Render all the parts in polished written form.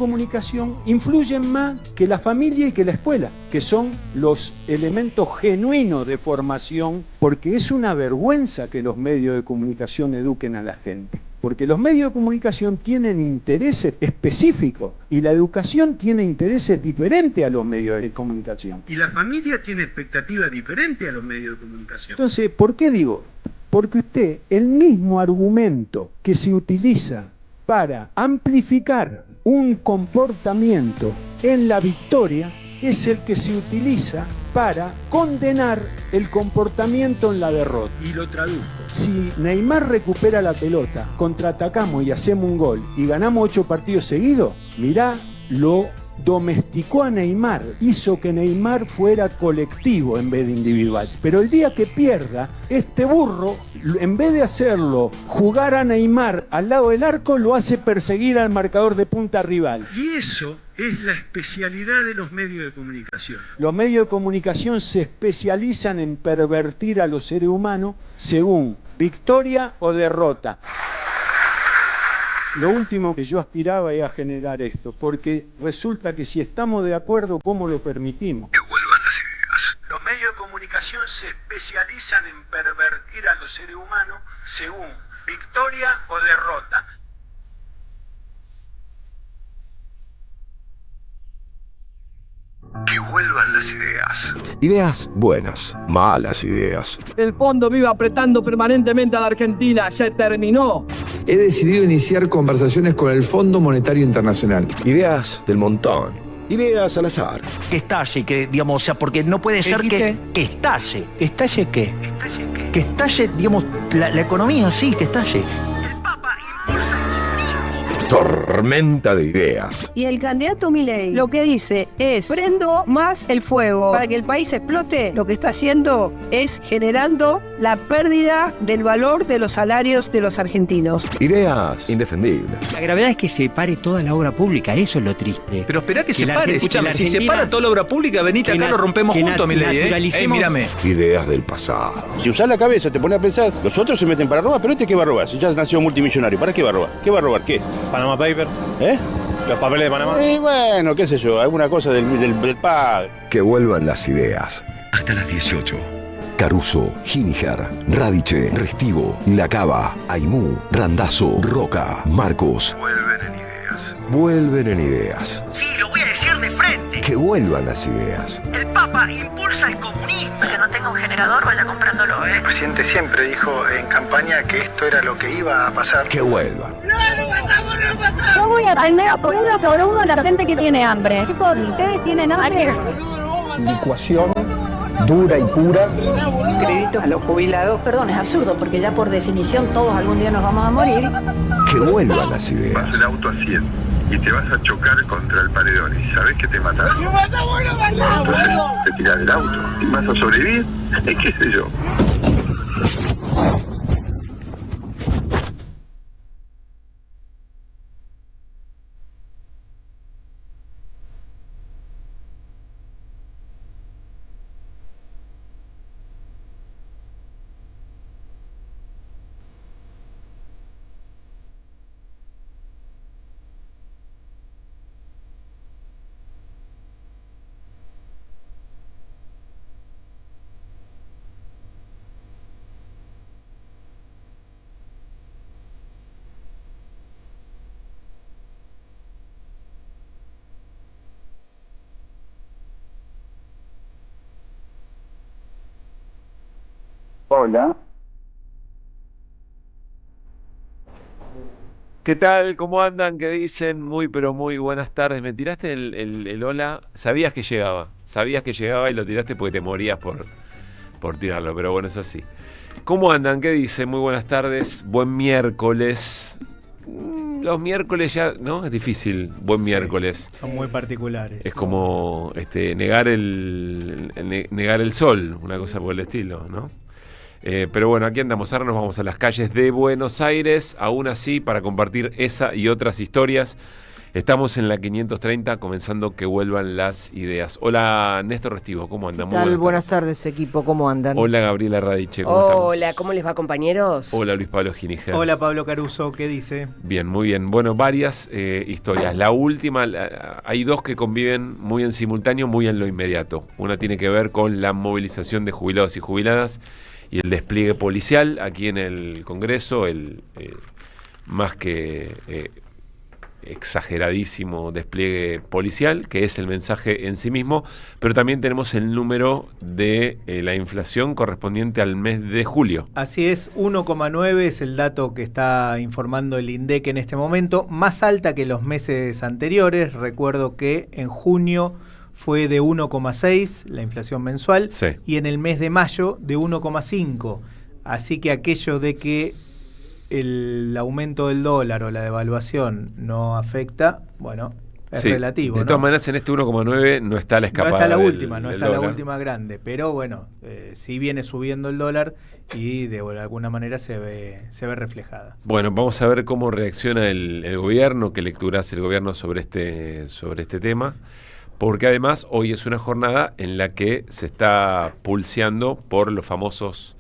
comunicación influyen más que la familia y que la escuela, que son los elementos genuinos de formación, porque es una vergüenza que los medios de comunicación eduquen a la gente. Porque los medios de comunicación tienen intereses específicos y la educación tiene intereses diferentes a los medios de comunicación. Y la familia tiene expectativas diferentes a los medios de comunicación. Entonces, ¿por qué digo? Porque usted, el mismo argumento que se utiliza para amplificar un comportamiento en la victoria es el que se utiliza para condenar el comportamiento en la derrota. Y lo traduzco. Si Neymar recupera la pelota, contraatacamos y hacemos un gol y ganamos 8 partidos seguidos, mirá, lo domesticó a Neymar, hizo que Neymar fuera colectivo en vez de individual. Pero el día que pierda, este burro, en vez de hacerlo jugar a Neymar al lado del arco, lo hace perseguir al marcador de punta rival. Y eso es la especialidad de los medios de comunicación. Los medios de comunicación se especializan en pervertir a los seres humanos según victoria o derrota. Lo último que yo aspiraba es a generar esto, porque resulta que si estamos de acuerdo, ¿cómo lo permitimos? Que vuelvan las ideas. Los medios de comunicación se especializan en pervertir a los seres humanos según victoria o derrota. Que vuelvan las ideas. Ideas buenas, malas ideas. El fondo vive apretando permanentemente a la Argentina. Se terminó. He decidido iniciar conversaciones con el Fondo Monetario Internacional. Ideas del montón. Ideas al azar. Que estalle, que digamos, o sea, porque no puede ser que estalle. ¿Que estalle qué? Que estalle, digamos, la economía, sí, que estalle. El Papa impulsa el comunismo. Tormenta de ideas. Y el candidato Milei lo que dice es: prendo más el fuego para que el país explote. Lo que está haciendo es generando la pérdida del valor de los salarios de los argentinos. Ideas indefendibles. La gravedad es que se pare toda la obra pública, eso es lo triste. Pero esperá que se pare, escúchame, si se para toda la obra pública, venite acá, lo rompemos juntos, Milei, mírame. Ideas del pasado. Si usás la cabeza, te pones a pensar, los otros se meten para robar, pero este ¿qué va a robar? Si ya nació multimillonario, ¿para qué va a robar? ¿Qué va a robar? ¿Qué? Panama Papers. Los papeles de Panamá. Y bueno, qué sé yo, alguna cosa del padre. Que vuelvan las ideas. Hasta las 18. Caruso, Giniger, Radiche, Restivo, La Cava, Aimú, Randazzo, Roca, Marcos. Vuelven en ideas. Vuelven en ideas. Sí, lo voy a decir de frente. Que vuelvan las ideas. El Papa impulsa el comunismo. Que no tenga un generador, vaya comprándolo, El presidente siempre dijo en campaña que esto era lo que iba a pasar. Que vuelvan. Yo voy a atender a por uno a la gente que tiene hambre. Chicos, ¿ustedes tienen hambre? Licuación dura y pura. Créditos a los jubilados. Perdón, es absurdo, porque ya por definición todos algún día nos vamos a morir. Que vuelvan las ideas. Vas el auto a 100 y te vas a chocar contra el paredón y sabes que te matás. Entonces te tirás del auto y vas a sobrevivir. ¿Qué sé yo? Hola. ¿Qué tal? ¿Cómo andan? ¿Qué dicen? Muy, pero muy buenas tardes. ¿Me tiraste el hola? Sabías que llegaba y lo tiraste porque te morías por tirarlo, pero bueno, es así. ¿Cómo andan? ¿Qué dicen? Muy buenas tardes. Buen miércoles. Los miércoles ya, ¿no? Es difícil. Buen miércoles. Son muy particulares. Es como negar el sol, una cosa por el estilo, ¿no? Pero bueno, aquí andamos. Ahora nos vamos a las calles de Buenos Aires, aún así, para compartir esa y otras historias Estamos en la 530, comenzando que vuelvan las ideas. Hola, Néstor Restivo, ¿cómo andan? ¿Qué tal? Buenas tardes, equipo, ¿cómo andan? Hola, Gabriela Radiche, ¿cómo estamos? Hola, ¿cómo les va, compañeros? Hola, Luis Pablo Giniger. Hola, Pablo Caruso, ¿qué dice? Bien, muy bien. Bueno, varias historias. La última, hay dos que conviven muy en simultáneo, muy en lo inmediato. Una tiene que ver con la movilización de jubilados y jubiladas y el despliegue policial aquí en el Congreso, más que exageradísimo despliegue policial, que es el mensaje en sí mismo, pero también tenemos el número de la inflación correspondiente al mes de julio. Así es, 1,9 es el dato que está informando el INDEC en este momento, más alta que los meses anteriores. Recuerdo que en junio fue de 1,6 la inflación mensual, sí, y en el mes de mayo de 1,5. Así que aquello de que el aumento del dólar o la devaluación no afecta, bueno, es relativo. De todas maneras, en este 1,9 no está la escapada. No está la del última, no está dólar. la última grande, pero bueno, sí viene subiendo el dólar y de alguna manera se ve reflejada. Bueno, vamos a ver cómo reacciona el gobierno, qué lectura hace el gobierno sobre este tema, porque además hoy es una jornada en la que se está pulseando por los famosos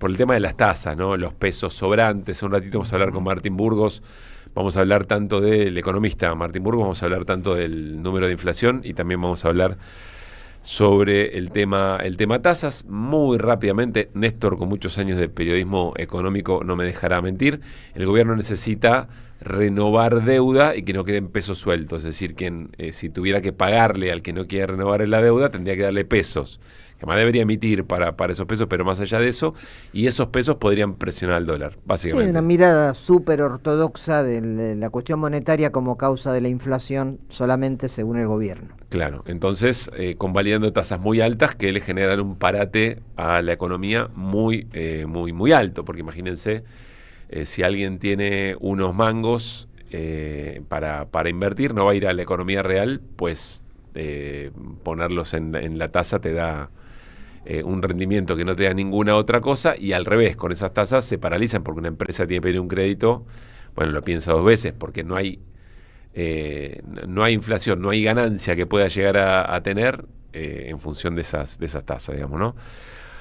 por el tema de las tasas, ¿no? Los pesos sobrantes. Un ratito vamos a hablar con Martín Burgos, vamos a hablar tanto del economista Martín Burgos, vamos a hablar tanto del número de inflación y también vamos a hablar sobre el tema tasas. Muy rápidamente, Néstor, con muchos años de periodismo económico, no me dejará mentir, el gobierno necesita renovar deuda y que no queden pesos sueltos, es decir, quien si tuviera que pagarle al que no quiere renovar la deuda, tendría que darle pesos, que más debería emitir para esos pesos, pero más allá de eso, y esos pesos podrían presionar al dólar, básicamente. Sí, una mirada súper ortodoxa de la cuestión monetaria como causa de la inflación solamente según el gobierno. Claro, entonces convalidando tasas muy altas que le generan un parate a la economía muy alto, porque imagínense, si alguien tiene unos mangos para invertir, no va a ir a la economía real, pues ponerlos en la tasa te da un rendimiento que no te da ninguna otra cosa, y al revés, con esas tasas se paralizan porque una empresa tiene que pedir un crédito, bueno, lo piensa dos veces porque no hay inflación, no hay ganancia que pueda llegar a tener en función de esas tasas, digamos, ¿no?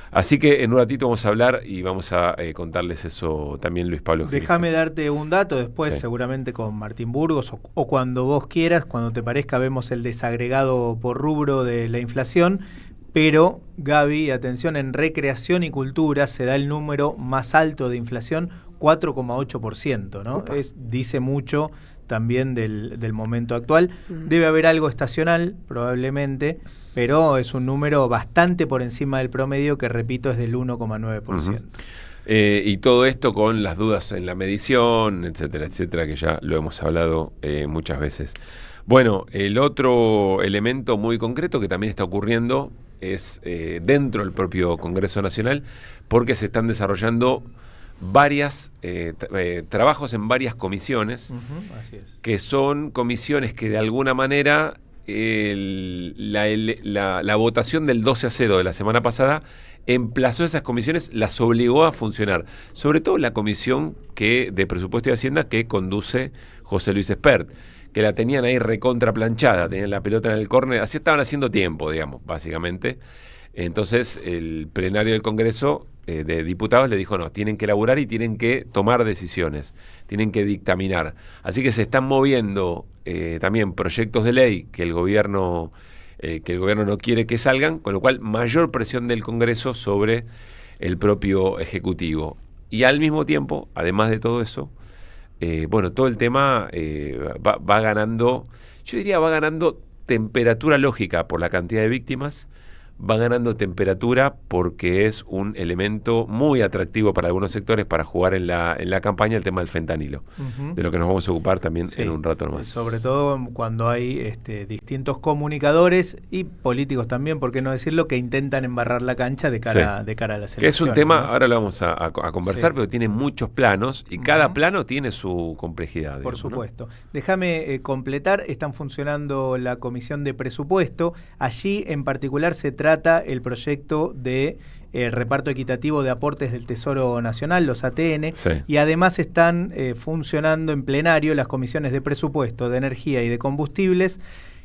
Así que en un ratito vamos a hablar y vamos a contarles eso también, Luis Pablo. Déjame darte un dato, después sí, seguramente con Martín Burgos o cuando vos quieras, cuando te parezca, vemos el desagregado por rubro de la inflación. Pero, Gaby, atención, en recreación y cultura se da el número más alto de inflación, 4,8%, ¿no? Dice mucho también del momento actual. Debe haber algo estacional, probablemente, pero es un número bastante por encima del promedio, que repito es del 1,9%. Y todo esto con las dudas en la medición, etcétera, etcétera, que ya lo hemos hablado muchas veces. Bueno, el otro elemento muy concreto que también está ocurriendo es dentro del propio Congreso Nacional, porque se están desarrollando varias trabajos en varias comisiones, así es, que son comisiones que de alguna manera la votación del 12-0 de la semana pasada emplazó esas comisiones, las obligó a funcionar, sobre todo la comisión de Presupuesto y Hacienda que conduce José Luis Espert, que la tenían ahí recontraplanchada, tenían la pelota en el córner, así estaban haciendo tiempo, digamos, básicamente. Entonces el plenario del Congreso de Diputados le dijo, no, tienen que elaborar y tienen que tomar decisiones, tienen que dictaminar. Así que se están moviendo también proyectos de ley que el gobierno no quiere que salgan, con lo cual mayor presión del Congreso sobre el propio Ejecutivo. Y al mismo tiempo, además de todo eso, bueno, todo el tema va ganando, yo diría va ganando temperatura lógica por la cantidad de víctimas, va ganando temperatura porque es un elemento muy atractivo para algunos sectores para jugar en la campaña el tema del fentanilo, de lo que nos vamos a ocupar también en un rato más. Sobre todo cuando hay distintos comunicadores y políticos también, por qué no decirlo, que intentan embarrar la cancha de cara a las elecciones. Que es un tema, ¿no? Ahora lo vamos a conversar, pero tiene muchos planos y cada plano tiene su complejidad. Por digamos, supuesto. ¿no? Déjame completar, están funcionando la Comisión de Presupuesto. Allí en particular se trata el proyecto de reparto equitativo de aportes del Tesoro Nacional, los ATN, Sí. y además están funcionando en plenario las comisiones de presupuesto, de energía y de combustibles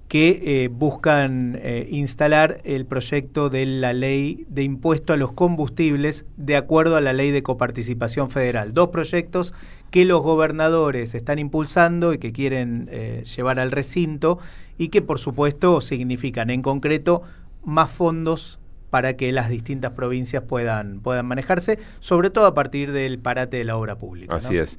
que buscan instalar el proyecto de la ley de impuesto a los combustibles de acuerdo a la ley de coparticipación federal. 2 proyectos que los gobernadores están impulsando y que quieren llevar al recinto y que por supuesto significan en concreto más fondos para que las distintas provincias puedan manejarse, sobre todo a partir del parate de la obra pública. Así ¿no? es.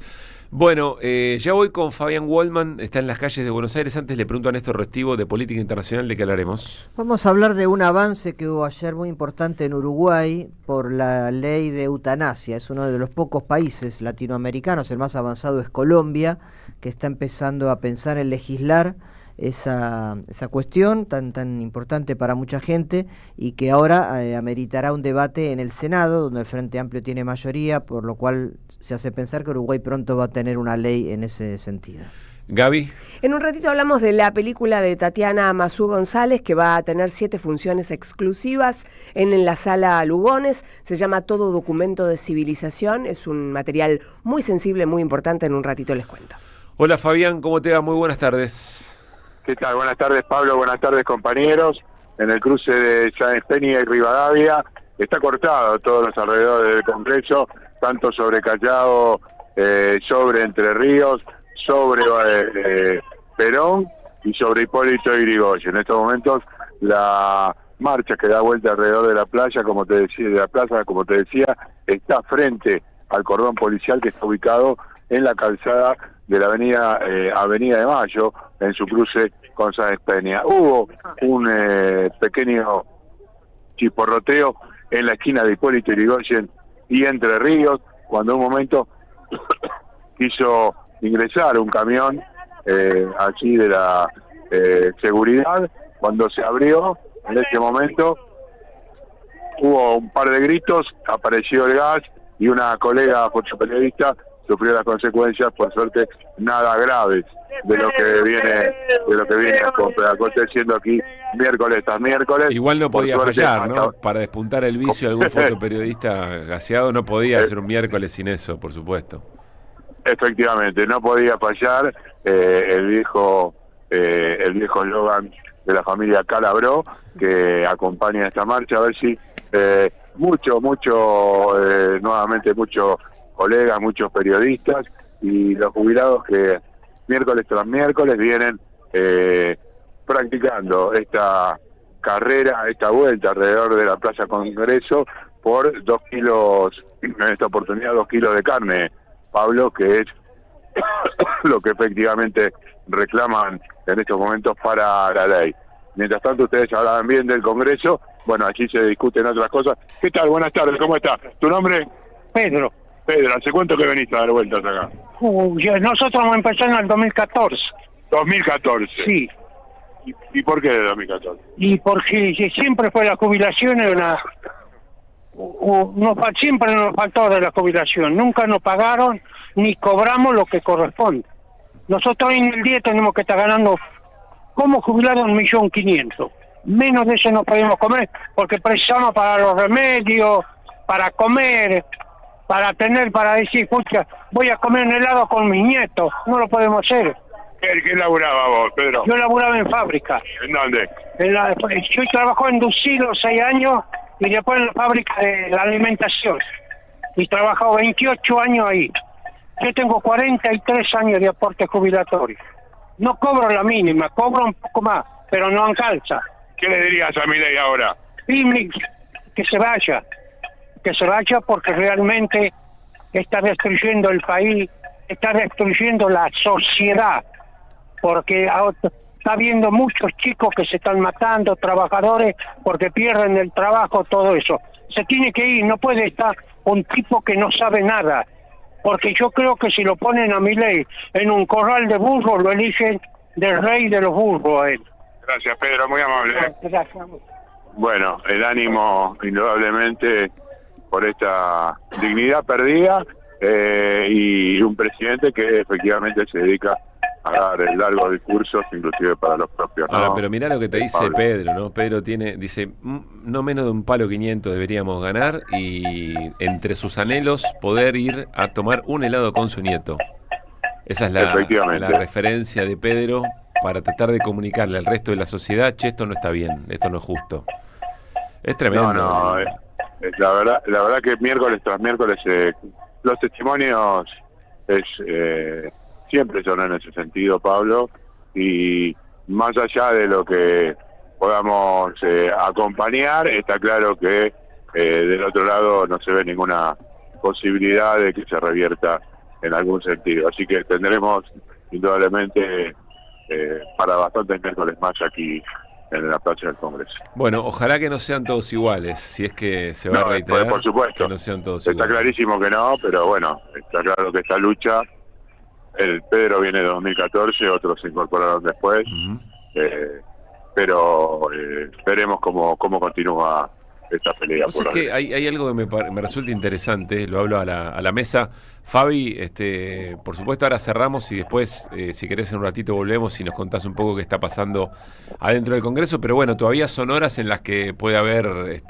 Bueno, ya voy con Fabián Waldman, está en las calles de Buenos Aires. Antes le pregunto a Néstor Restivo de Política Internacional, ¿de qué hablaremos? Vamos a hablar de un avance que hubo ayer muy importante en Uruguay por la ley de eutanasia. Es uno de los pocos países latinoamericanos, el más avanzado es Colombia, que está empezando a pensar en legislar esa cuestión tan importante para mucha gente y que ahora ameritará un debate en el Senado, donde el Frente Amplio tiene mayoría, por lo cual se hace pensar que Uruguay pronto va a tener una ley en ese sentido. Gaby. En un ratito hablamos de la película de Tatiana Mazú González, que va a tener 7 funciones exclusivas en la Sala Lugones. Se llama Todo Documento de Civilización. Es un material muy sensible, muy importante. En un ratito les cuento. Hola Fabián, ¿cómo te va? Muy buenas tardes. ¿Qué tal? Buenas tardes, Pablo. Buenas tardes, compañeros. En el cruce de Sáenz Peña y Rivadavia está cortado todos los alrededores del Congreso, tanto sobre Callao, sobre Entre Ríos, sobre Perón y sobre Hipólito Yrigoyen. En estos momentos la marcha que da vuelta alrededor de la playa, como te decía, está frente al cordón policial que está ubicado en la calzada de la Avenida de Mayo, en su cruce con Sáenz Peña. Hubo un pequeño chisporroteo en la esquina de Hipólito Yrigoyen y Entre Ríos, cuando en un momento quiso ingresar un camión allí de la seguridad. Cuando se abrió, en ese momento hubo un par de gritos, apareció el gas y una colega fotoperiodista sufrió las consecuencias, por suerte nada graves de lo que viene aconteciendo aquí miércoles tras miércoles. Igual no podía suerte, fallar, ¿no? Para despuntar el vicio de algún fotoperiodista gaseado no podía ser un miércoles sin eso, por supuesto. Efectivamente, no podía fallar el viejo eslogan de la familia Calabró, que acompaña esta marcha, a ver si nuevamente muchos colegas, muchos periodistas y los jubilados que miércoles tras miércoles vienen practicando esta carrera, esta vuelta alrededor de la Plaza Congreso por 2 kilos, en esta oportunidad 2 kilos de carne, Pablo, que es lo que efectivamente reclaman en estos momentos para la ley. Mientras tanto, ustedes hablaban bien del Congreso, bueno, aquí se discuten otras cosas. ¿Qué tal? Buenas tardes, ¿cómo está? ¿Tu nombre? Pedro. Pedro, ¿hace cuánto que veniste a dar vueltas acá? Nosotros vamos a empezar en el 2014. 2014. Sí. ¿Y por qué de 2014? Y porque siempre fue la jubilación siempre nos faltó de la jubilación. Nunca nos pagaron ni cobramos lo que corresponde. Nosotros hoy en el día tenemos que estar ganando como jubilados 1.500.000. Menos de eso no podemos comer porque precisamos para los remedios, para comer, para decir, escucha, voy a comer un helado con mis nietos. No lo podemos hacer. ¿Qué laburaba vos, Pedro? Yo laburaba en fábrica. ¿En dónde? Yo trabajo en Ducilo 6 años y después en la fábrica de la alimentación. Y trabajo 28 años ahí. Yo tengo 43 años de aporte jubilatorio. No cobro la mínima, cobro un poco más, pero no alcanza. ¿Qué le dirías a Milei ahora? Que se vaya porque realmente está destruyendo el país, está destruyendo la sociedad, porque está habiendo muchos chicos que se están matando, trabajadores, porque pierden el trabajo, todo eso. Se tiene que ir, no puede estar un tipo que no sabe nada, porque yo creo que si lo ponen a Milei en un corral de burros, lo eligen del rey de los burros a él. Gracias, Pedro, muy amable. Gracias. Bueno, el ánimo, indudablemente, por esta dignidad perdida y un presidente que efectivamente se dedica a dar largos discursos, inclusive para los propios. Ahora, ¿no? pero mirá lo que te dice Pablo. Pedro, ¿no? Pedro dice, no menos de un palo 500 deberíamos ganar y entre sus anhelos poder ir a tomar un helado con su nieto. Esa es la referencia de Pedro para tratar de comunicarle al resto de la sociedad, che, esto no está bien, esto no es justo. Es tremendo. La verdad que miércoles tras miércoles los testimonios siempre son en ese sentido, Pablo, y más allá de lo que podamos acompañar, está claro que del otro lado no se ve ninguna posibilidad de que se revierta en algún sentido. Así que tendremos indudablemente para bastantes miércoles más aquí en la Plaza del Congreso. Bueno, ojalá que no sean todos iguales, si es que se va a reiterar. Por supuesto, que no sean todos está iguales. clarísimo que no, pero bueno, está claro que esta lucha, el Pedro viene de 2014, otros se incorporaron después, pero veremos cómo continúa esta pelea. O sea, que hay algo que me resulta interesante, lo hablo a la mesa. Fabi, por supuesto ahora cerramos y después, si querés en un ratito volvemos y nos contás un poco qué está pasando adentro del Congreso, pero bueno, todavía son horas en las que puede haber,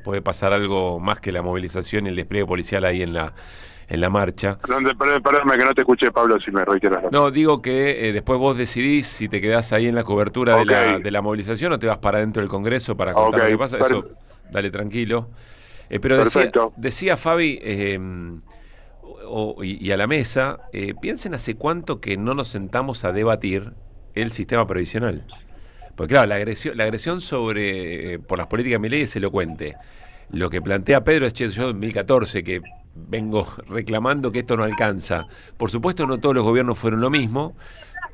puede pasar algo más que la movilización y el despliegue policial ahí en la marcha. Perdóname que no te escuché, Pablo, si me reiteras. No, digo que después vos decidís si te quedás ahí en la cobertura de la movilización o te vas para adentro del Congreso para contar lo que pasa. Eso, dale tranquilo. Pero decía Fabi, y a la mesa, piensen hace cuánto que no nos sentamos a debatir el sistema previsional. Porque claro, la agresión por las políticas de Milei es elocuente. Lo que plantea Pedro es, yo en 2014 que vengo reclamando que esto no alcanza. Por supuesto, no todos los gobiernos fueron lo mismo.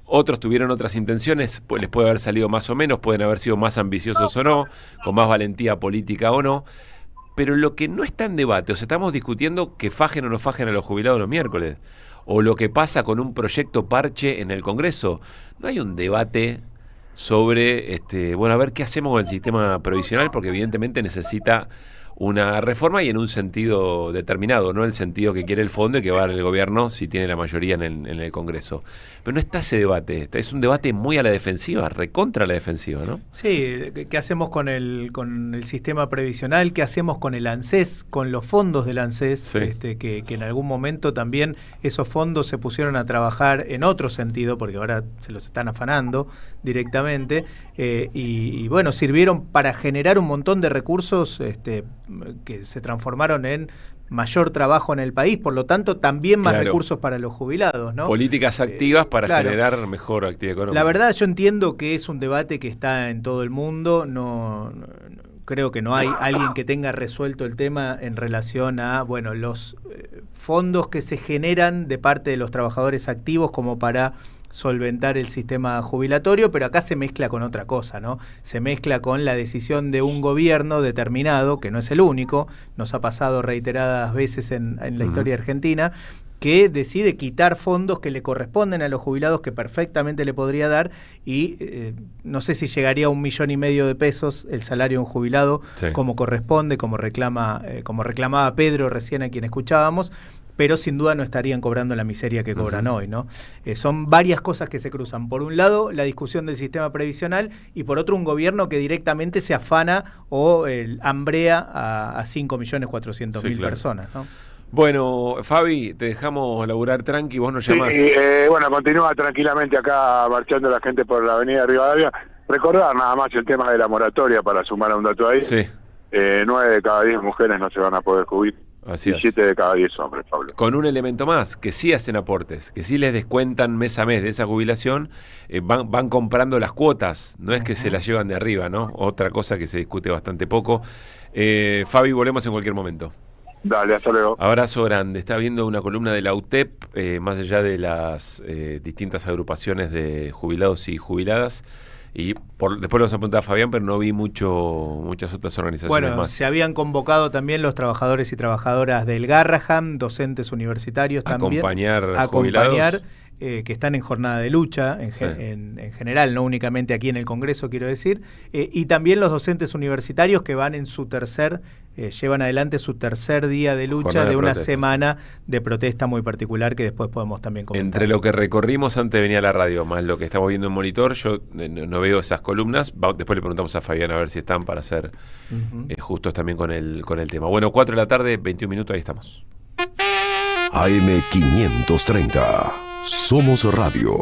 Otros tuvieron otras intenciones, pues les puede haber salido más o menos, pueden haber sido más ambiciosos o no, con más valentía política o no. Pero lo que no está en debate, o sea, estamos discutiendo que fajen o no fajen a los jubilados los miércoles, o lo que pasa con un proyecto parche en el Congreso. No hay un debate sobre, a ver qué hacemos con el sistema previsional, porque evidentemente necesita una reforma y en un sentido determinado, no el sentido que quiere el fondo y que va a dar el gobierno si tiene la mayoría en el Congreso. Pero no está ese debate, es un debate muy a la defensiva, recontra la defensiva, ¿no? Sí, ¿qué hacemos con el sistema previsional? ¿Qué hacemos con el ANSES, con los fondos del ANSES? Sí. Que en algún momento también esos fondos se pusieron a trabajar en otro sentido, porque ahora se los están afanando directamente, y bueno, sirvieron para generar un montón de recursos que se transformaron en mayor trabajo en el país, por lo tanto también más recursos para los jubilados, ¿no? Políticas activas para generar mejor actividad económica. La verdad, yo entiendo que es un debate que está en todo el mundo, no creo que no hay alguien que tenga resuelto el tema en relación a los fondos que se generan de parte de los trabajadores activos como para solventar el sistema jubilatorio, pero acá se mezcla con otra cosa, ¿no? Se mezcla con la decisión de un gobierno determinado, que no es el único, nos ha pasado reiteradas veces en la historia argentina, que decide quitar fondos que le corresponden a los jubilados, que perfectamente le podría dar, y no sé si llegaría a 1,5 millones de pesos el salario de un jubilado, como corresponde, como reclamaba Pedro recién, a quien escuchábamos, pero sin duda no estarían cobrando la miseria que cobran hoy, ¿no? Son varias cosas que se cruzan. Por un lado, la discusión del sistema previsional, y por otro, un gobierno que directamente se afana o hambrea a 5.400.000 personas, ¿no? Bueno, Fabi, te dejamos laburar tranqui, vos nos llamás. Sí, continúa tranquilamente acá marchando la gente por la avenida Rivadavia. Recordar nada más el tema de la moratoria, para sumar a un dato ahí. Sí. 9 de cada 10 mujeres no se van a poder jubilar. Así 7 de cada 10 hombres, Pablo. Con un elemento más, que sí hacen aportes, que sí les descuentan mes a mes de esa jubilación, van comprando las cuotas, no es que se las llevan de arriba, ¿no? Otra cosa que se discute bastante poco. Fabi, volvemos en cualquier momento. Dale, hasta luego. Abrazo grande. Está viendo una columna de la UTEP, más allá de las distintas agrupaciones de jubilados y jubiladas. Y después le vamos a preguntar a Fabián, pero no vi muchas otras organizaciones más. Se habían convocado también los trabajadores y trabajadoras del Garraham, docentes universitarios también. Acompañar jubilados. que están en jornada de lucha en general, no únicamente aquí en el Congreso, quiero decir, y también los docentes universitarios que van en su llevan adelante su tercer día de lucha de una semana de protesta muy particular que después podemos también comentar. Entre lo que recorrimos antes de venir a la radio, más lo que estamos viendo en monitor, yo no veo esas columnas. Después le preguntamos a Fabián a ver si están para ser justos también con el tema. Bueno, 4 de la tarde, 21 minutos, ahí estamos. AM 530. Somos Radio.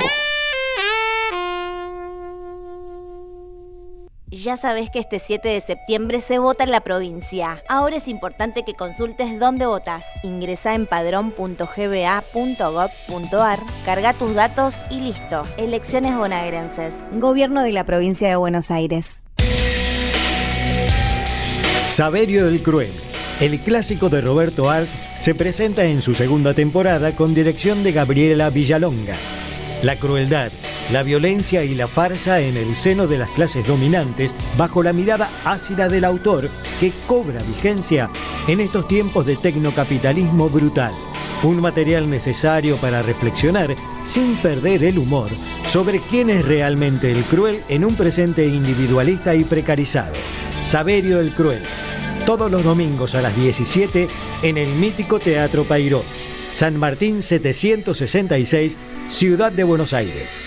Ya sabes que este 7 de septiembre se vota en la provincia. Ahora es importante que consultes dónde votas. Ingresá en padrón.gba.gov.ar, carga tus datos y listo. Elecciones bonaerenses. Gobierno de la Provincia de Buenos Aires. Saverio el Cruel, el clásico de Roberto Arlt, se presenta en su segunda temporada con dirección de Gabriela Villalonga. La crueldad, la violencia y la farsa en el seno de las clases dominantes bajo la mirada ácida del autor que cobra vigencia en estos tiempos de tecnocapitalismo brutal. Un material necesario para reflexionar sin perder el humor sobre quién es realmente el cruel en un presente individualista y precarizado. Saverio el Cruel, todos los domingos a las 17 en el mítico Teatro Payró, San Martín 766, Ciudad de Buenos Aires.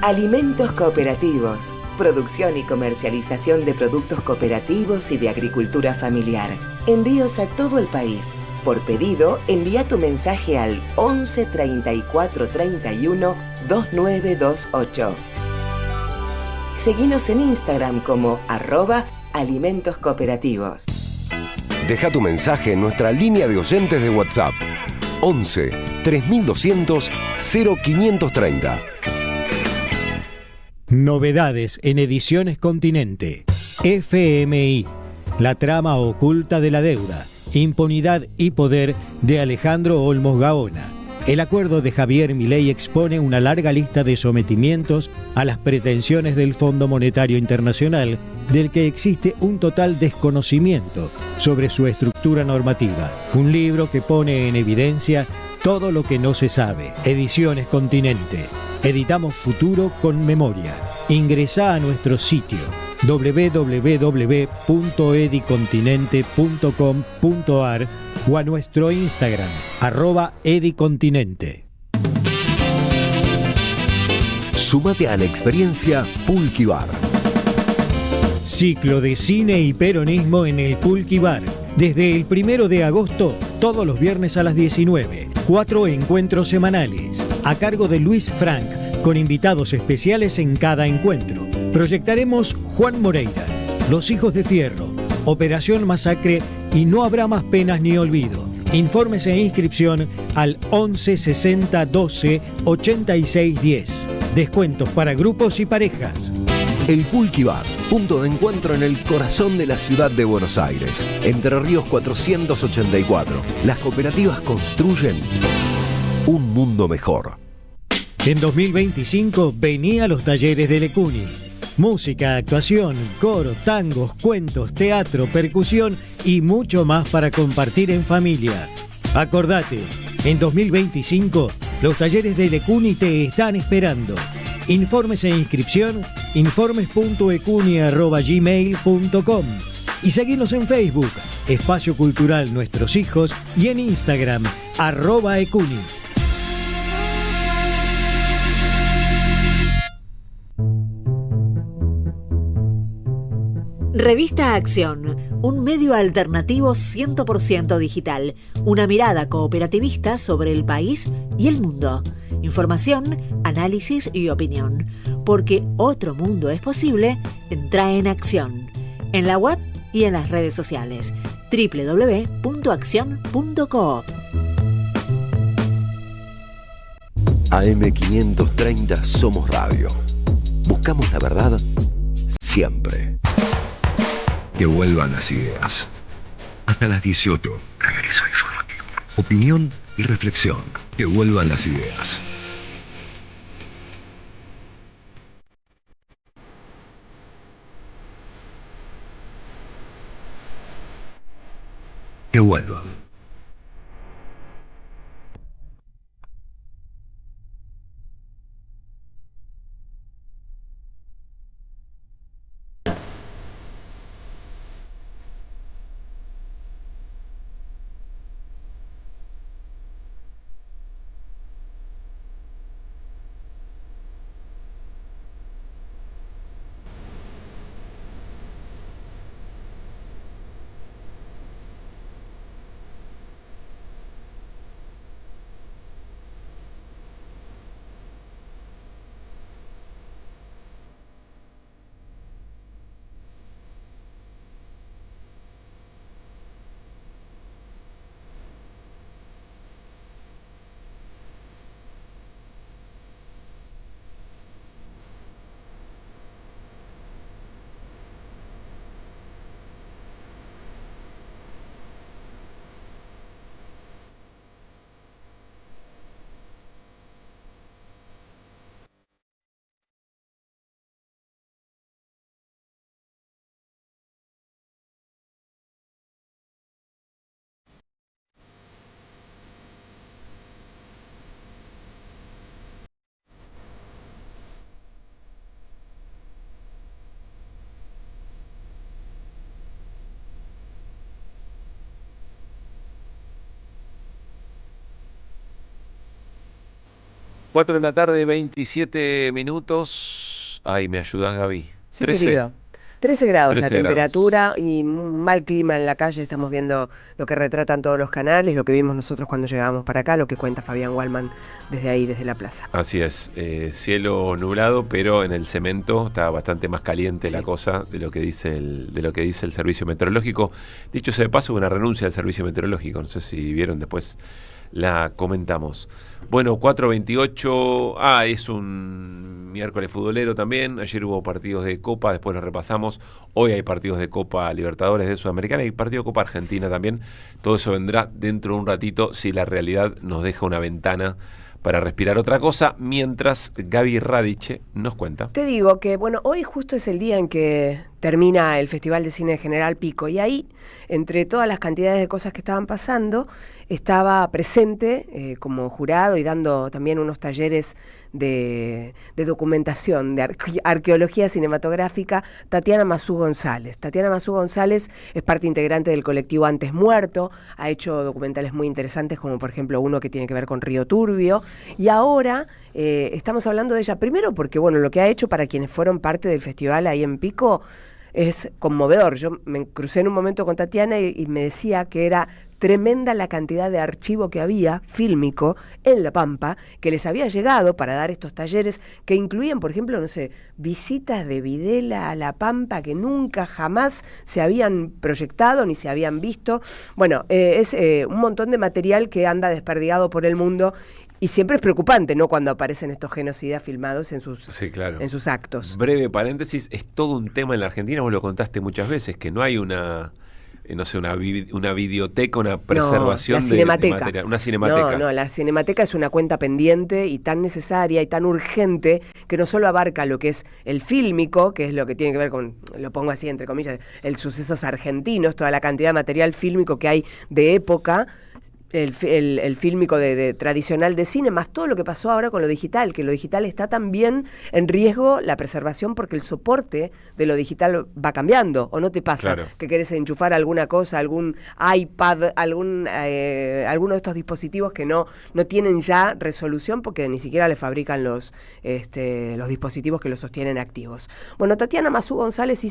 Alimentos cooperativos. Producción y comercialización de productos cooperativos y de agricultura familiar. Envíos a todo el país. Por pedido, envía tu mensaje al 11 34 31 2928. Seguinos en Instagram como @alimentoscooperativos. Deja tu mensaje en nuestra línea de oyentes de WhatsApp 11 3200 0530. Novedades en Ediciones Continente. FMI, la trama oculta de la deuda, impunidad y poder de Alejandro Olmos Gaona. El acuerdo de Javier Milei expone una larga lista de sometimientos a las pretensiones del Fondo Monetario Internacional, del que existe un total desconocimiento sobre su estructura normativa. Un libro que pone en evidencia todo lo que no se sabe. Ediciones Continente. Editamos futuro con memoria. Ingresá a nuestro sitio www.edicontinente.com.ar o a nuestro Instagram @edicontinente. Súmate a la experiencia Pulqui Bar. Ciclo de cine y peronismo en el Pulqui Bar. Desde el 1 de agosto, todos los viernes a las 19. 4 encuentros semanales, a cargo de Luis Frank, con invitados especiales en cada encuentro. Proyectaremos Juan Moreira, Los Hijos de Fierro, Operación Masacre y No Habrá Más Penas ni Olvido. Informes e inscripción al 11 60 12 86 10. Descuentos para grupos y parejas. El Pulqui Bar, punto de encuentro en el corazón de la ciudad de Buenos Aires. Entre Ríos 484. Las cooperativas construyen un mundo mejor. En 2025 vení a los talleres de Lecuni. Música, actuación, coro, tangos, cuentos, teatro, percusión y mucho más para compartir en familia. Acordate, en 2025 los talleres de Lecuni te están esperando. Informes e inscripción, informes.ecuni@gmail.com y seguinos en Facebook, Espacio Cultural Nuestros Hijos, y en Instagram, @ecuni. Revista Acción, un medio alternativo 100% digital, una mirada cooperativista sobre el país y el mundo. Información, análisis y opinión. Porque otro mundo es posible, entra en Acción. En la web y en las redes sociales. www.accion.coop. AM 530 Somos Radio. Buscamos la verdad siempre. Que vuelvan las ideas. Hasta las 18. Regreso informativo. Opinión y reflexión. Que vuelvan las ideas. Que vuelvan. 4 de la tarde, 27 minutos. Ay, ¿me ayudas, Gaby? Sí, 13. Querido. 13 grados 13 la temperatura y un mal clima en la calle. Estamos viendo lo que retratan todos los canales, lo que vimos nosotros cuando llegábamos para acá, lo que cuenta Fabián Wallman desde ahí, desde la plaza. Así es, cielo nublado, pero en el cemento está bastante más caliente la cosa de lo que dice el servicio meteorológico. Dicho sea de paso, una renuncia al servicio meteorológico, no sé si vieron, después la comentamos. Bueno, 4:28, es un miércoles futbolero también. Ayer hubo partidos de Copa, después los repasamos. Hoy hay partidos de Copa Libertadores de Sudamericana y partido de Copa Argentina también. Todo eso vendrá dentro de un ratito si la realidad nos deja una ventana para respirar otra cosa, mientras Gaby Radiche nos cuenta. Te digo que, bueno, hoy justo es el día en que termina el Festival de Cine General Pico, y ahí, entre todas las cantidades de cosas que estaban pasando, estaba presente como jurado y dando también unos talleres de documentación, de arqueología cinematográfica, Tatiana Mazú González. Tatiana Mazú González es parte integrante del colectivo Antes Muerto, ha hecho documentales muy interesantes, como por ejemplo uno que tiene que ver con Río Turbio, y ahora estamos hablando de ella primero porque, bueno, lo que ha hecho para quienes fueron parte del festival ahí en Pico es conmovedor. Yo me crucé en un momento con Tatiana y me decía que era tremenda la cantidad de archivo que había, fílmico, en La Pampa, que les había llegado para dar estos talleres, que incluían, por ejemplo, no sé, visitas de Videla a La Pampa que nunca jamás se habían proyectado ni se habían visto. Bueno, es un montón de material que anda desperdigado por el mundo. Y siempre es preocupante, ¿no?, cuando aparecen estos genocidas filmados en sus, en sus actos. Breve paréntesis, es todo un tema en la Argentina, vos lo contaste muchas veces, que no hay una videoteca, una preservación de material, una cinemateca. No, la cinemateca es una cuenta pendiente y tan necesaria y tan urgente que no solo abarca lo que es el fílmico, que es lo que tiene que ver con, lo pongo así entre comillas, el sucesos argentinos, toda la cantidad de material fílmico que hay de época, el fílmico de tradicional de cine, más todo lo que pasó ahora con lo digital, que lo digital está también en riesgo la preservación porque el soporte de lo digital va cambiando. ¿O no te pasa que querés enchufar alguna cosa, algún iPad, alguno de estos dispositivos que no tienen ya resolución porque ni siquiera le fabrican los dispositivos que los sostienen activos? Bueno, Tatiana Mazú González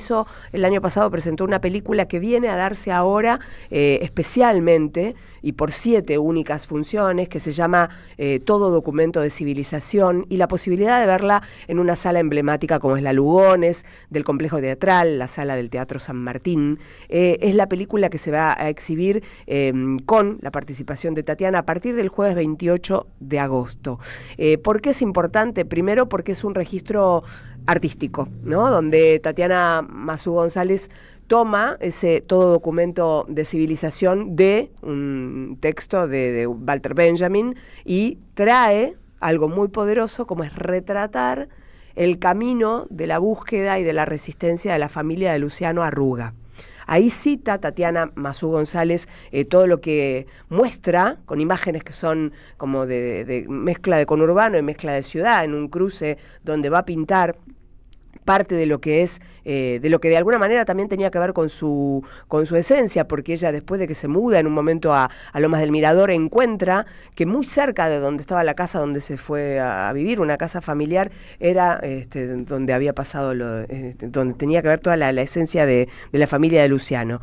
el año pasado presentó una película que viene a darse ahora especialmente y por 7 únicas funciones, que se llama Todo documento de civilización, y la posibilidad de verla en una sala emblemática como es la Lugones, del Complejo Teatral, la sala del Teatro San Martín. Es la película que se va a exhibir con la participación de Tatiana a partir del jueves 28 de agosto. ¿Por qué es importante? Primero porque es un registro artístico, ¿no?, donde Tatiana Mazú González toma ese Todo documento de civilización de un texto de Walter Benjamin y trae algo muy poderoso como es retratar el camino de la búsqueda y de la resistencia de la familia de Luciano Arruga. Ahí cita Tatiana Mazú González todo lo que muestra con imágenes que son como de mezcla de conurbano y mezcla de ciudad, en un cruce donde va a pintar parte de lo que es, de lo que de alguna manera también tenía que ver con su esencia, porque ella, después de que se muda en un momento a Lomas del Mirador, encuentra que muy cerca de donde estaba la casa donde se fue a vivir, una casa familiar, era donde había pasado, donde tenía que ver toda la esencia de la familia de Luciano.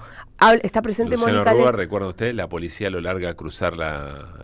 Está presente Luciano Mónica Arruga, recuerda usted, la policía lo larga a cruzar la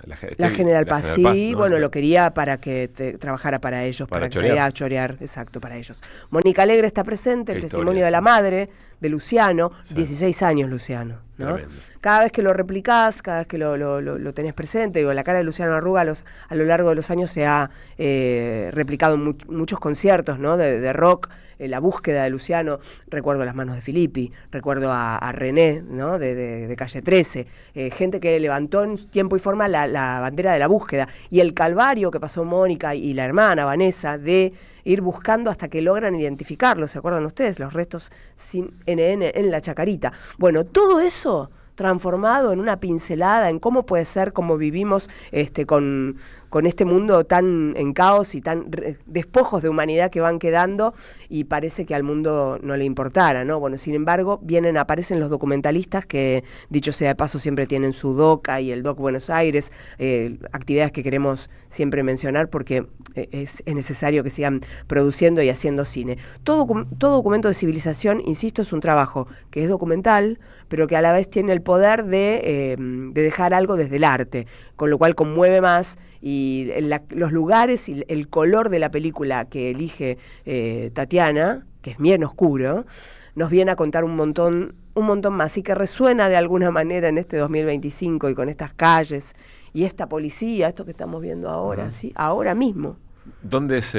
General Paz, sí, ¿no? Bueno, lo quería para que trabajara para ellos, para que saliera a chorear, exacto, para ellos. Mónica Alegre está presente, el testimonio de la madre de Luciano, 16 años Luciano, ¿no? Tremendo. Cada vez que lo replicás, cada vez que lo tenés presente, digo, la cara de Luciano Arruga a lo largo de los años se ha replicado en muchos conciertos, ¿no?, de rock, la búsqueda de Luciano. Recuerdo Las manos de Filippi, recuerdo a René, ¿no?, de Calle 13, gente que levantó en tiempo y forma la bandera de la búsqueda, y el calvario que pasó Mónica y la hermana Vanessa de ir buscando hasta que logran identificarlo. ¿Se acuerdan ustedes? Los restos sin NN en la Chacarita. Bueno, todo eso transformado en una pincelada en cómo puede ser, cómo vivimos con con este mundo tan en caos y tan despojos de humanidad que van quedando, y parece que al mundo no le importara, ¿no? Bueno, sin embargo, aparecen los documentalistas que, dicho sea de paso, siempre tienen su DOCA y el DOC Buenos Aires, actividades que queremos siempre mencionar porque es necesario que sigan produciendo y haciendo cine. Todo documento de civilización, insisto, es un trabajo que es documental, pero que a la vez tiene el poder de dejar algo desde el arte, con lo cual conmueve más, y los lugares y el color de la película que elige Tatiana, que es bien oscuro, nos viene a contar un montón más, y que resuena de alguna manera en este 2025 y con estas calles y esta policía, esto que estamos viendo ahora, ¿sí? Ahora mismo. ¿Dónde es?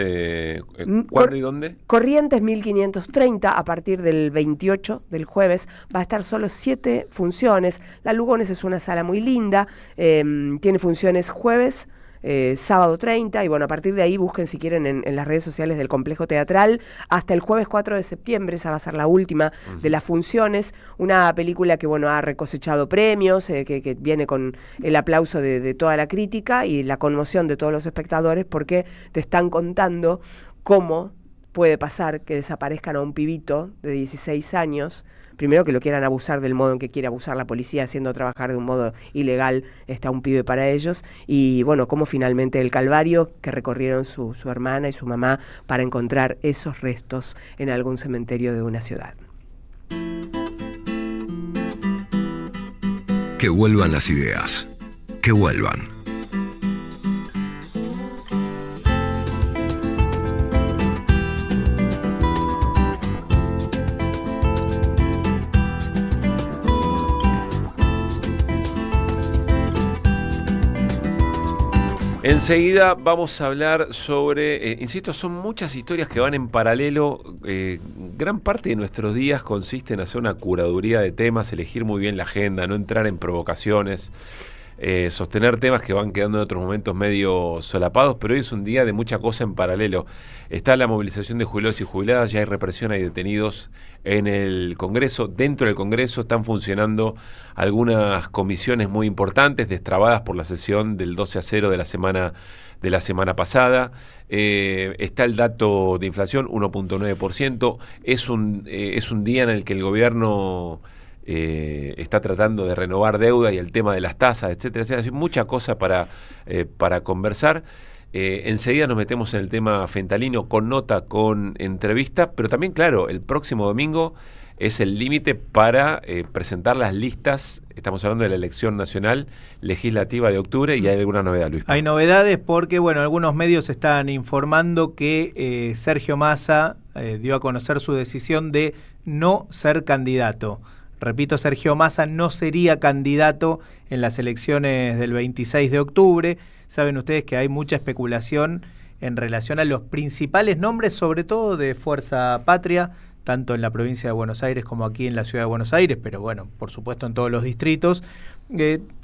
¿Cuándo y dónde? Corrientes 1530, a partir del 28 del jueves, va a estar solo 7 funciones. La Lugones es una sala muy linda, tiene funciones jueves, sábado 30, y bueno, a partir de ahí busquen si quieren en las redes sociales del Complejo Teatral, hasta el jueves 4 de septiembre, esa va a ser la última de las funciones, una película que bueno, ha recosechado premios, que viene con el aplauso de toda la crítica y la conmoción de todos los espectadores, porque te están contando cómo puede pasar que desaparezcan a un pibito de 16 años, primero que lo quieran abusar del modo en que quiere abusar la policía, haciendo trabajar de un modo ilegal un pibe para ellos, y bueno, cómo finalmente el calvario que recorrieron su hermana y su mamá para encontrar esos restos en algún cementerio de una ciudad. Que vuelvan las ideas, que vuelvan. Enseguida vamos a hablar sobre, insisto, son muchas historias que van en paralelo. Gran parte de nuestros días consiste en hacer una curaduría de temas, elegir muy bien la agenda, no entrar en provocaciones, sostener temas que van quedando en otros momentos medio solapados, pero hoy es un día de mucha cosa en paralelo. Está la movilización de jubilados y jubiladas, ya hay represión, hay detenidos en el Congreso. Dentro del Congreso están funcionando algunas comisiones muy importantes, destrabadas por la sesión del 12-0 de la semana pasada. Está el dato de inflación, 1.9%. Es un día en el que el gobierno está tratando de renovar deuda y el tema de las tasas, etcétera, etcétera. Hay mucha cosa para conversar. Enseguida nos metemos en el tema fentanilo con nota, con entrevista, pero también, claro, el próximo domingo es el límite para presentar las listas. Estamos hablando de la elección nacional legislativa de octubre, y hay alguna novedad, Luis. Hay novedades porque, bueno, algunos medios están informando que Sergio Massa dio a conocer su decisión de no ser candidato. Repito, Sergio Massa no sería candidato en las elecciones del 26 de octubre. Saben ustedes que hay mucha especulación en relación a los principales nombres, sobre todo de Fuerza Patria, tanto en la provincia de Buenos Aires como aquí en la ciudad de Buenos Aires, pero bueno, por supuesto en todos los distritos.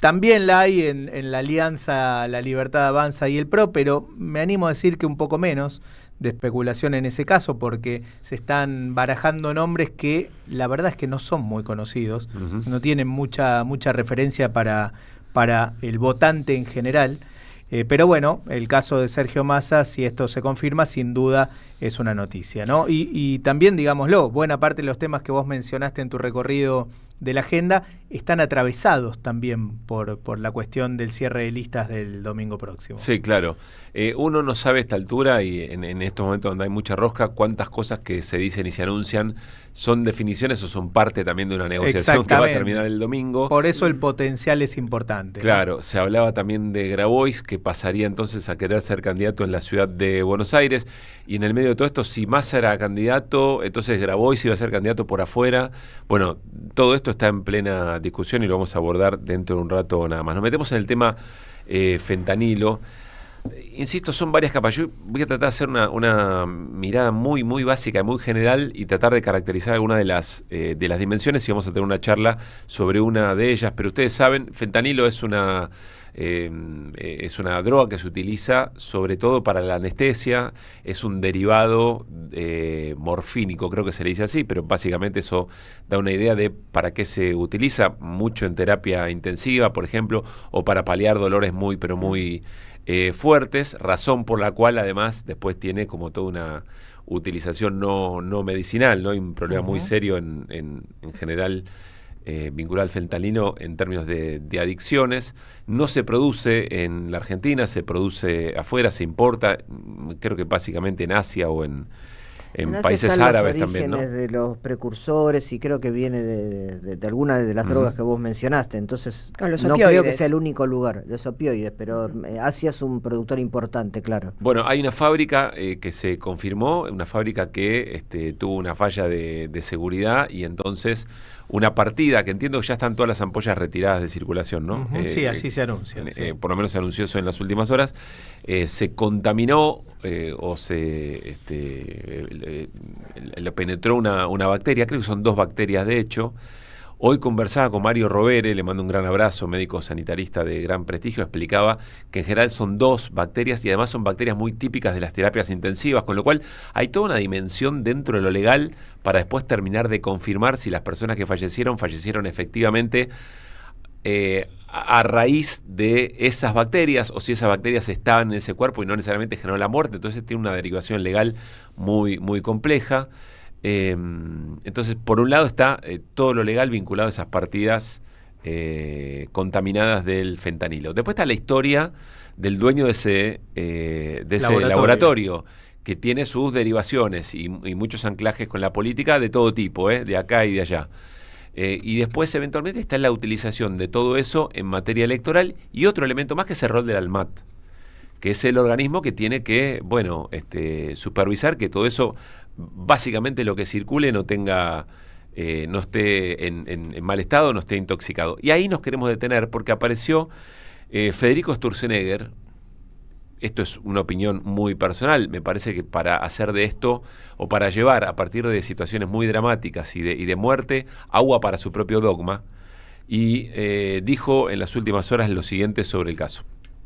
También la hay en la alianza La Libertad Avanza y el PRO, pero me animo a decir que un poco menos de especulación en ese caso, porque se están barajando nombres que la verdad es que no son muy conocidos, no tienen mucha referencia para el votante en general. Pero bueno, el caso de Sergio Massa, si esto se confirma, sin duda es una noticia, ¿no? Y también, digámoslo, buena parte de los temas que vos mencionaste en tu recorrido de la agenda están atravesados también por la cuestión del cierre de listas del domingo próximo. Sí, claro. Uno no sabe a esta altura, y en estos momentos donde hay mucha rosca, cuántas cosas que se dicen y se anuncian son definiciones o son parte también de una negociación que va a terminar el domingo. Por eso el potencial es importante. Claro, ¿no? Se hablaba también de Grabois, que pasaría entonces a querer ser candidato en la ciudad de Buenos Aires, y en el medio de todo esto, si Massa era candidato, entonces Grabois iba a ser candidato por afuera. Bueno, todo esto está en plena discusión y lo vamos a abordar dentro de un rato nada más. Nos metemos en el tema fentanilo. Insisto, son varias capas. Yo voy a tratar de hacer una mirada muy, muy básica, muy general, y tratar de caracterizar algunas de las dimensiones, y vamos a tener una charla sobre una de ellas. Pero ustedes saben, fentanilo es una Es una droga que se utiliza sobre todo para la anestesia, es un derivado morfínico, creo que se le dice así, pero básicamente eso da una idea de para qué se utiliza, mucho en terapia intensiva, por ejemplo, o para paliar dolores muy, pero muy fuertes, razón por la cual además después tiene como toda una utilización no medicinal, ¿no? Hay un problema muy serio en general vinculado al fentanilo en términos de adicciones. No se produce en la Argentina, se produce afuera, se importa, creo que básicamente en Asia o en países árabes también, ¿no? De los precursores, y creo que viene de alguna de las drogas que vos mencionaste, entonces no creo que sea el único lugar, los opioides, pero Asia es un productor importante, claro. Bueno, hay una fábrica que se confirmó, una fábrica que tuvo una falla de seguridad, y entonces una partida, que entiendo que ya están todas las ampollas retiradas de circulación, ¿no? Sí, así se anuncia. Sí. Por lo menos se anunció eso en las últimas horas. Se contaminó o se lo penetró una bacteria, creo que son 2 bacterias de hecho. Hoy conversaba con Mario Rovere, le mando un gran abrazo, médico sanitarista de gran prestigio, explicaba que en general son 2 bacterias y además son bacterias muy típicas de las terapias intensivas, con lo cual hay toda una dimensión dentro de lo legal para después terminar de confirmar si las personas que fallecieron efectivamente a raíz de esas bacterias, o si esas bacterias estaban en ese cuerpo y no necesariamente generaron la muerte. Entonces tiene una derivación legal muy, muy compleja. Entonces, por un lado está todo lo legal vinculado a esas partidas contaminadas del fentanilo. Después está la historia del dueño de ese laboratorio, que tiene sus derivaciones y muchos anclajes con la política de todo tipo, de acá y de allá. Y después eventualmente está la utilización de todo eso en materia electoral, y otro elemento más que es el rol del ANMAT, que es el organismo que tiene que, supervisar que todo eso, básicamente lo que circule no tenga, no esté en mal estado, no esté intoxicado. Y ahí nos queremos detener porque apareció Federico Sturzenegger. Esto es una opinión muy personal. Me parece que para hacer de esto, o para llevar a partir de situaciones muy dramáticas y de muerte, agua para su propio dogma, y dijo en las últimas horas lo siguiente sobre el caso.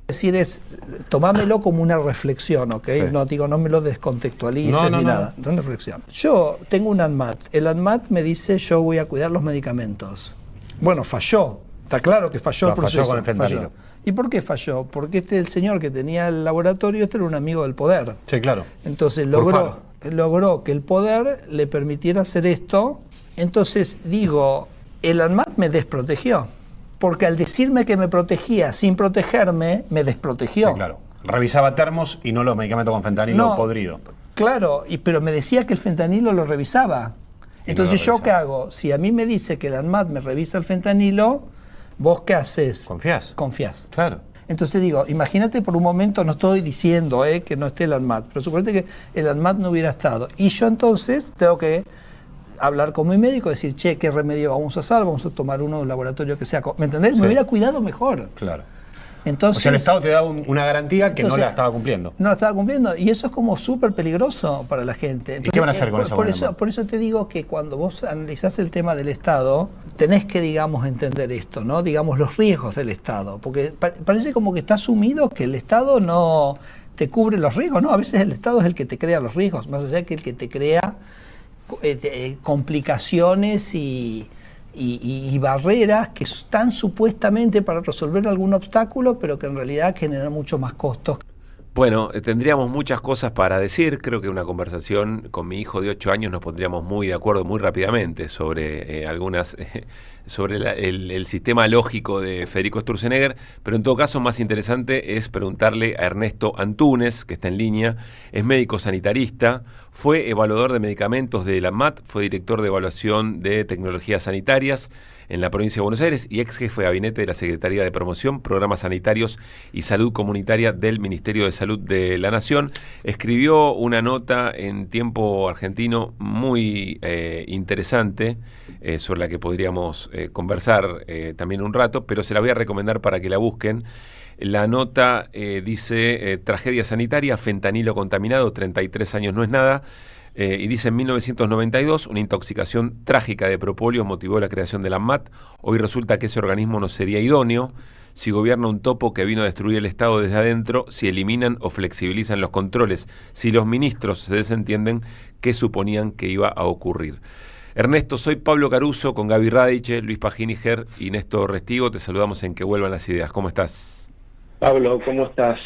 Decir es, tomámelo como una reflexión, ¿ok? Sí. No me lo descontextualices ni nada. Es una reflexión. Yo tengo un ANMAT. El ANMAT me dice, yo voy a cuidar los medicamentos. Bueno, falló. Está claro que falló el proceso. Falló con el fentanilo. ¿Y por qué falló? Porque el señor que tenía el laboratorio, era un amigo del poder. Sí, claro. Entonces logró que el poder le permitiera hacer esto. Entonces digo, el ANMAT me desprotegió. Porque al decirme que me protegía sin protegerme, me desprotegió. Sí, claro. Revisaba termos y no los medicamentos con fentanilo podrido. Claro, pero me decía que el fentanilo lo revisaba. Entonces, ¿yo qué hago? Si a mí me dice que el ANMAT me revisa el fentanilo, ¿vos qué haces? Confías. Claro. Entonces digo, imagínate por un momento, no estoy diciendo que no esté el ANMAT, pero suponete que el ANMAT no hubiera estado. Y yo entonces tengo que hablar con mi médico, decir, che, ¿qué remedio vamos a hacer? Vamos a tomar uno de un laboratorio que sea... ¿Me entendés? Sí. Me hubiera cuidado mejor. Claro. Entonces, o sea, el Estado te da una garantía que no la estaba cumpliendo. No la estaba cumpliendo, y eso es como súper peligroso para la gente. Entonces, ¿y qué van a hacer con eso? Por eso te digo que cuando vos analizás el tema del Estado, tenés que, digamos, entender esto, ¿no? Digamos, los riesgos del Estado, porque parece como que está asumido que el Estado no te cubre los riesgos, ¿no? A veces el Estado es el que te crea los riesgos, más allá que el que te crea complicaciones y barreras que están supuestamente para resolver algún obstáculo, pero que en realidad generan mucho más costos. Bueno, tendríamos muchas cosas para decir. Creo que una conversación con mi hijo de 8 años nos pondríamos muy de acuerdo muy rápidamente sobre sobre el sistema lógico de Federico Sturzenegger, pero en todo caso más interesante es preguntarle a Ernesto Antúnez, que está en línea, es médico sanitarista, fue evaluador de medicamentos de la ANMAT, fue director de evaluación de tecnologías sanitarias en la provincia de Buenos Aires y ex jefe de gabinete de la Secretaría de Promoción, Programas Sanitarios y Salud Comunitaria del Ministerio de Salud de la Nación. Escribió una nota en Tiempo Argentino muy interesante, sobre la que podríamos conversar también un rato, pero se la voy a recomendar para que la busquen. La nota dice, tragedia sanitaria, fentanilo contaminado, 33 años no es nada. Y dice, en 1992, una intoxicación trágica de propóleo motivó la creación de la ANMAT. Hoy resulta que ese organismo no sería idóneo. si gobierna un topo que vino a destruir el Estado desde adentro, si eliminan o flexibilizan los controles, si los ministros se desentienden, ¿qué suponían que iba a ocurrir? Ernesto, soy Pablo Caruso con Gaby Radiche, Luis Paginiger y Néstor Restivo. Te saludamos en Que Vuelvan las Ideas. ¿Cómo estás? Pablo, ¿cómo estás?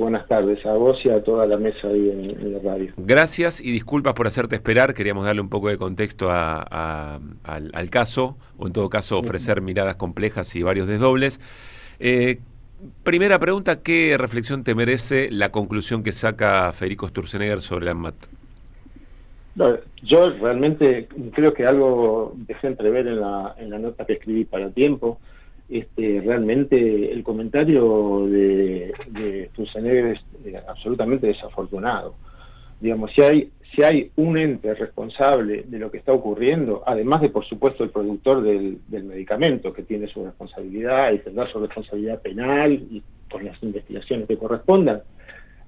Buenas tardes a vos y a toda la mesa ahí en la radio. Gracias y disculpas por hacerte esperar. Queríamos darle un poco de contexto al caso, o en todo caso ofrecer miradas complejas y varios desdobles. Primera pregunta, ¿qué reflexión te merece la conclusión que saca Federico Sturzenegger sobre la ANMAT? No, yo realmente creo que algo dejé entrever en la nota que escribí para Tiempo. Realmente el comentario de Sturzenegger es absolutamente desafortunado. Digamos, si hay un ente responsable de lo que está ocurriendo, además de, por supuesto, el productor del medicamento, que tiene su responsabilidad y tendrá su responsabilidad penal y con las investigaciones que correspondan,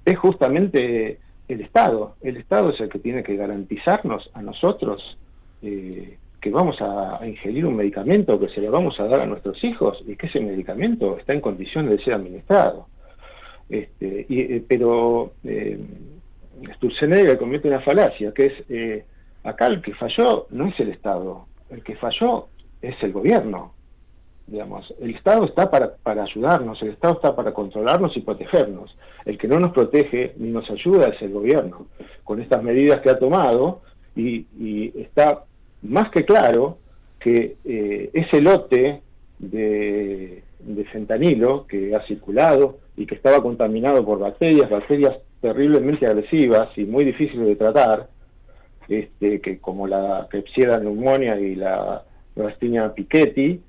es justamente el Estado. El Estado es el que tiene que garantizarnos a nosotros que vamos a ingerir un medicamento, que se lo vamos a dar a nuestros hijos y que ese medicamento está en condiciones de ser administrado. Pero Sturzenegger comete una falacia, que es, acá el que falló no es el Estado, el que falló es el gobierno. Digamos, el Estado está para ayudarnos, el Estado está para controlarnos y protegernos. El que no nos protege ni nos ayuda es el gobierno, con estas medidas que ha tomado, y está más que claro que ese lote de fentanilo que ha circulado y que estaba contaminado por bacterias terriblemente agresivas y muy difíciles de tratar, que como la Klebsiella pneumoniae y la Yersinia pesqueyi,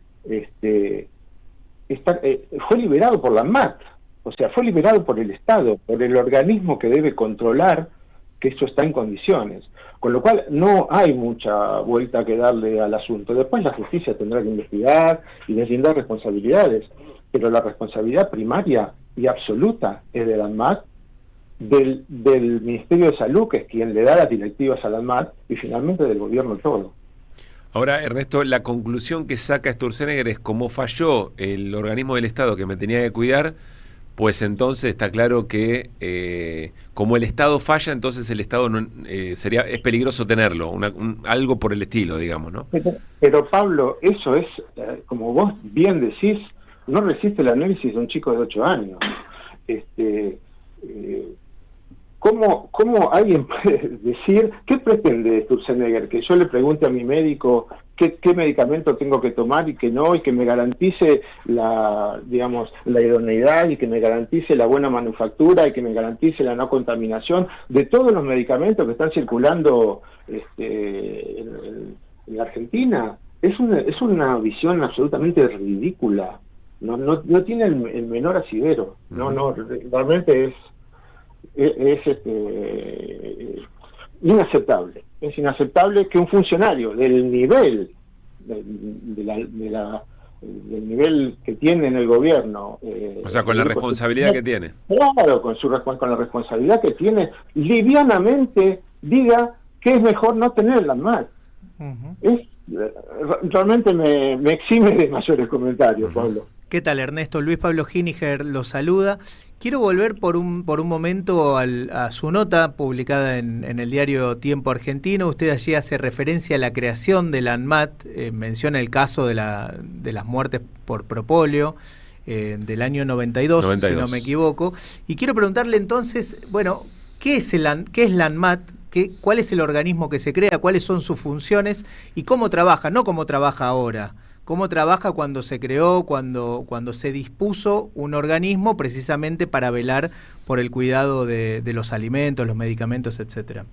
fue liberado por la ANMAT, o sea, fue liberado por el Estado, por el organismo que debe controlar que eso está en condiciones. Con lo cual no hay mucha vuelta que darle al asunto. Después la justicia tendrá que investigar y deslindar responsabilidades, pero la responsabilidad primaria y absoluta es de la ANMAT, del Ministerio de Salud, que es quien le da las directivas a la ANMAT, y finalmente del gobierno todo. Ahora, Ernesto, la conclusión que saca Sturzenegger es: como falló el organismo del Estado que me tenía que cuidar, pues entonces está claro que como el Estado falla, entonces el Estado no, es peligroso tenerlo, algo por el estilo, digamos, ¿no? Pero Pablo, eso es, como vos bien decís, no resiste el análisis de un chico de 8 años. ¿Cómo alguien puede decir, qué pretende Sturzenegger? Que yo le pregunte a mi médico qué medicamento tengo que tomar y que no, y que me garantice la idoneidad, y que me garantice la buena manufactura, y que me garantice la no contaminación de todos los medicamentos que están circulando en la Argentina. Es una visión absolutamente ridícula. No tiene el menor asidero. Realmente es inaceptable. Es inaceptable que un funcionario del nivel del nivel que tiene en el gobierno, o sea, con la responsabilidad que tiene, claro, con la responsabilidad que tiene, livianamente diga que es mejor no tener la ANMAT. Realmente me exime de mayores comentarios, Pablo. ¿Qué tal, Ernesto? Luis Pablo Giniger lo saluda. Quiero volver por un momento a su nota publicada en el diario Tiempo Argentino. Usted allí hace referencia a la creación de la ANMAT, menciona el caso de las muertes por propóleo del año 92, si no me equivoco. Y quiero preguntarle entonces, bueno, ¿qué es la ANMAT? ¿Cuál es el organismo que se crea? ¿Cuáles son sus funciones? ¿Y cómo trabaja? No cómo trabaja ahora. ¿Cómo trabaja cuando se creó, cuando se dispuso un organismo precisamente para velar por el cuidado de los alimentos, los medicamentos, etcétera?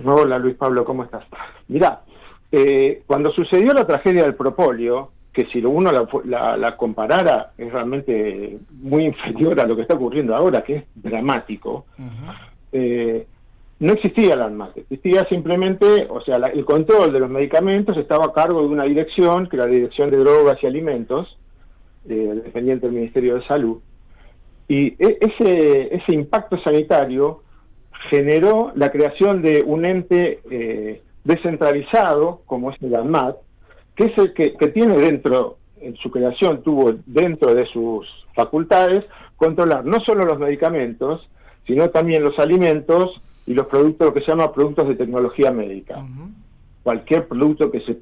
Hola Luis Pablo, ¿cómo estás? Mirá, cuando sucedió la tragedia del propóleo, que si uno la comparara es realmente muy inferior a lo que está ocurriendo ahora, que es dramático, no existía la ANMAT, existía simplemente, o sea, el control de los medicamentos estaba a cargo de una dirección, que era la Dirección de Drogas y Alimentos, dependiente del Ministerio de Salud, y ese impacto sanitario generó la creación de un ente descentralizado, como es el ANMAT, que es el que tiene dentro en su creación tuvo dentro de sus facultades controlar no solo los medicamentos, sino también los alimentos y los productos, lo que se llama productos de tecnología médica. Cualquier producto que se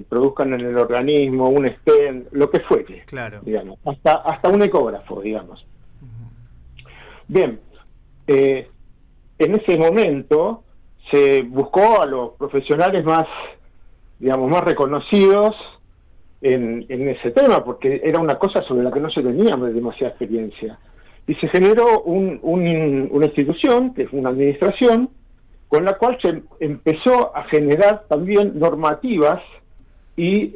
produzcan en el organismo, un stent, lo que fuere, digamos, hasta un ecógrafo, digamos. Bien, en ese momento se buscó a los profesionales más, digamos, más reconocidos en ese tema, porque era una cosa sobre la que no se tenía demasiada experiencia. Y se generó una institución, que es una administración, con la cual se empezó a generar también normativas y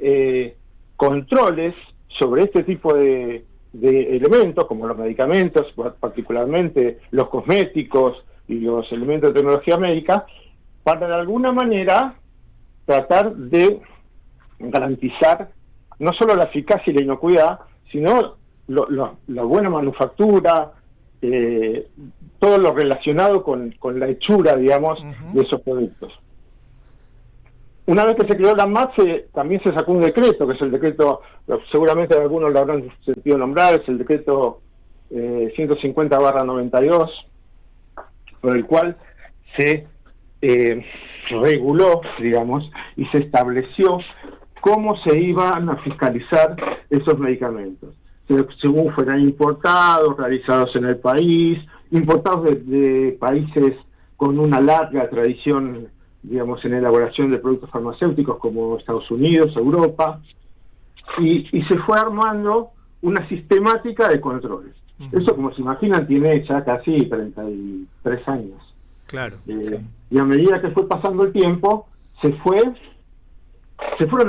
controles sobre este tipo de elementos, como los medicamentos, particularmente los cosméticos y los elementos de tecnología médica, para de alguna manera tratar de garantizar no solo la eficacia y la inocuidad, sino la buena manufactura, todo lo relacionado con la hechura, digamos, de esos productos. Una vez que se creó la ANMAT, también se sacó un decreto, que es el decreto, seguramente algunos lo habrán sentido nombrar, es el decreto 150/92, por el cual se reguló, digamos, y se estableció cómo se iban a fiscalizar esos medicamentos, según fueran importados, realizados en el país, importados de países con una larga tradición, digamos, en elaboración de productos farmacéuticos como Estados Unidos, Europa, y se fue armando una sistemática de controles. Eso, como se imaginan, tiene ya casi 33 años. Claro. Y a medida que fue pasando el tiempo, se fueron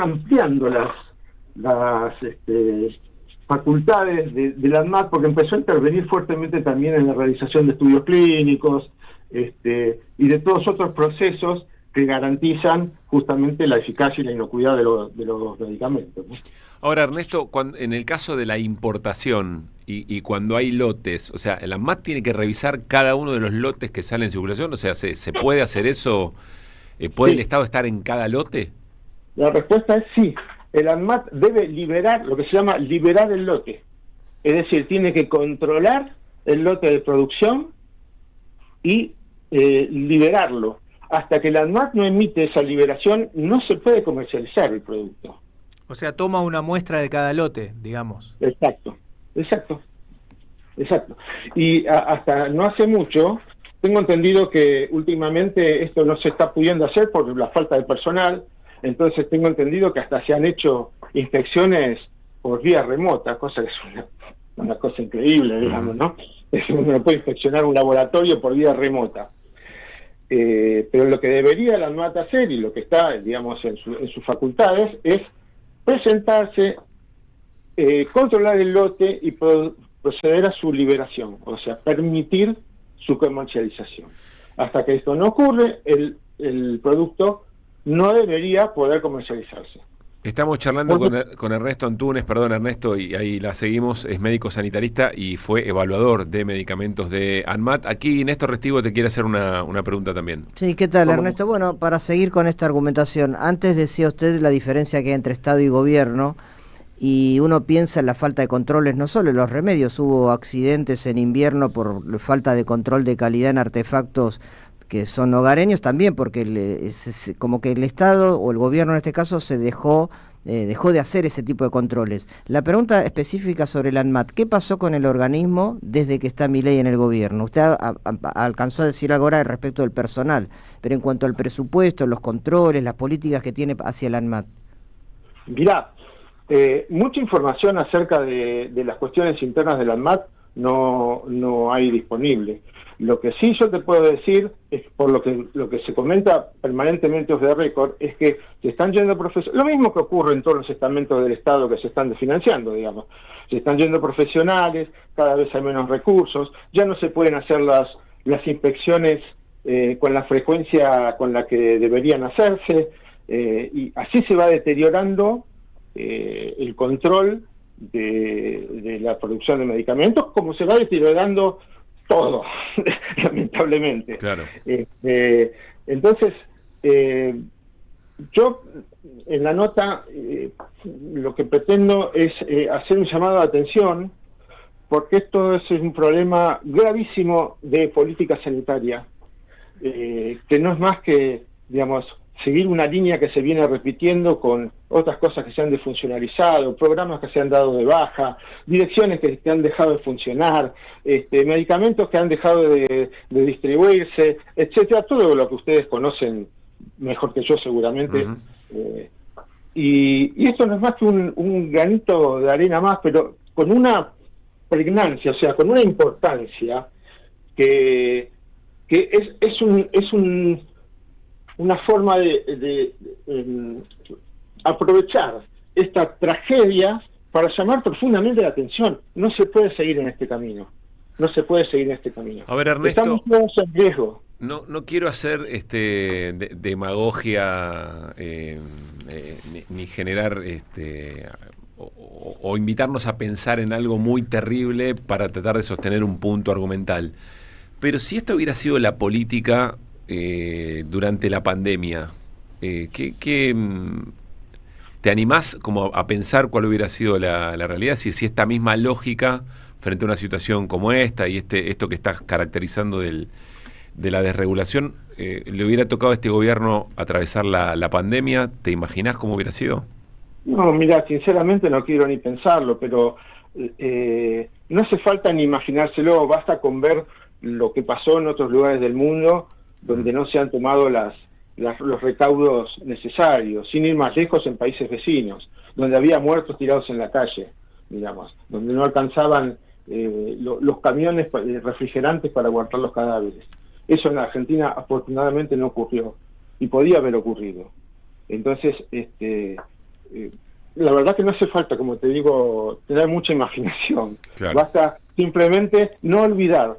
ampliando las facultades de la ANMAT, porque empezó a intervenir fuertemente también en la realización de estudios clínicos y de todos otros procesos que garantizan justamente la eficacia y la inocuidad de los medicamentos, ¿no? Ahora, Ernesto, en el caso de la importación y cuando hay lotes, o sea, ¿la ANMAT tiene que revisar cada uno de los lotes que salen en circulación? O sea, ¿se puede hacer eso? ¿Puede el Estado estar en cada lote? La respuesta es sí. El ANMAT debe liberar, lo que se llama liberar el lote. Es decir, tiene que controlar el lote de producción y liberarlo. Hasta que el ANMAT no emite esa liberación, no se puede comercializar el producto. O sea, toma una muestra de cada lote, digamos. Exacto. Y hasta no hace mucho, tengo entendido que últimamente esto no se está pudiendo hacer por la falta de personal. Entonces tengo entendido que hasta se han hecho inspecciones por vía remota, cosa que es una cosa increíble, digamos, ¿no? Uno puede inspeccionar un laboratorio por vía remota. Pero lo que debería la ANMAT hacer, y lo que está, digamos, en sus facultades, es presentarse, controlar el lote y proceder a su liberación, o sea, permitir su comercialización. Hasta que esto no ocurre, el producto no debería poder comercializarse. Estamos charlando con Ernesto Antunes, perdón Ernesto, y ahí la seguimos, es médico sanitarista y fue evaluador de medicamentos de ANMAT. Aquí Néstor Restivo te quiere hacer una pregunta también. Sí, ¿qué tal, Ernesto? Bueno, para seguir con esta argumentación, antes decía usted la diferencia que hay entre Estado y Gobierno, y uno piensa en la falta de controles, no solo en los remedios, hubo accidentes en invierno por falta de control de calidad en artefactos que son hogareños también, porque como que el Estado o el gobierno en este caso se dejó de hacer ese tipo de controles. La pregunta específica sobre el ANMAT, ¿qué pasó con el organismo desde que está Milei en el gobierno? Usted alcanzó a decir algo ahora respecto del personal, pero en cuanto al presupuesto, los controles, las políticas que tiene hacia el ANMAT. Mirá, mucha información acerca de las cuestiones internas del ANMAT no hay disponible. Lo que sí yo te puedo decir, es por lo que se comenta permanentemente off the record, es que se están yendo profesionales, lo mismo que ocurre en todos los estamentos del Estado que se están desfinanciando, digamos. Se están yendo profesionales, cada vez hay menos recursos, ya no se pueden hacer las inspecciones con la frecuencia con la que deberían hacerse, y así se va deteriorando el control de la producción de medicamentos, como se va deteriorando todo, lamentablemente. Claro. Entonces, yo en la nota lo que pretendo es hacer un llamado de atención, porque esto es un problema gravísimo de política sanitaria, que no es más que, digamos, seguir una línea que se viene repitiendo con otras cosas que se han desfuncionalizado, programas que se han dado de baja, direcciones que han dejado de funcionar, medicamentos que han dejado de distribuirse, etcétera, todo lo que ustedes conocen mejor que yo seguramente. Y esto no es más que un granito de arena más, pero con una pregnancia, o sea, con una importancia que es una forma de aprovechar esta tragedia para llamar profundamente la atención. No se puede seguir en este camino. No se puede seguir en este camino. A ver, Ernesto, estamos todos en riesgo. No quiero hacer demagogia ni generar o invitarnos a pensar en algo muy terrible para tratar de sostener un punto argumental. Pero si esto hubiera sido la política durante la pandemia, ¿te animás como a pensar cuál hubiera sido la realidad? Si esta misma lógica frente a una situación como esta y esto que estás caracterizando de la desregulación, ¿le hubiera tocado a este gobierno atravesar la pandemia? ¿Te imaginás cómo hubiera sido? No, mira, sinceramente no quiero ni pensarlo, pero no hace falta ni imaginárselo, basta con ver lo que pasó en otros lugares del mundo donde no se han tomado los recaudos necesarios, sin ir más lejos en países vecinos, donde había muertos tirados en la calle, digamos, donde no alcanzaban los camiones refrigerantes para guardar los cadáveres. Eso en la Argentina afortunadamente no ocurrió, y podía haber ocurrido. Entonces, la verdad que no hace falta, como te digo, tener mucha imaginación. Claro. Basta simplemente no olvidar.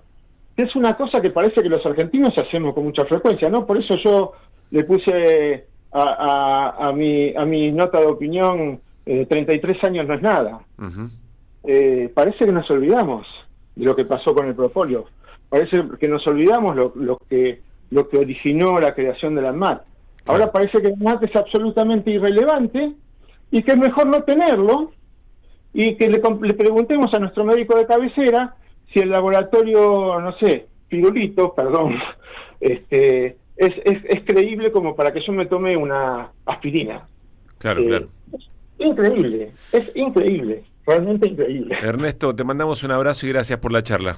Es una cosa que parece que los argentinos hacemos con mucha frecuencia, ¿no? Por eso yo le puse a mi nota de opinión 33 años no es nada. Parece que nos olvidamos de lo que pasó con el propóleo. Parece que nos olvidamos lo que originó la creación de la ANMAT. Ahora parece que la ANMAT es absolutamente irrelevante y que es mejor no tenerlo, y que le preguntemos a nuestro médico de cabecera si el laboratorio, no sé, Pirulito, perdón, es creíble como para que yo me tome una aspirina. Claro, claro. Es increíble, realmente increíble. Ernesto, te mandamos un abrazo y gracias por la charla.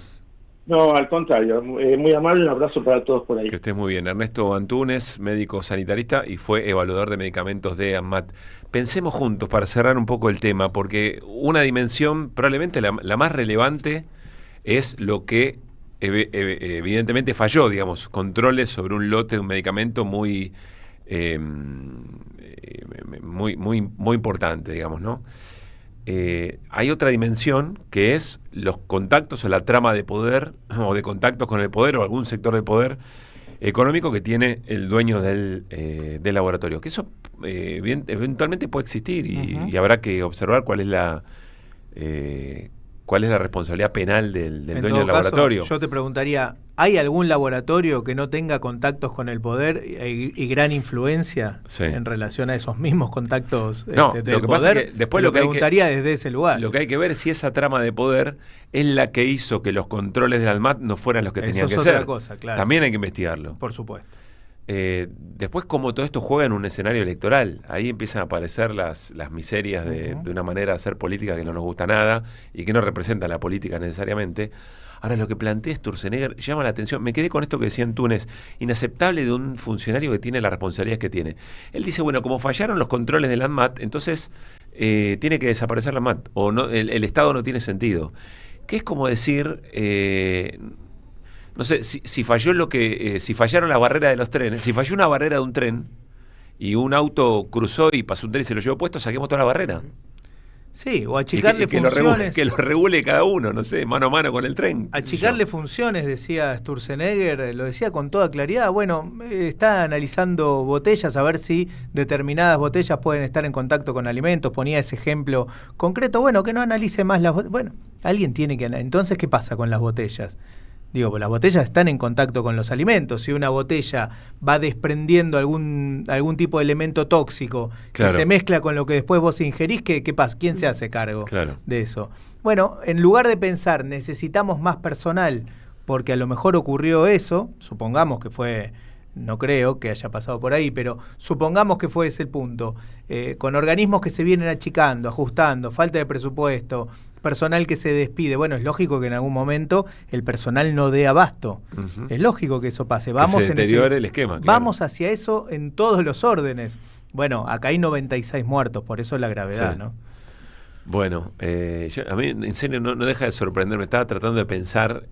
No, al contrario, muy amable, un abrazo para todos por ahí. Que estés muy bien. Ernesto Antunes, médico sanitarista y fue evaluador de medicamentos de ANMAT. Pensemos juntos para cerrar un poco el tema, porque una dimensión, probablemente la más relevante, es lo que evidentemente falló, digamos, controles sobre un lote de un medicamento muy importante, digamos, ¿no? Hay otra dimensión que es los contactos o la trama de poder o de contactos con el poder o algún sector de poder económico que tiene el dueño del laboratorio, que eso eventualmente puede existir y habrá que observar cuál es la responsabilidad penal del dueño del laboratorio. Yo te preguntaría, ¿hay algún laboratorio que no tenga contactos con el poder y gran influencia en relación a esos mismos contactos del poder? Lo que pasa es que después lo preguntaría desde ese lugar. Lo que hay que ver es si esa trama de poder es la que hizo que los controles del ANMAT no fueran los que tenían que ser. Eso es otra cosa, claro. También hay que investigarlo. Por supuesto. Después, como todo esto juega en un escenario electoral, ahí empiezan a aparecer las miserias de una manera de hacer política que no nos gusta nada y que no representa la política necesariamente. Ahora, lo que plantea Sturzenegger llama la atención. Me quedé con esto que decía Antunes, inaceptable de un funcionario que tiene las responsabilidades que tiene. Él dice, bueno, como fallaron los controles de la ANMAT, entonces tiene que desaparecer la ANMAT, o no, el Estado no tiene sentido. Que es como decir... no sé, si falló si fallaron las barreras de los trenes, si falló una barrera de un tren y un auto cruzó y pasó un tren y se lo llevó puesto, saquemos toda la barrera. Sí, o achicarle funciones. Que lo regule cada uno, no sé, mano a mano con el tren. Achicarle funciones, decía Sturzenegger, lo decía con toda claridad. Bueno, está analizando botellas a ver si determinadas botellas pueden estar en contacto con alimentos. Ponía ese ejemplo concreto. Bueno, que no analice más las botellas. Bueno, alguien tiene que... Entonces, ¿qué pasa con las botellas? Digo, pues las botellas están en contacto con los alimentos. Si una botella va desprendiendo algún tipo de elemento tóxico que se mezcla con lo que después vos ingerís, ¿qué pasa? ¿Quién se hace cargo de eso? Bueno, en lugar de pensar necesitamos más personal porque a lo mejor ocurrió eso, supongamos que fue, no creo que haya pasado por ahí, pero supongamos que fue ese el punto, con organismos que se vienen achicando, ajustando, falta de presupuesto, personal que se despide. Bueno, es lógico que en algún momento el personal no dé abasto. Es lógico que eso pase. Vamos que se deteriore el esquema. Vamos hacia eso en todos los órdenes. Bueno, acá hay 96 muertos, por eso la gravedad, ¿no? Bueno, a mí en serio no deja de sorprenderme. Estaba tratando de pensar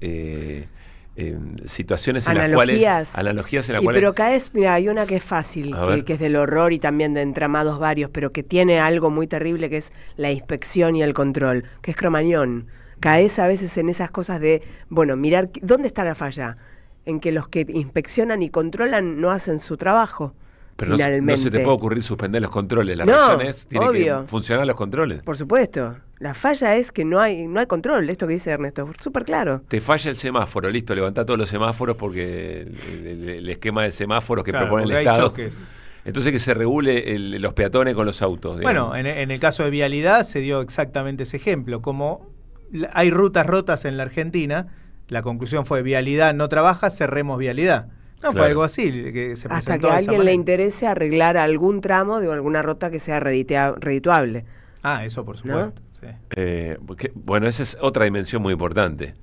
situaciones en las cuales... Analogías en las cuales... Pero caes, mira, hay una que es fácil, que es del horror y también de entramados varios, pero que tiene algo muy terrible que es la inspección y el control, que es Cromañón. Caes a veces en esas cosas de, bueno, mirar, ¿dónde está la falla? En que los que inspeccionan y controlan no hacen su trabajo. Pero no se te puede ocurrir suspender los controles. Las regiones tienen que funcionar los controles. Por supuesto. La falla es que no hay control. Esto que dice Ernesto, súper claro. Te falla el semáforo, listo, levantá todos los semáforos porque el esquema de semáforos que propone el Estado. Choques. Entonces que se regule los peatones con los autos. Digamos. Bueno, en el caso de vialidad se dio exactamente ese ejemplo. Como hay rutas rotas en la Argentina, la conclusión fue vialidad no trabaja, cerremos vialidad. No, fue algo así que se presentó. Hasta que a alguien le interese arreglar algún tramo de alguna ruta que sea redituable. Eso por supuesto. ¿No? Sí. Bueno, esa es otra dimensión muy importante.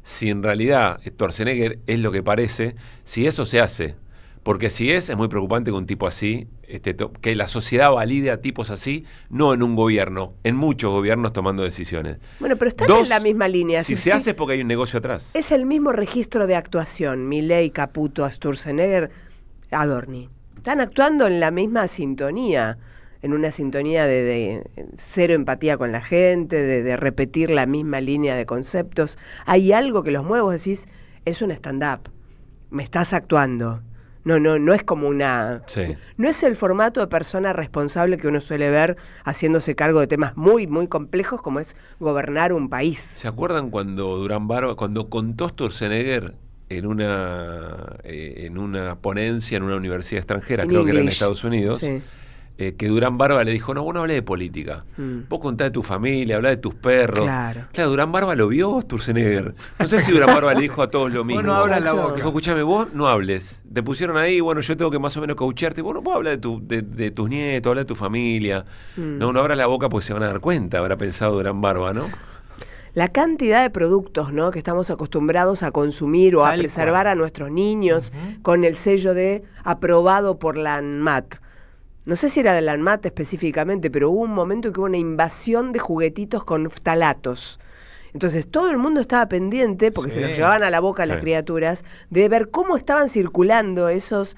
Si en realidad Sturzenegger es lo que parece, si eso se hace, porque si es muy preocupante que un tipo así, que la sociedad valide a tipos así, no en un gobierno, en muchos gobiernos tomando decisiones. Bueno, pero están en la misma línea. Si se hace es porque hay un negocio atrás. Es el mismo registro de actuación, Milei, Caputo, Sturzenegger, Adorni. Están actuando en la misma sintonía, en una sintonía de cero empatía con la gente, de repetir la misma línea de conceptos. Hay algo que los mueve, vos decís, es un stand-up, me estás actuando. No es como una... Sí. No es el formato de persona responsable que uno suele ver haciéndose cargo de temas muy, muy complejos como es gobernar un país. ¿Se acuerdan cuando Durán Barba, cuando contó Sturzenegger en una ponencia en una universidad extranjera, creo que era en Estados Unidos, que Durán Barba le dijo, no, vos no hablé de política, vos contá de tu familia, hablá de tus perros. Claro, Durán Barba lo vio Sturzenegger. No sé si Durán Barba le dijo a todos lo mismo. Vos no abras la boca. Dijo, escúchame, vos no hables. Te pusieron ahí, bueno, yo tengo que más o menos coachearte. Vos no podés hablar de tus nietos, hablar de tu familia. No abras la boca porque se van a dar cuenta, habrá pensado Durán Barba, ¿no? La cantidad de productos, ¿no?, que estamos acostumbrados a consumir o a preservar a nuestros niños con el sello de aprobado por la ANMAT. No sé si era de la ANMAT específicamente, pero hubo un momento que hubo una invasión de juguetitos con ftalatos. Entonces todo el mundo estaba pendiente, porque se los llevaban a la boca a las criaturas, de ver cómo estaban circulando esos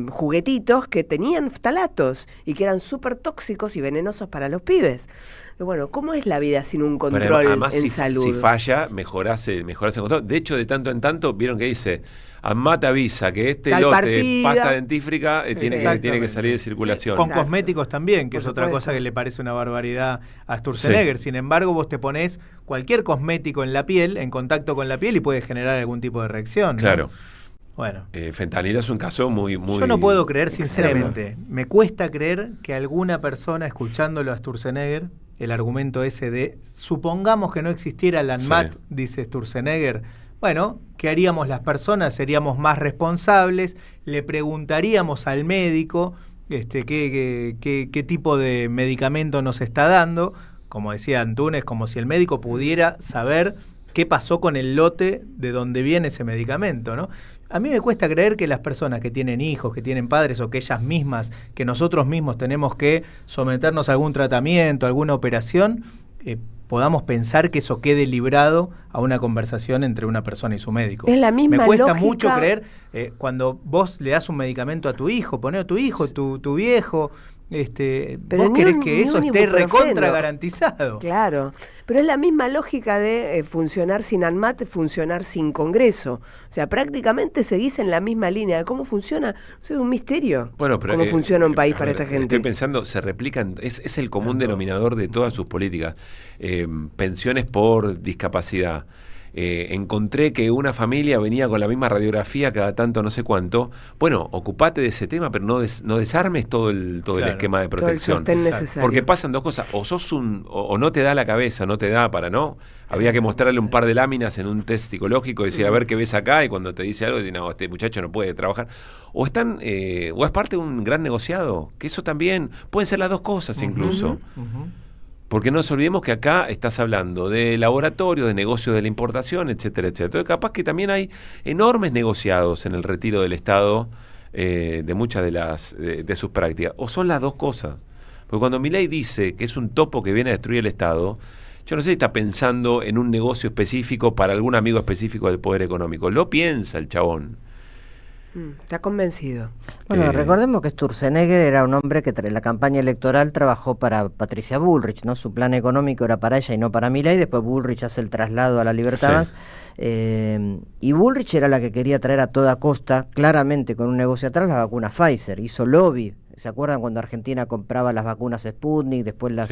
juguetitos que tenían ftalatos y que eran súper tóxicos y venenosos para los pibes. Bueno, ¿cómo es la vida sin un control además, en salud? Si falla, mejorás el control. De hecho, de tanto en tanto, vieron que dice, ANMAT avisa que este lote de pasta dentífrica tiene que salir de circulación. Con cosméticos también, que es otra cosa que le parece una barbaridad a Sturzenegger. Sin embargo, vos te pones cualquier cosmético en la piel, en contacto con la piel, y puede generar algún tipo de reacción, ¿no? Claro. Bueno. Fentanilo es un caso muy... Yo no puedo creer, sinceramente, me cuesta creer que alguna persona escuchándolo a Sturzenegger, el argumento ese de, supongamos que no existiera la ANMAT, dice Sturzenegger, bueno, ¿qué haríamos las personas? Seríamos más responsables, le preguntaríamos al médico qué tipo de medicamento nos está dando, como decía Antunes, como si el médico pudiera saber qué pasó con el lote de donde viene ese medicamento, ¿no? A mí me cuesta creer que las personas que tienen hijos, que tienen padres o que ellas mismas, que nosotros mismos tenemos que someternos a algún tratamiento, a alguna operación, podamos pensar que eso quede librado a una conversación entre una persona y su médico. Es la misma me cuesta lógica. Mucho creer cuando vos le das un medicamento a tu hijo, poné a tu hijo, tu viejo... pero vos querés que eso esté recontra garantizado. Claro, pero es la misma lógica de funcionar sin ANMAT, funcionar sin Congreso. O sea, prácticamente seguís en la misma línea de cómo funciona. Es un misterio cómo funciona un país para esta gente. Estoy pensando, se replican, es el común denominador de todas sus políticas. Pensiones por discapacidad. encontré que una familia venía con la misma radiografía cada tanto no sé cuánto. Bueno, ocupate de ese tema, pero no desarmes todo el esquema de protección. Porque pasan dos cosas, o sos o no te da la cabeza, no te da para no. Había que mostrarle un par de láminas en un test psicológico y decir, a ver qué ves acá, y cuando te dice algo, decir, no, este muchacho no puede trabajar. O es parte de un gran negociado, que eso también, pueden ser las dos cosas incluso. Porque no nos olvidemos que acá estás hablando de laboratorio, de negocio de la importación, etcétera, etcétera. Entonces, capaz que también hay enormes negociados en el retiro del Estado de muchas de sus prácticas. O son las dos cosas. Porque cuando Milei dice que es un topo que viene a destruir el Estado, yo no sé si está pensando en un negocio específico para algún amigo específico del poder económico. Lo piensa el chabón. Está convencido. Bueno, recordemos que Sturzenegger era un hombre que en la campaña electoral trabajó para Patricia Bullrich, ¿no? Su plan económico era para ella y no para Milei. Después Bullrich hace el traslado a la Libertad Más. Y Bullrich era la que quería traer a toda costa, claramente con un negocio atrás, la vacuna Pfizer. Hizo lobby. ¿Se acuerdan cuando Argentina compraba las vacunas Sputnik, después las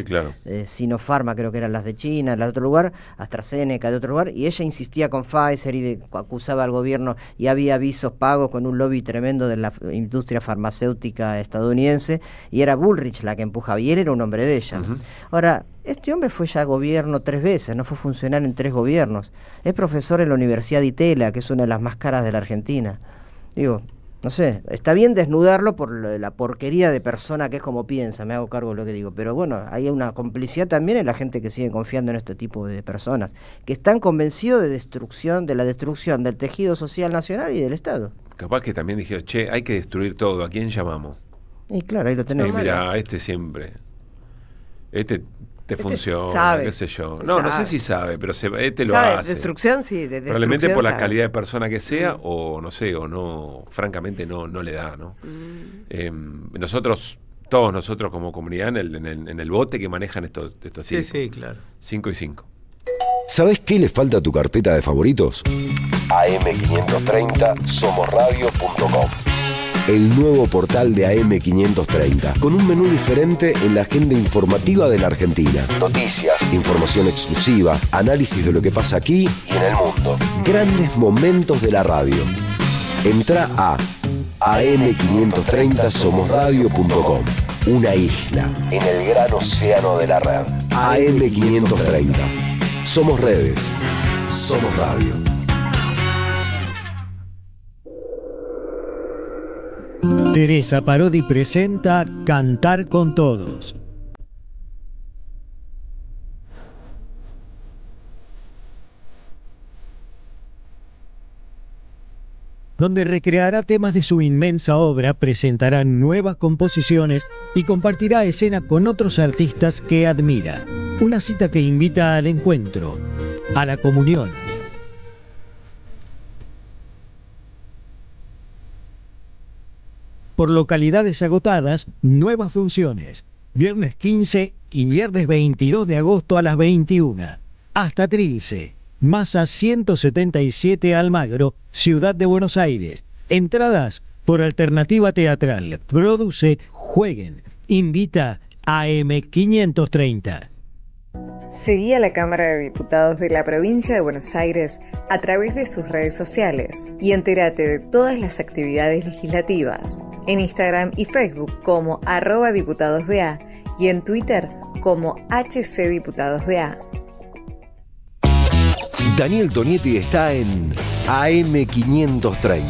Sinopharma, creo que eran las de China, las de otro lugar, AstraZeneca de otro lugar, y ella insistía con Pfizer y acusaba al gobierno, y había avisos pagos con un lobby tremendo de la industria farmacéutica estadounidense, y era Bullrich la que empujaba, y él era un hombre de ella. Ahora, este hombre fue ya gobierno 3 veces, no fue funcionario en 3 gobiernos, es profesor en la Universidad de Itela, que es una de las más caras de la Argentina. Digo, no sé, está bien desnudarlo por la porquería de persona que es como piensa, me hago cargo de lo que digo, pero bueno, hay una complicidad también en la gente que sigue confiando en este tipo de personas, que están convencidos de la destrucción del tejido social nacional y del Estado. Capaz que también dijeron, hay que destruir todo, ¿a quién llamamos? Y claro, ahí lo tenemos. Mira, siempre, te funciona, qué sé yo. No sé si sabe, pero lo hace. Destrucción, sí. Probablemente por la calidad de persona que sea, o no sé, o no, francamente no le da, ¿no? Todos nosotros como comunidad, en el bote que manejan estos sí, claro. 5 y 5. ¿Sabés qué le falta a tu carpeta de favoritos? AM530 somosradio.com. El nuevo portal de AM530, con un menú diferente en la agenda informativa de la Argentina. Noticias, información exclusiva, análisis de lo que pasa aquí y en el mundo. Grandes momentos de la radio. Entrá a am530 somosradio.com. Una isla en el gran océano de la red. AM530. Somos redes. Somos radio. Teresa Parodi presenta Cantar con Todos. Donde recreará temas de su inmensa obra, presentará nuevas composiciones y compartirá escena con otros artistas que admira. Una cita que invita al encuentro, a la comunión. Por localidades agotadas, nuevas funciones. Viernes 15 y viernes 22 de agosto a las 21. Hasta Trilce. Masa 177 Almagro, Ciudad de Buenos Aires. Entradas por Alternativa Teatral. Produce Jueguen. Invita AM530. Seguí a la Cámara de Diputados de la Provincia de Buenos Aires a través de sus redes sociales y entérate de todas las actividades legislativas. En Instagram y Facebook como @diputadosBA y en Twitter como HCDiputadosBA. Daniel Tonietti está en AM530.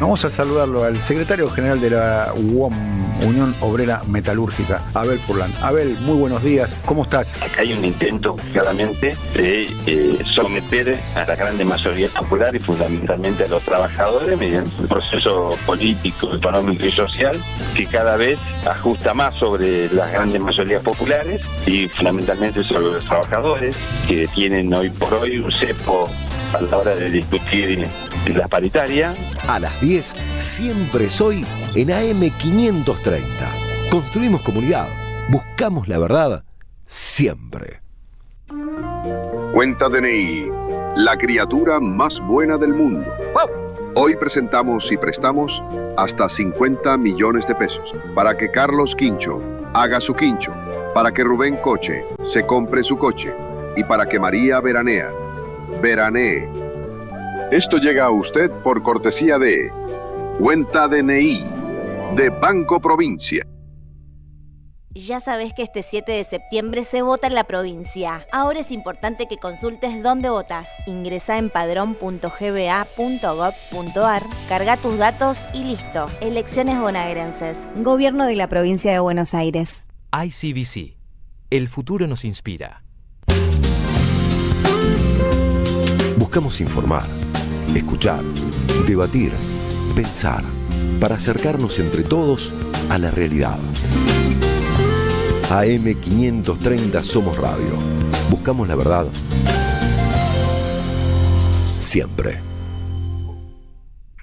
Vamos a saludarlo al secretario general de la UOM, Unión Obrera Metalúrgica, Abel Furlan. Abel, muy buenos días, ¿cómo estás? Acá hay un intento claramente de someter a la grande mayoría popular y fundamentalmente a los trabajadores mediante un proceso político, económico y social que cada vez ajusta más sobre las grandes mayorías populares y fundamentalmente sobre los trabajadores que tienen hoy por hoy un cepo a la hora de discutir la paritaria. A las 10, siempre soy en AM530. Construimos comunidad. Buscamos la verdad siempre. Cuenta DNI, la criatura más buena del mundo. Hoy presentamos y prestamos hasta 50 millones de pesos para que Carlos Quincho haga su quincho, para que Rubén Coche se compre su coche y para que María Veranea veranee. Esto llega a usted por cortesía de Cuenta DNI de Banco Provincia. Ya sabés que este 7 de septiembre se vota en la provincia. Ahora es importante que consultes dónde votás. Ingresá en padrón.gba.gov.ar, carga tus datos y listo. Elecciones bonaerenses. Gobierno de la Provincia de Buenos Aires. ICBC. El futuro nos inspira. Buscamos informar, escuchar, debatir, pensar, para acercarnos entre todos a la realidad. AM530 Somos Radio. Buscamos la verdad siempre.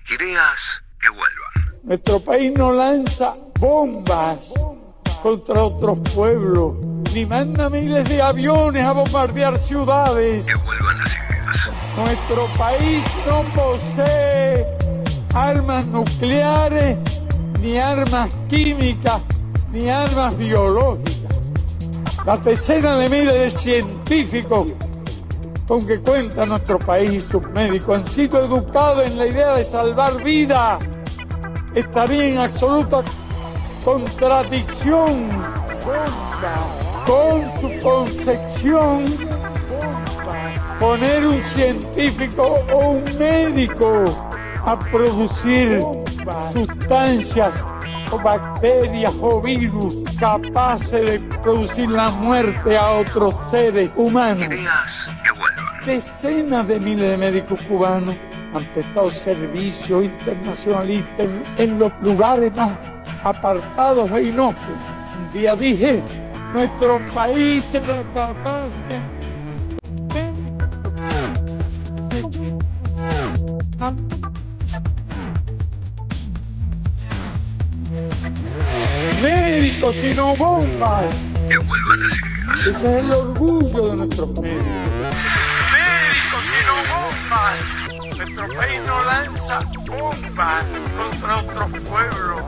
Ideas que vuelvan. Nuestro país no lanza bombas contra otros pueblos, ni manda miles de aviones a bombardear ciudades. Que vuelvan las ideas. Nuestro país no posee armas nucleares, ni armas químicas, ni armas biológicas. Las decenas de miles de científicos con que cuenta nuestro país y sus médicos han sido educados en la idea de salvar vidas. Estaría en absoluta contradicción con su concepción poner un científico o un médico a producir sustancias o bacterias o virus capaces de producir la muerte a otros seres humanos. Ideas que vuelvan. Decenas de miles de médicos cubanos han prestado servicio internacionalista en los lugares más apartados e inocuos. Un día dije, nuestro país es capaz de... médicos y no bombas. Que vuelvan las ideas. Ese es el orgullo de nuestros médicos. Médicos y no bombas. Nuestro país no lanza bombas contra otros pueblos.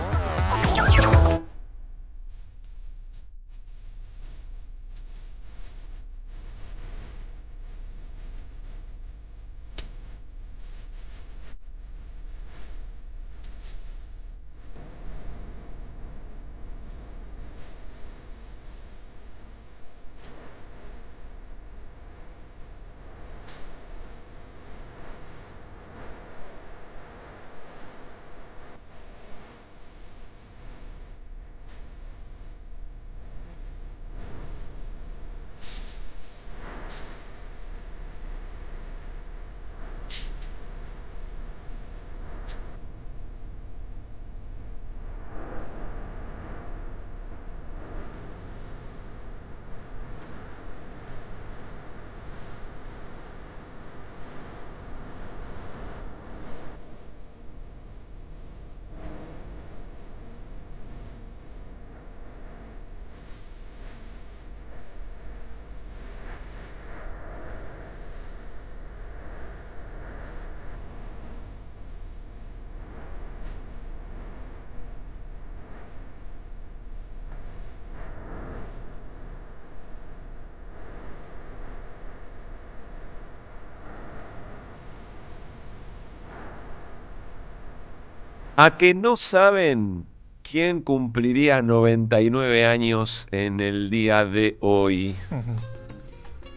¿A que no saben quién cumpliría 99 años en el día de hoy?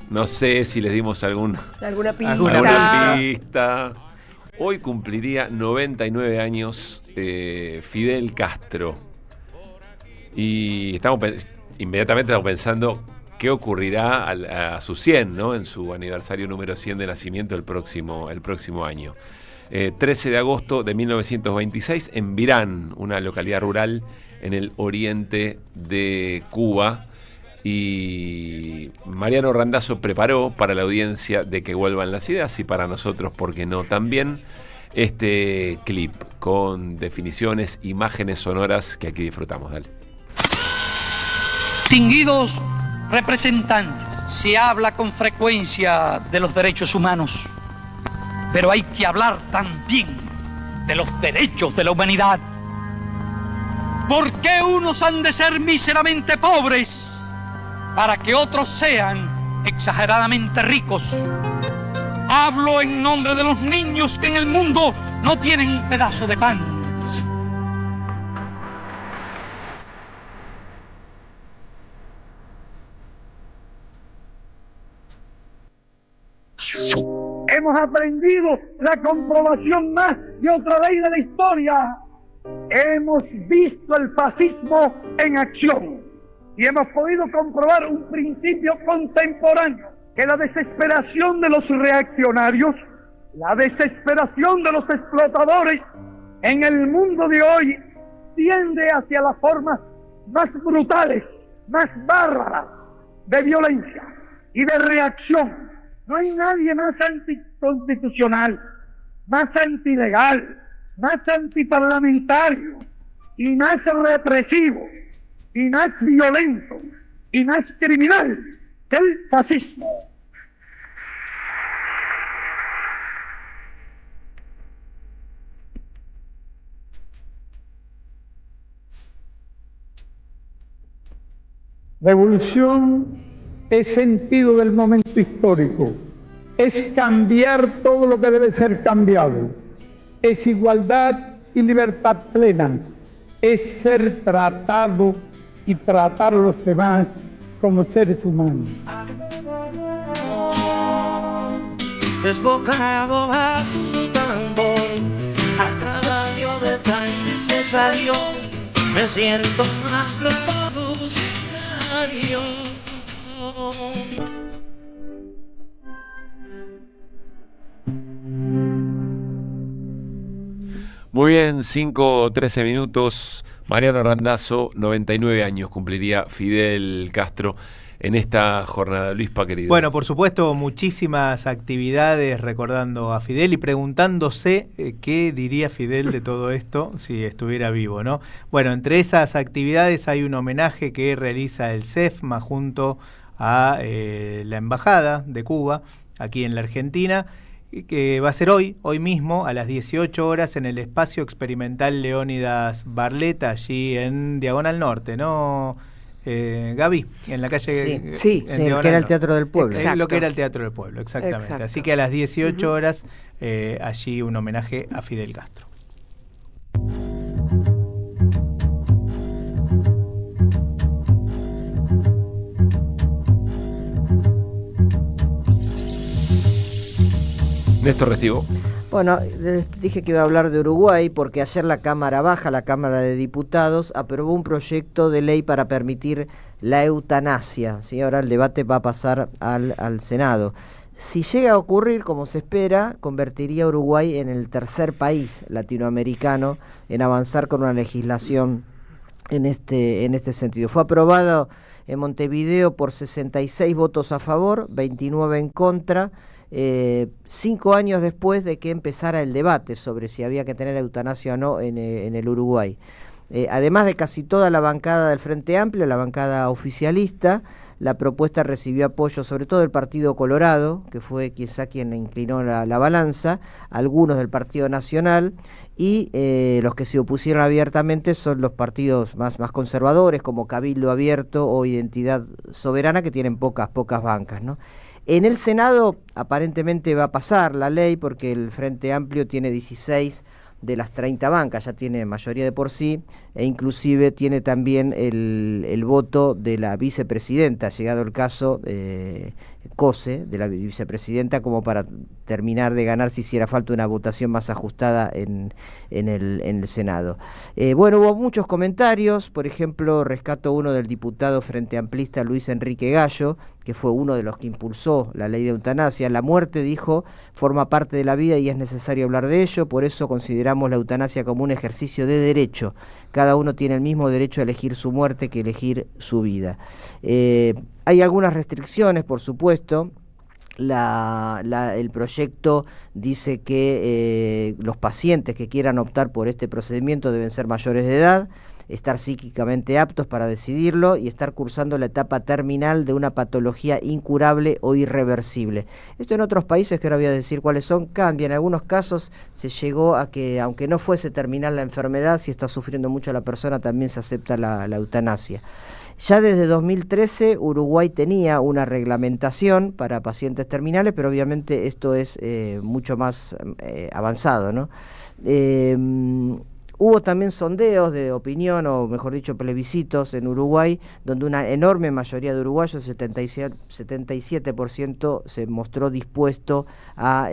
No sé si les dimos alguna pista. Hoy cumpliría 99 años Fidel Castro. Y inmediatamente estamos pensando qué ocurrirá a su 100, ¿no? En su aniversario número 100 de nacimiento el próximo año. 13 de agosto de 1926 en Virán, una localidad rural en el oriente de Cuba. Y Mariano Randazzo preparó para la audiencia de Que Vuelvan las Ideas y para nosotros, ¿por qué no?, también este clip con definiciones, imágenes sonoras que aquí disfrutamos. Dale. Distinguidos representantes, se habla con frecuencia de los derechos humanos, pero hay que hablar también de los derechos de la humanidad. ¿Por qué unos han de ser míseramente pobres para que otros sean exageradamente ricos? Hablo en nombre de los niños que en el mundo no tienen un pedazo de pan. Hemos aprendido la comprobación más de otra ley de la historia. Hemos visto el fascismo en acción y hemos podido comprobar un principio contemporáneo, que la desesperación de los reaccionarios, la desesperación de los explotadores en el mundo de hoy tiende hacia las formas más brutales, más bárbaras de violencia y de reacción. No hay nadie más anticonstitucional, más antilegal, más antiparlamentario y más represivo y más violento y más criminal que el fascismo. Revolución es sentido del momento histórico, es cambiar todo lo que debe ser cambiado, es igualdad y libertad plena, es ser tratado y tratar a los demás como seres humanos. Desbocado a tu tambor, a cada dios de tan necesario, me siento más revolucionario. Muy bien, 5:13 minutos. Mariano Randazzo, 99 años cumpliría Fidel Castro en esta jornada. Luispa, querido. Bueno, por supuesto, muchísimas actividades recordando a Fidel y preguntándose qué diría Fidel de todo esto si estuviera vivo, ¿no? Bueno, entre esas actividades hay un homenaje que realiza el CEFMA junto a la Embajada de Cuba aquí en la Argentina, que va a ser hoy mismo a las 18 horas en el Espacio Experimental Leónidas Barletta, allí en Diagonal Norte, ¿no? Gaby, en la calle... Sí, que era el Teatro del Pueblo. Lo que era el Teatro del Pueblo, exactamente. Exacto. Así que a las 18 horas allí un homenaje a Fidel Castro. Néstor Restivo. Bueno, les dije que iba a hablar de Uruguay porque ayer la Cámara Baja, la Cámara de Diputados, aprobó un proyecto de ley para permitir la eutanasia. ¿Sí? Ahora el debate va a pasar al Senado. Si llega a ocurrir, como se espera, convertiría a Uruguay en el tercer país latinoamericano en avanzar con una legislación en este sentido. Fue aprobado en Montevideo por 66 votos a favor, 29 en contra, 5 años después de que empezara el debate sobre si había que tener eutanasia o no en el Uruguay. Además de casi toda la bancada del Frente Amplio, la bancada oficialista, la propuesta recibió apoyo sobre todo del Partido Colorado, que fue quizá quien inclinó la balanza, algunos del Partido Nacional, y los que se opusieron abiertamente son los partidos más conservadores, como Cabildo Abierto o Identidad Soberana, que tienen pocas bancas, ¿no? En el Senado aparentemente va a pasar la ley porque el Frente Amplio tiene 16 de las 30 bancas, ya tiene mayoría de por sí, e inclusive tiene también el voto de la vicepresidenta, llegado el caso Cose, de la vicepresidenta, como para terminar de ganar si hiciera falta una votación más ajustada en el Senado. Bueno, hubo muchos comentarios, por ejemplo, rescato uno del diputado frente amplista Luis Enrique Gallo, que fue uno de los que impulsó la ley de eutanasia. La muerte, dijo, forma parte de la vida y es necesario hablar de ello, por eso consideramos la eutanasia como un ejercicio de derecho. Cada uno tiene el mismo derecho a elegir su muerte que elegir su vida. Hay algunas restricciones, por supuesto. El proyecto dice que los pacientes que quieran optar por este procedimiento deben ser mayores de edad, estar psíquicamente aptos para decidirlo y estar cursando la etapa terminal de una patología incurable o irreversible. Esto en otros países, que ahora voy a decir cuáles son, cambia. En algunos casos se llegó a que, aunque no fuese terminal la enfermedad, si está sufriendo mucho la persona, también se acepta la eutanasia. Ya desde 2013 Uruguay tenía una reglamentación para pacientes terminales, pero obviamente esto es mucho más avanzado, ¿no? Hubo también sondeos de opinión, o mejor dicho, plebiscitos en Uruguay, donde una enorme mayoría de uruguayos, 77%, se mostró dispuesto a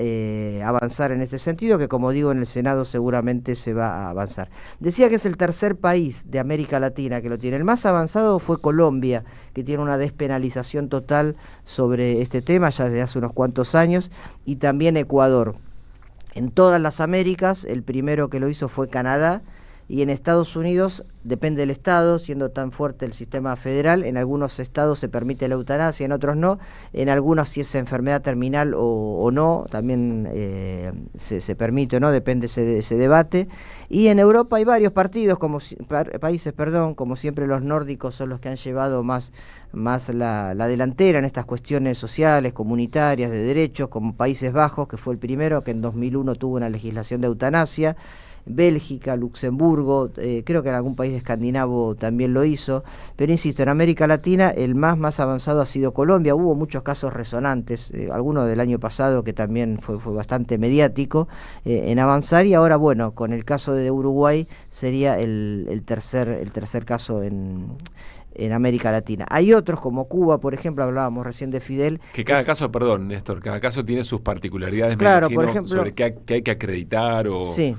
avanzar en este sentido, que como digo, en el Senado seguramente se va a avanzar. Decía que es el tercer país de América Latina que lo tiene. El más avanzado fue Colombia, que tiene una despenalización total sobre este tema ya desde hace unos cuantos años, y también Ecuador. En todas las Américas, el primero que lo hizo fue Canadá, y en Estados Unidos, depende del estado, siendo tan fuerte el sistema federal, en algunos estados se permite la eutanasia, en otros no, en algunos si es enfermedad terminal o no, también se permite o no, depende ese debate. Y en Europa hay varios países, como siempre los nórdicos son los que han llevado más la delantera en estas cuestiones sociales, comunitarias, de derechos, como Países Bajos, que fue el primero, que en 2001 tuvo una legislación de eutanasia. Bélgica, Luxemburgo, creo que en algún país escandinavo también lo hizo, pero insisto, en América Latina el más avanzado ha sido Colombia. Hubo muchos casos resonantes, alguno del año pasado que también fue bastante mediático en avanzar, y ahora bueno, con el caso de Uruguay sería el tercer caso en América Latina. Hay otros como Cuba, por ejemplo, hablábamos recién de Fidel. Que cada caso, perdón, Néstor, cada caso tiene sus particularidades, claro, me imagino, por ejemplo, sobre qué hay que acreditar o... Sí,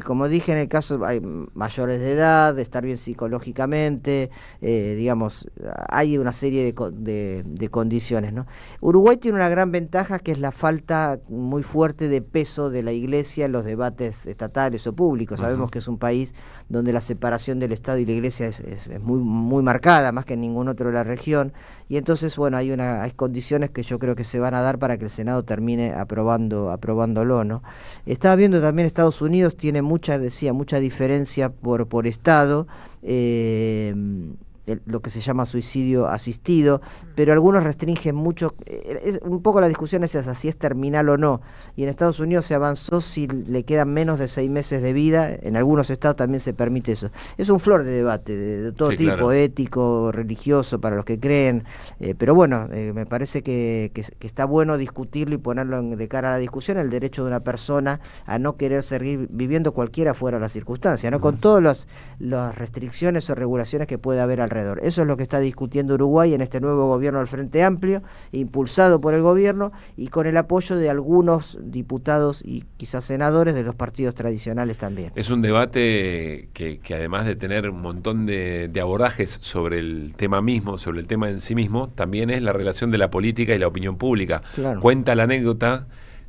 como dije, en el caso hay mayores de edad, de estar bien psicológicamente, digamos, hay una serie de condiciones, ¿no? Uruguay tiene una gran ventaja, que es la falta muy fuerte de peso de la Iglesia en los debates estatales o públicos. Sabemos que es un país donde la separación del Estado y la Iglesia es muy marcada, más que en ningún otro de la región, y entonces, bueno, hay condiciones que yo creo que se van a dar para que el Senado termine aprobándolo, ¿no? Estaba viendo también Estados Unidos tiene mucha diferencia por estado, lo que se llama suicidio asistido, pero algunos restringen mucho, un poco la discusión es esa, si es terminal o no, y en Estados Unidos se avanzó si le quedan menos de 6 meses de vida, en algunos estados también se permite eso. Es un flor de debate, de todo tipo, claro, ético, religioso, para los que creen, pero bueno, me parece que está bueno discutirlo y ponerlo de cara a la discusión, el derecho de una persona a no querer seguir viviendo cualquiera fuera las circunstancias, ¿no? Con todas las restricciones o regulaciones que puede haber alrededor. Eso es lo que está discutiendo Uruguay en este nuevo gobierno del Frente Amplio, impulsado por el gobierno y con el apoyo de algunos diputados y quizás senadores de los partidos tradicionales también. Es un debate que además de tener un montón de abordajes sobre el tema mismo, sobre el tema en sí mismo, también es la relación de la política y la opinión pública. Claro. Cuenta la anécdota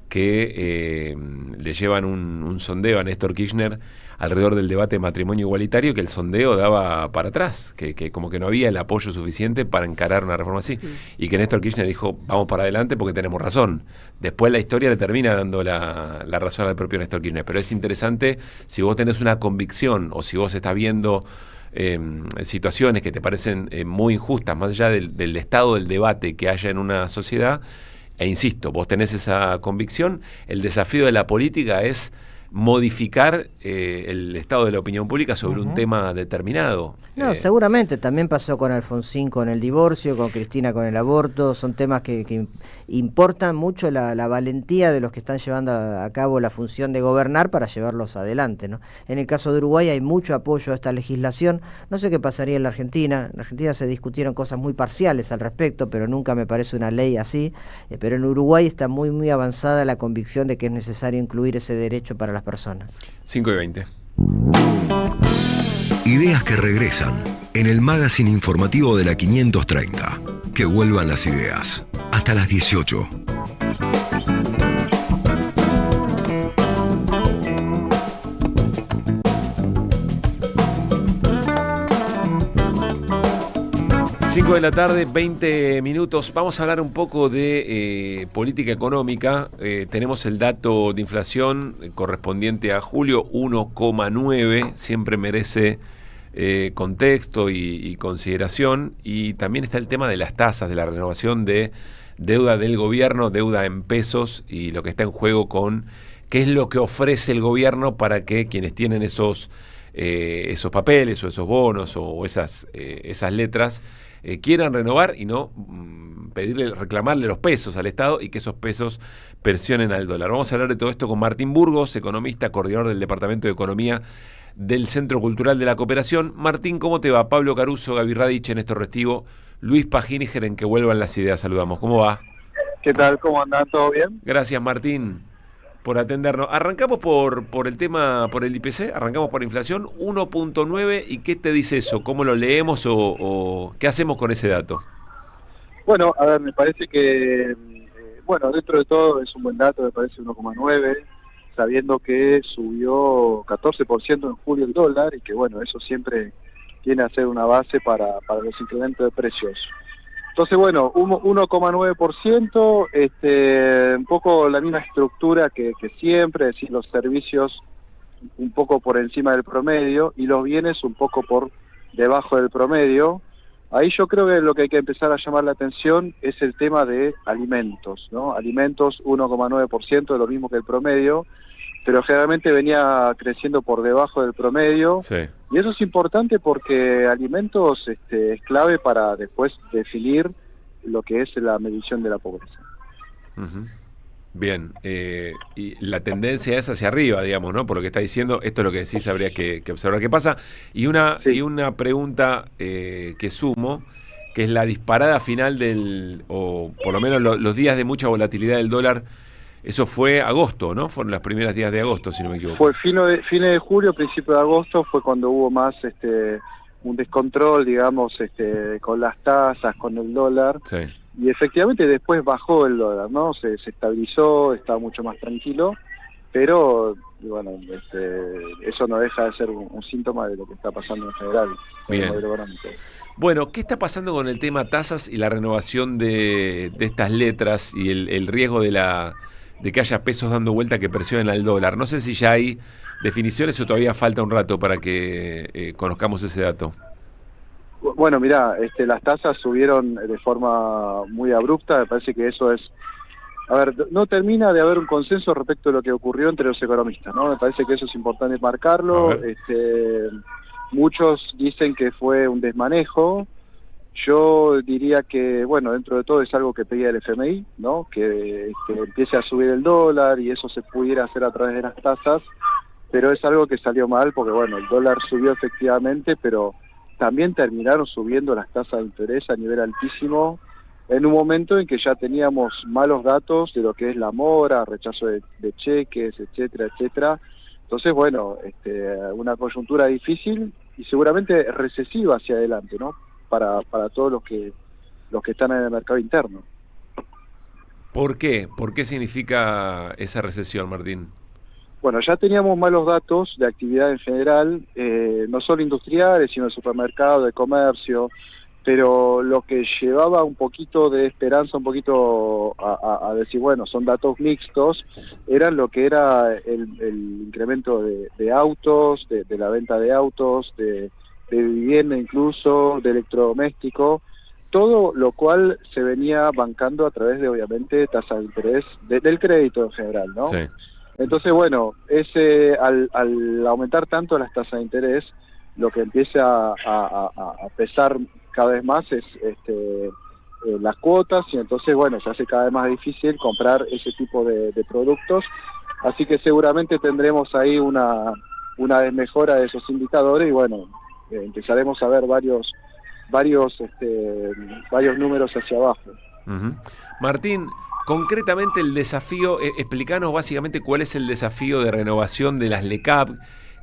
que le llevan un sondeo a Néstor Kirchner alrededor del debate de matrimonio igualitario, que el sondeo daba para atrás, que como que no había el apoyo suficiente para encarar una reforma así, y que Néstor Kirchner dijo, vamos para adelante porque tenemos razón. Después la historia le termina dando la razón al propio Néstor Kirchner, pero es interesante si vos tenés una convicción o si vos estás viendo situaciones que te parecen muy injustas, más allá del estado del debate que haya en una sociedad, e insisto, vos tenés esa convicción, el desafío de la política es modificar el estado de la opinión pública sobre un tema determinado. No, seguramente, también pasó con Alfonsín con el divorcio, con Cristina con el aborto, son temas que importan mucho la valentía de los que están llevando a cabo la función de gobernar para llevarlos adelante, ¿no? En el caso de Uruguay hay mucho apoyo a esta legislación, no sé qué pasaría en la Argentina se discutieron cosas muy parciales al respecto, pero nunca me parece una ley así, pero en Uruguay está muy avanzada la convicción de que es necesario incluir ese derecho para las personas. 5:20. Ideas que regresan en el magazine informativo de la 530. Que vuelvan las ideas. Hasta las 18. Cinco de la tarde, 20 minutos. Vamos a hablar un poco de política económica. Tenemos el dato de inflación correspondiente a julio, 1,9. Siempre merece contexto y consideración. Y también está el tema de las tasas, de la renovación de deuda del gobierno, deuda en pesos y lo que está en juego con qué es lo que ofrece el gobierno para que quienes tienen esos esos papeles o esos bonos o esas letras, quieran renovar y no reclamarle los pesos al Estado y que esos pesos presionen al dólar. Vamos a hablar de todo esto con Martín Burgos, economista, coordinador del Departamento de Economía del Centro Cultural de la Cooperación. Martín, ¿cómo te va? Pablo Caruso, Gaby Radich, Néstor Restivo, Luis Pagíniger en Que Vuelvan las Ideas. Saludamos. ¿Cómo va? ¿Qué tal? ¿Cómo andan? ¿Todo bien? Gracias, Martín, por atendernos. Arrancamos por el tema, por el IPC, arrancamos por inflación, 1.9, ¿y qué te dice eso? ¿Cómo lo leemos o qué hacemos con ese dato? Bueno, a ver, me parece que, bueno, dentro de todo es un buen dato, me parece 1,9, sabiendo que subió 14% en julio el dólar y que, bueno, eso siempre viene a ser una base para los incrementos de precios. Entonces, bueno, 1,9%, un poco la misma estructura que siempre, es decir, los servicios un poco por encima del promedio y los bienes un poco por debajo del promedio. Ahí yo creo que lo que hay que empezar a llamar la atención es el tema de alimentos, ¿no? Alimentos 1,9%, de lo mismo que el promedio, pero generalmente venía creciendo por debajo del promedio. Sí. Y eso es importante porque alimentos es clave para después definir lo que es la medición de la pobreza. Uh-huh. Bien, y la tendencia es hacia arriba, digamos, ¿no? Por lo que está diciendo, esto es lo que decís, habría que observar qué pasa. Y una pregunta que sumo, que es la disparada final o por lo menos los días de mucha volatilidad del dólar. Eso fue agosto, ¿no? Fueron los primeros días de agosto, si no me equivoco. Fue fines de julio, principio de agosto, fue cuando hubo más un descontrol, digamos, con las tasas, con el dólar. Sí. Y efectivamente después bajó el dólar, ¿no? Se estabilizó, estaba mucho más tranquilo, pero bueno, eso no deja de ser un síntoma de lo que está pasando en general. Bien. Bueno, ¿qué está pasando con el tema tasas y la renovación de estas letras y el riesgo de que haya pesos dando vuelta que presionen al dólar? No sé si ya hay definiciones o todavía falta un rato para que conozcamos ese dato. Bueno, mirá, las tasas subieron de forma muy abrupta, me parece que eso es... A ver, no termina de haber un consenso respecto de lo que ocurrió entre los economistas, ¿no? Me parece que eso es importante marcarlo. Muchos dicen que fue un desmanejo. Yo diría que, bueno, dentro de todo es algo que pedía el FMI, ¿no? Que empiece a subir el dólar y eso se pudiera hacer a través de las tasas, pero es algo que salió mal porque, bueno, el dólar subió efectivamente, pero también terminaron subiendo las tasas de interés a nivel altísimo en un momento en que ya teníamos malos datos de lo que es la mora, rechazo de cheques, etcétera, etcétera. Entonces, bueno, una coyuntura difícil y seguramente recesiva hacia adelante, ¿no? Para todos los que están en el mercado interno. ¿Por qué? ¿Por qué significa esa recesión, Martín? Bueno, ya teníamos malos datos de actividad en general, no solo industriales, sino de supermercado, de comercio, pero lo que llevaba un poquito de esperanza, un poquito a decir, bueno, son datos mixtos, era lo que era el incremento de autos, de la venta de autos, de vivienda incluso, de electrodoméstico, todo lo cual se venía bancando a través de, obviamente, tasas de interés del crédito en general, ¿no? Sí. Entonces, bueno, al aumentar tanto las tasas de interés, lo que empieza a pesar cada vez más es las cuotas y entonces, bueno, se hace cada vez más difícil comprar ese tipo de productos. Así que seguramente tendremos ahí una desmejora de esos indicadores y, bueno, empezaremos a ver varios números hacia abajo. Uh-huh. Martín, concretamente el desafío, explícanos básicamente cuál es el desafío de renovación de las LECAP,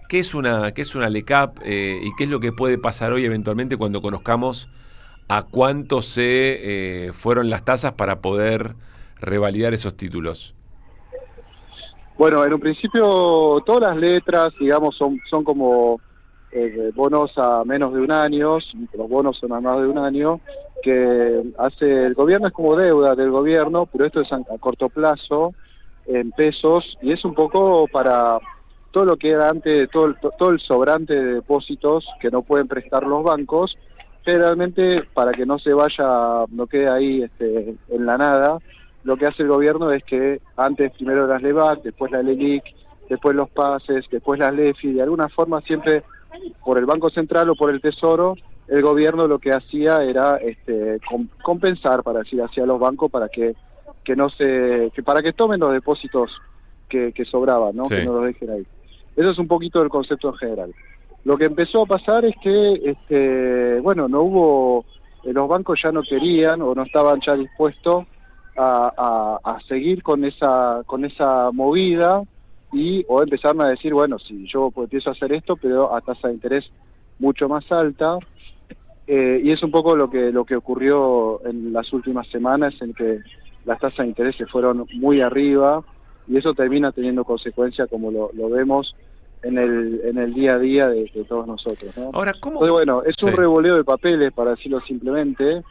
qué es una LECAP y qué es lo que puede pasar hoy eventualmente cuando conozcamos a cuánto se fueron las tasas para poder revalidar esos títulos. Bueno, en un principio todas las letras, digamos, son como bonos a menos de un año, los bonos son a más de un año, que hace el gobierno, es como deuda del gobierno, pero esto es a corto plazo, en pesos, y es un poco para todo lo que era antes, todo el sobrante de depósitos que no pueden prestar los bancos, generalmente para que no se vaya, no quede ahí en la nada, lo que hace el gobierno es que antes primero las LEVAC, después la LELIC, después los pases, después las LEFI, de alguna forma siempre por el Banco Central o por el Tesoro, el gobierno lo que hacía era compensar, para decir así, a los bancos para que para que tomen los depósitos que sobraban, ¿no? Sí. Que no los dejen ahí. Eso es un poquito el concepto en general. Lo que empezó a pasar es que, no hubo, los bancos ya no querían o no estaban ya dispuestos a seguir con esa movida o empezaron a decir, bueno, si yo empiezo a hacer esto, pero a tasa de interés mucho más alta, y es un poco lo que ocurrió en las últimas semanas, en que las tasas de interés se fueron muy arriba, y eso termina teniendo consecuencias como lo vemos en el día a día de todos nosotros, ¿no? Ahora, ¿cómo? Entonces, bueno, es un revoleo de papeles, para decirlo simplemente.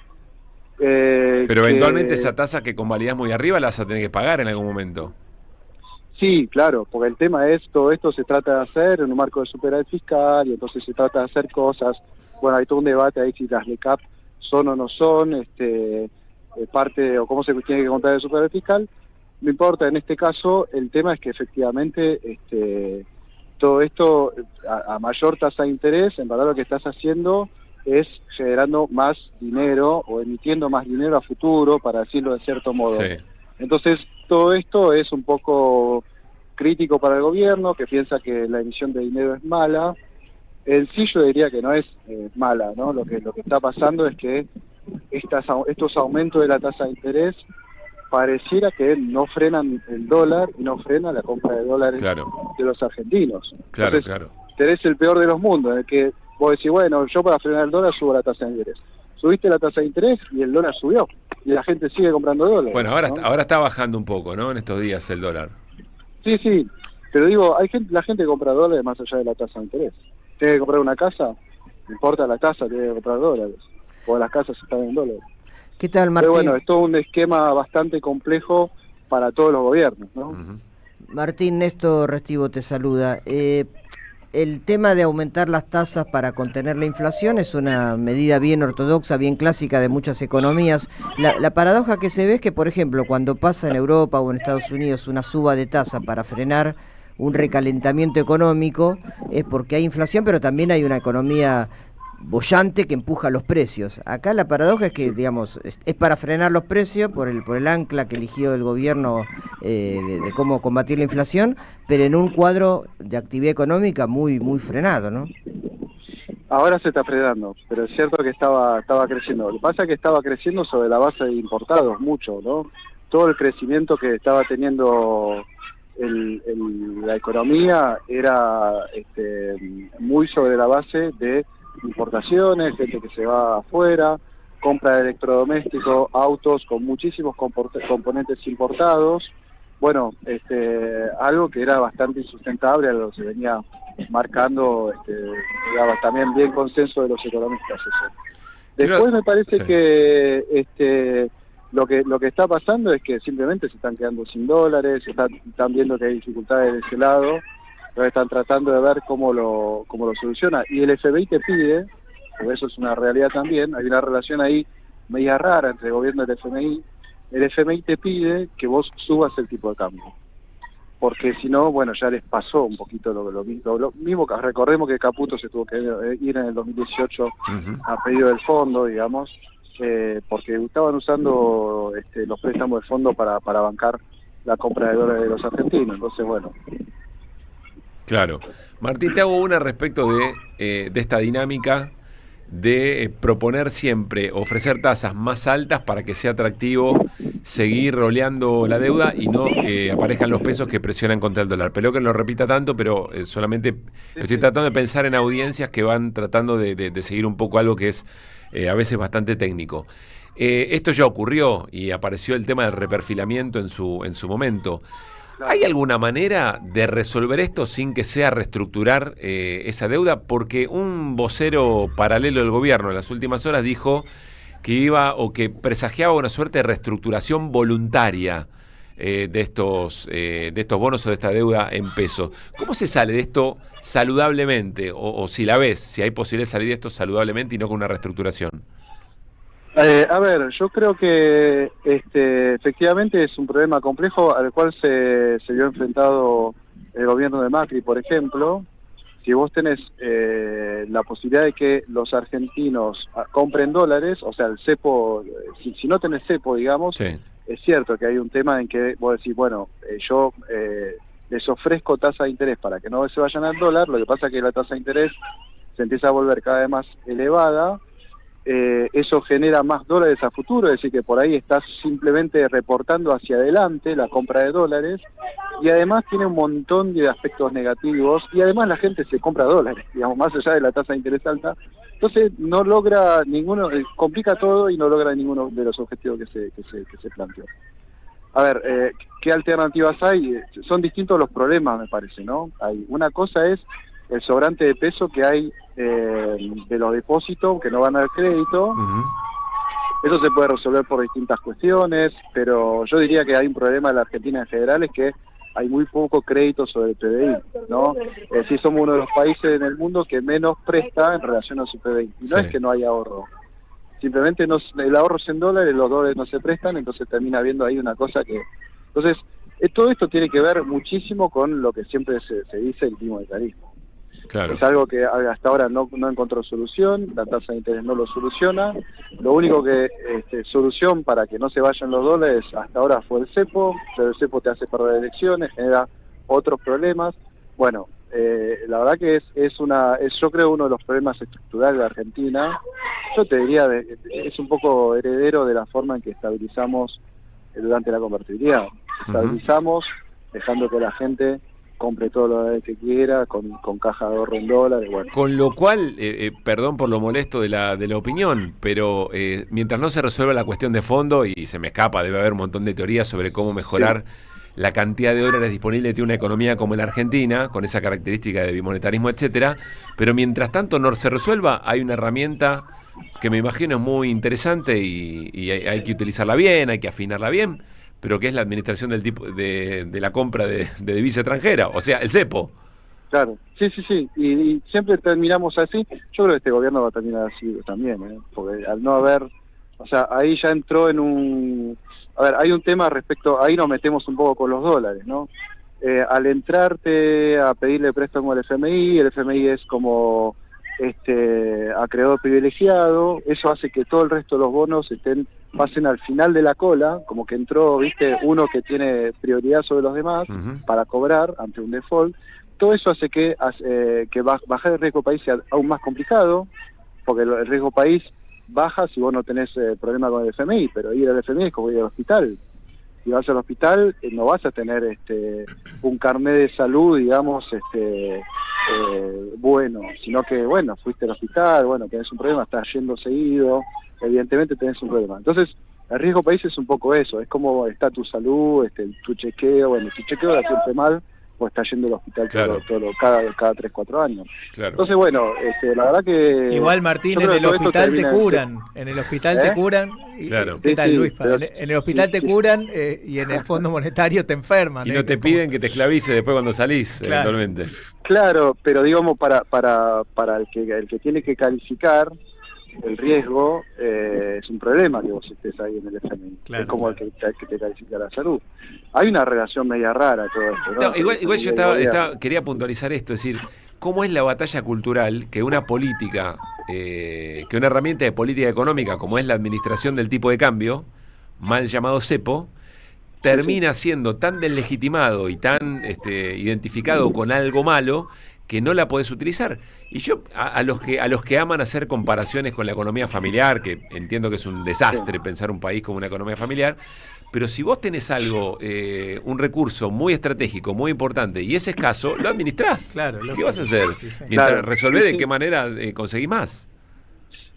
Pero eventualmente esa tasa que convalidás muy arriba la vas a tener que pagar en algún momento. Sí, claro, porque el tema es, todo esto se trata de hacer en un marco de superávit fiscal, y entonces se trata de hacer cosas. Bueno, hay todo un debate ahí si las LECAP son o no son parte, o cómo se tiene que contar el superávit fiscal. No importa, en este caso el tema es que efectivamente todo esto a mayor tasa de interés, en verdad lo que estás haciendo es generando más dinero o emitiendo más dinero a futuro, para decirlo de cierto modo. Sí. Entonces todo esto es un poco crítico para el gobierno, que piensa que la emisión de dinero es mala. En sí yo diría que no es mala, ¿no? Lo que está pasando es que estos aumentos de la tasa de interés pareciera que no frenan el dólar y no frenan la compra de dólares de los argentinos. Claro, entonces, tenés el peor de los mundos, en el que vos decís, bueno, yo para frenar el dólar subo la tasa de interés. Subiste la tasa de interés y el dólar subió, y la gente sigue comprando dólares. Bueno, ahora está bajando un poco, ¿no? En estos días el dólar. Sí, pero digo, la gente compra dólares más allá de la tasa de interés. Tiene que comprar una casa, no importa la tasa, tiene que comprar dólares, porque las casas están en dólares. ¿Qué tal, Martín? Pero bueno, es todo un esquema bastante complejo para todos los gobiernos, ¿no? Uh-huh. Martín, Néstor Restivo te saluda. El tema de aumentar las tasas para contener la inflación es una medida bien ortodoxa, bien clásica de muchas economías. La paradoja que se ve es que, por ejemplo, cuando pasa en Europa o en Estados Unidos una suba de tasa para frenar un recalentamiento económico, es porque hay inflación, pero también hay una economía bollante que empuja los precios. Acá la paradoja es que, digamos, es para frenar los precios por el ancla que eligió el gobierno de cómo combatir la inflación, pero en un cuadro de actividad económica muy frenado, ¿no? Ahora se está frenando, pero es cierto que estaba creciendo. Lo que pasa es que estaba creciendo sobre la base de importados mucho, ¿no? Todo el crecimiento que estaba teniendo la economía era muy sobre la base de importaciones, gente que se va afuera, compra de electrodomésticos, autos con muchísimos componentes importados. Bueno, algo que era bastante insustentable, algo que se venía marcando, era también bien consenso de los economistas. Eso. Después me parece que lo que está pasando es que simplemente se están quedando sin dólares, están viendo que hay dificultades de ese lado, pero están tratando de ver cómo lo soluciona. Y el FMI te pide, porque eso es una realidad también, hay una relación ahí media rara entre el gobierno y el FMI te pide que vos subas el tipo de cambio. Porque si no, bueno, ya les pasó un poquito lo mismo. Recordemos que Caputo se tuvo que ir en el 2018 a pedido del fondo, digamos, porque estaban usando los préstamos del fondo para bancar la compra de dólares de los argentinos. Entonces, bueno. Claro. Martín, te hago una respecto de esta dinámica de proponer siempre, ofrecer tasas más altas para que sea atractivo seguir roleando la deuda y no aparezcan los pesos que presionan contra el dólar. Pero que lo repita tanto, pero solamente estoy tratando de pensar en audiencias que van tratando de seguir un poco algo que es a veces bastante técnico. Esto ya ocurrió y apareció el tema del reperfilamiento en su momento. ¿Hay alguna manera de resolver esto sin que sea reestructurar esa deuda? Porque un vocero paralelo del gobierno en las últimas horas dijo que iba o que presagiaba una suerte de reestructuración voluntaria de estos bonos o de esta deuda en pesos. ¿Cómo se sale de esto saludablemente? O si la ves, si hay posibilidad de salir de esto saludablemente y no con una reestructuración. A ver, yo creo que efectivamente es un problema complejo al cual se vio enfrentado el gobierno de Macri, por ejemplo, si vos tenés la posibilidad de que los argentinos compren dólares, o sea, el cepo, si no tenés cepo, digamos, Sí. es cierto que hay un tema en que vos decís, bueno, yo les ofrezco tasa de interés para que no se vayan al dólar, lo que pasa es que la tasa de interés se empieza a volver cada vez más elevada, eso genera más dólares a futuro, es decir, que por ahí estás simplemente reportando hacia adelante la compra de dólares, y además tiene un montón de aspectos negativos, y además la gente se compra dólares, digamos, más allá de la tasa de interés alta, entonces no logra ninguno, complica todo y no logra ninguno de los objetivos que se planteó. A ver, ¿qué alternativas hay? Son distintos los problemas, me parece, ¿no? Una cosa es el sobrante de peso que hay de los depósitos que no van al crédito. Eso se puede resolver por distintas cuestiones, pero yo diría que hay un problema en la Argentina en general, es que hay muy poco crédito sobre el PBI, ¿no? Es decir, somos uno de los países en el mundo que menos presta en relación a su PBI. Y no es que no hay ahorro, simplemente el ahorro es en dólares, los dólares no se prestan, entonces termina habiendo ahí una cosa que... Entonces, todo esto tiene que ver muchísimo con lo que siempre se dice el bimonetarismo. Claro. Es algo que hasta ahora no encontró solución, la tasa de interés no lo soluciona. Lo único que solución para que no se vayan los dólares hasta ahora fue el cepo, pero el cepo te hace perder elecciones, genera otros problemas. Bueno, la verdad que es yo creo uno de los problemas estructurales de Argentina. Yo te diría, es un poco heredero de la forma en que estabilizamos durante la convertibilidad. Estabilizamos dejando que la gente compre todo lo que quiera, con caja de ahorro en dólares. Bueno. Con lo cual, perdón por lo molesto de la opinión, pero mientras no se resuelva la cuestión de fondo, y se me escapa, debe haber un montón de teorías sobre cómo mejorar la cantidad de dólares disponibles que tiene una economía como la Argentina, con esa característica de bimonetarismo, etcétera, pero mientras tanto no se resuelva, hay una herramienta que me imagino es muy interesante y hay que utilizarla bien, hay que afinarla bien, pero que es la administración del tipo de la compra de divisa extranjera, o sea, el cepo. Claro, sí, y siempre terminamos así. Yo creo que este gobierno va a terminar así también, porque al no haber, o sea, ahí ya entró en un... A ver, hay un tema respecto, ahí nos metemos un poco con los dólares, ¿no? Al entrarte a pedirle préstamo al FMI, el FMI es como acreedor privilegiado, eso hace que todo el resto de los bonos pasen al final de la cola, como que entró, viste, uno que tiene prioridad sobre los demás para cobrar ante un default. Todo eso hace que bajar el riesgo país sea aún más complicado, porque el riesgo país baja si vos no tenés problema con el FMI, pero ir al FMI es como ir al hospital. Si vas al hospital no vas a tener un carnet de salud, digamos, bueno, sino que, bueno, fuiste al hospital, bueno, tenés un problema, estás yendo seguido, evidentemente tenés un problema. Entonces, el riesgo país es un poco eso, es como está tu salud, tu chequeo, bueno, tu chequeo la siempre mal, o está yendo al hospital cada 3-4 años. Claro. Entonces, bueno, la verdad que... Igual, Martín, en el hospital te curan, en el hospital te curan. Claro. ¿Qué tal, Luis? En el hospital te curan y en el Fondo Monetario te enferman. Y no te piden que te esclavices después cuando salís, eventualmente. Claro, pero digamos, para el que tiene que calificar el riesgo, es un problema que vos estés ahí en el FMI. Claro, es como el que te califica la salud. Hay una relación media rara todo esto, ¿no? Igual yo quería puntualizar esto, es decir, ¿cómo es la batalla cultural que una política, que una herramienta de política económica como es la administración del tipo de cambio, mal llamado cepo, termina siendo tan deslegitimado y tan identificado con algo malo que no la podés utilizar? Y yo, a los que aman hacer comparaciones con la economía familiar, que entiendo que es un desastre pensar un país como una economía familiar, pero si vos tenés algo, un recurso muy estratégico, muy importante, y es escaso, lo administrás. Claro, ¿Qué vas a hacer? Mientras resolvés de qué manera conseguís más.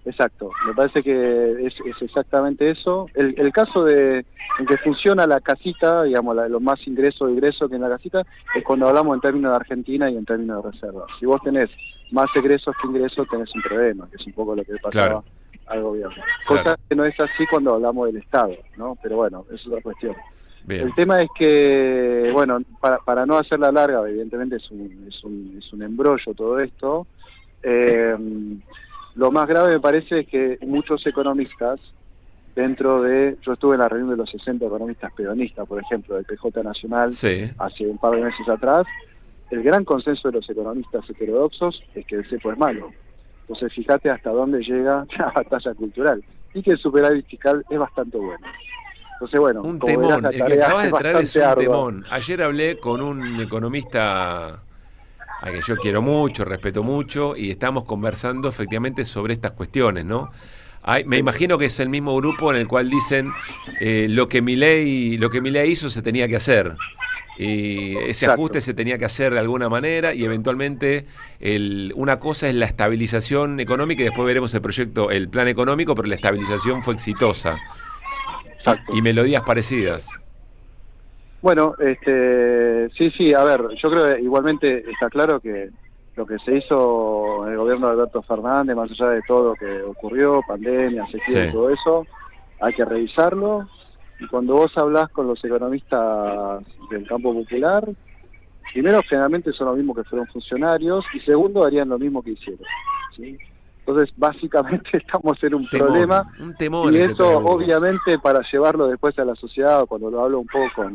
Exacto, me parece que es exactamente eso. El caso en que funciona la casita, digamos, lo más ingreso que en la casita, es cuando hablamos en términos de Argentina y en términos de reservas. Si vos tenés más egresos que ingresos, tenés un problema, que es un poco lo que pasaba al gobierno. Cosa que no es así cuando hablamos del Estado, ¿no? Pero bueno, eso es otra cuestión. Bien. El tema es que, bueno, para no hacerla larga, evidentemente es un embrollo todo esto. Lo más grave me parece es que muchos economistas, yo estuve en la reunión de los 60 economistas peronistas, por ejemplo, del PJ Nacional, hace un par de meses atrás, el gran consenso de los economistas heterodoxos es que el cepo es malo. Entonces fíjate hasta dónde llega la batalla cultural, y que el superávit fiscal es bastante bueno. Entonces, bueno, Un como verás, temón, la el que tarea acabas es de traer es bastante un ardua. temón. Ayer hablé con un economista a que yo quiero mucho, respeto mucho, y estamos conversando efectivamente sobre estas cuestiones, ¿no? Me imagino que es el mismo grupo en el cual dicen lo que Milei hizo se tenía que hacer. Y ese ajuste se tenía que hacer de alguna manera y eventualmente una cosa es la estabilización económica y después veremos el plan económico, pero la estabilización fue exitosa. Y melodías parecidas. Bueno, sí, a ver, yo creo que igualmente está claro que lo que se hizo en el gobierno de Alberto Fernández, más allá de todo lo que ocurrió, pandemia, sequía y todo eso, hay que revisarlo. Y cuando vos hablás con los economistas del campo popular, primero, generalmente son los mismos que fueron funcionarios, y segundo, harían lo mismo que hicieron, ¿sí? Entonces, básicamente estamos en un problema, y eso, obviamente, para llevarlo después a la sociedad, cuando lo hablo un poco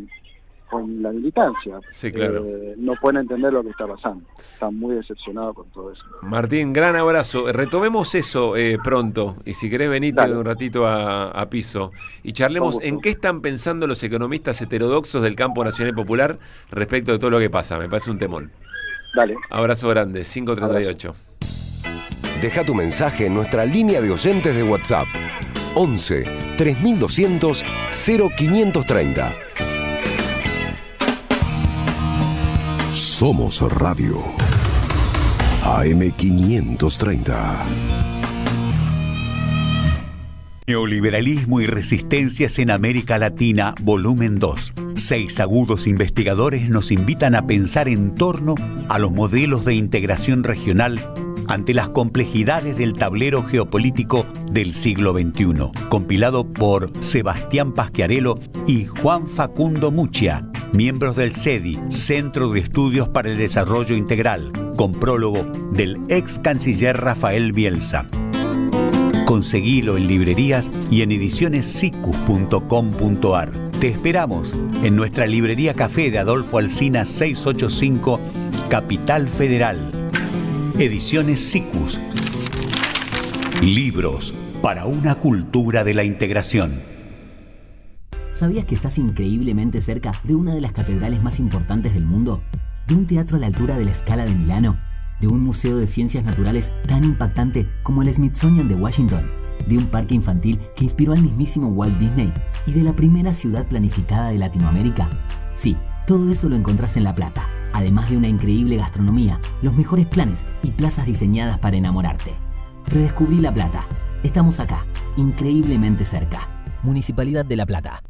con la militancia, sí, claro. No pueden entender lo que está pasando. Están muy decepcionados con todo eso. Martín, gran abrazo. Retomemos eso pronto. Y si querés venite un ratito a Piso. Y charlemos en qué están pensando los economistas heterodoxos del campo nacional y popular respecto de todo lo que pasa. Me parece un temón. Dale. Abrazo grande, 538. Deja tu mensaje en nuestra línea de oyentes de WhatsApp. 11 3200 0530. Somos Radio AM530. Neoliberalismo y resistencias en América Latina, volumen 2. 6 agudos investigadores nos invitan a pensar en torno a los modelos de integración regional ante las complejidades del tablero geopolítico del siglo XXI, compilado por Sebastián Pasquiarello y Juan Facundo Muccia, miembros del CEDI, Centro de Estudios para el Desarrollo Integral, con prólogo del ex canciller Rafael Bielsa. Conseguilo en librerías y en edicionessicus.com.ar. Te esperamos en nuestra librería Café de Adolfo Alsina 685, Capital Federal. Ediciones Sicus. Libros para una cultura de la integración. ¿Sabías que estás increíblemente cerca de una de las catedrales más importantes del mundo? ¿De un teatro a la altura de la Scala de Milano? ¿De un museo de ciencias naturales tan impactante como el Smithsonian de Washington? ¿De un parque infantil que inspiró al mismísimo Walt Disney? ¿Y de la primera ciudad planificada de Latinoamérica? Sí, todo eso lo encontrás en La Plata, además de una increíble gastronomía, los mejores planes y plazas diseñadas para enamorarte. Redescubrí La Plata. Estamos acá, increíblemente cerca. Municipalidad de La Plata.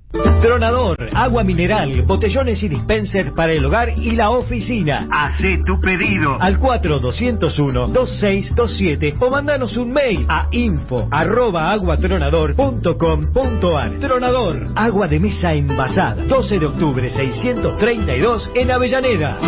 Tronador, agua mineral, botellones y dispensers para el hogar y la oficina. Hacé tu pedido al 4201-2627 o mandanos un mail a info@aguatronador.com.ar. Tronador, agua de mesa envasada. 12 de octubre 632 en Avellaneda.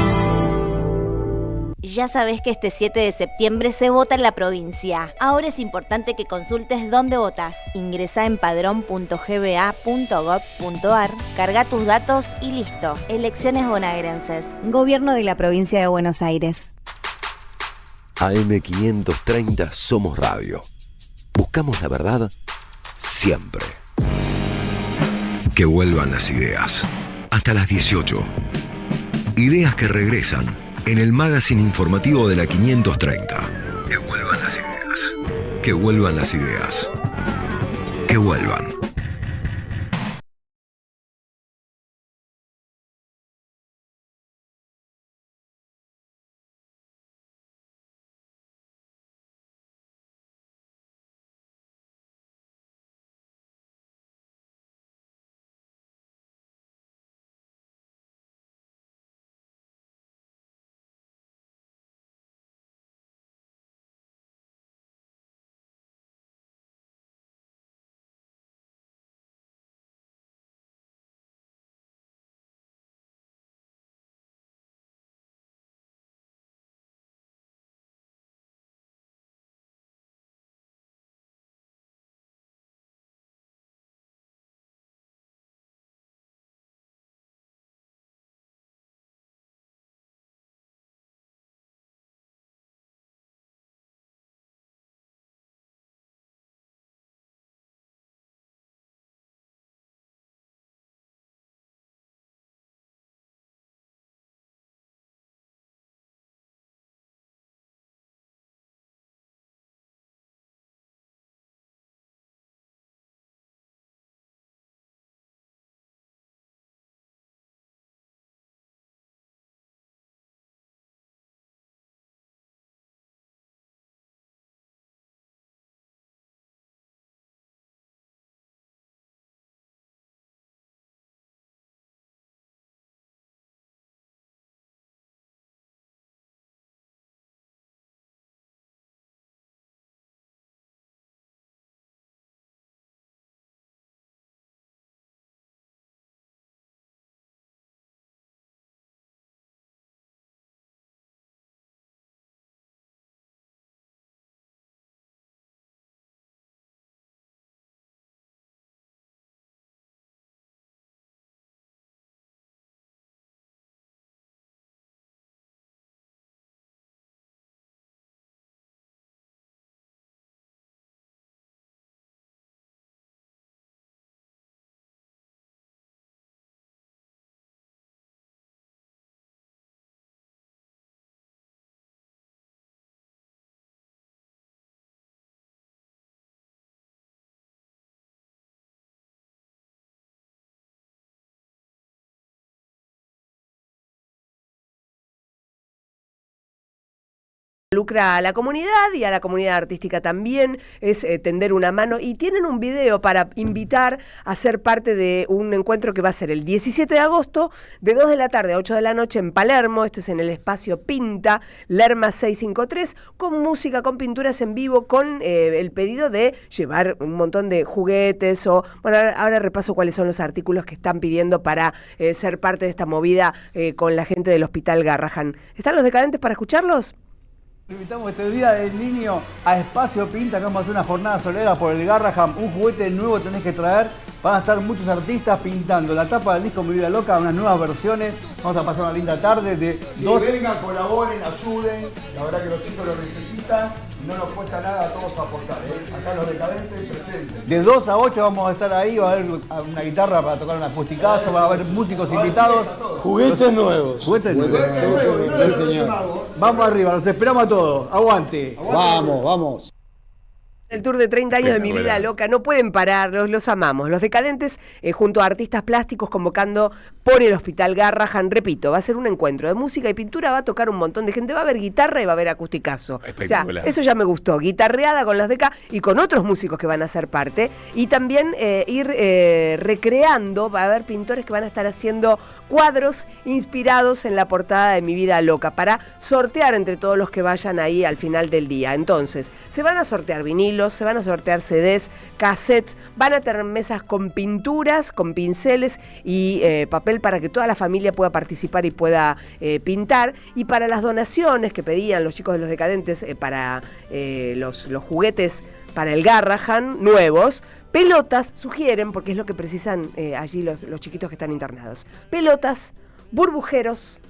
Ya sabés que este 7 de septiembre se vota en la provincia. Ahora es importante que consultes dónde votás. Ingresá en padrón.gba.gov.ar, carga tus datos y listo. Elecciones bonaerenses. Gobierno de la Provincia de Buenos Aires. AM530 Somos Radio. Buscamos la verdad siempre. Que vuelvan las ideas. Hasta las 18. Ideas que regresan en el magazine informativo de la 530. Que vuelvan las ideas. Que vuelvan las ideas. Que vuelvan. Involucra a la comunidad y a la comunidad artística también, es tender una mano, y tienen un video para invitar a ser parte de un encuentro que va a ser el 17 de agosto de 2 de la tarde a 8 de la noche en Palermo. Esto es en el espacio Pinta, Lerma 653, con música, con pinturas en vivo, con el pedido de llevar un montón de juguetes o, bueno, ahora repaso cuáles son los artículos que están pidiendo para ser parte de esta movida con la gente del Hospital Garrahan. ¿Están los Decadentes para escucharlos? Invitamos este día del niño a Espacio Pinta, que vamos a hacer una jornada soledad por el Garrahan. Un juguete nuevo tenés que traer. Van a estar muchos artistas pintando la tapa del disco Mi Vida Loca, unas nuevas versiones. Vamos a pasar una linda tarde de vengan, colaboren, ayuden. La verdad que los chicos lo necesitan y no nos cuesta nada a todos aportar. Acá los Decadentes presentes. De 2 a 8 vamos a estar ahí, va a haber una guitarra para tocar un acusticazo, va a haber músicos invitados. Juguetes nuevos. Juguetes nuevos. Sí, señor. Vamos arriba, los esperamos a todos. Aguante. Vamos, vamos. El tour de 30 años de Mi Vida Loca, no pueden parar, los amamos. Los Decadentes, junto a artistas plásticos, convocando por el Hospital Garrahan. Repito, va a ser un encuentro de música y pintura, va a tocar un montón de gente, va a haber guitarra y va a haber acusticazo. O sea, eso ya me gustó, guitarreada con los Deca y con otros músicos que van a ser parte. Y también ir recreando, va a haber pintores que van a estar haciendo cuadros inspirados en la portada de Mi Vida Loca, para sortear entre todos los que vayan ahí al final del día. Entonces, se van a sortear vinilos, se van a sortear CDs, cassettes, van a tener mesas con pinturas, con pinceles y papel para que toda la familia pueda participar y pueda pintar. Y para las donaciones que pedían los chicos de los Decadentes para los juguetes para el Garrahan nuevos, pelotas sugieren, porque es lo que precisan allí los chiquitos que están internados. Pelotas, burbujeros,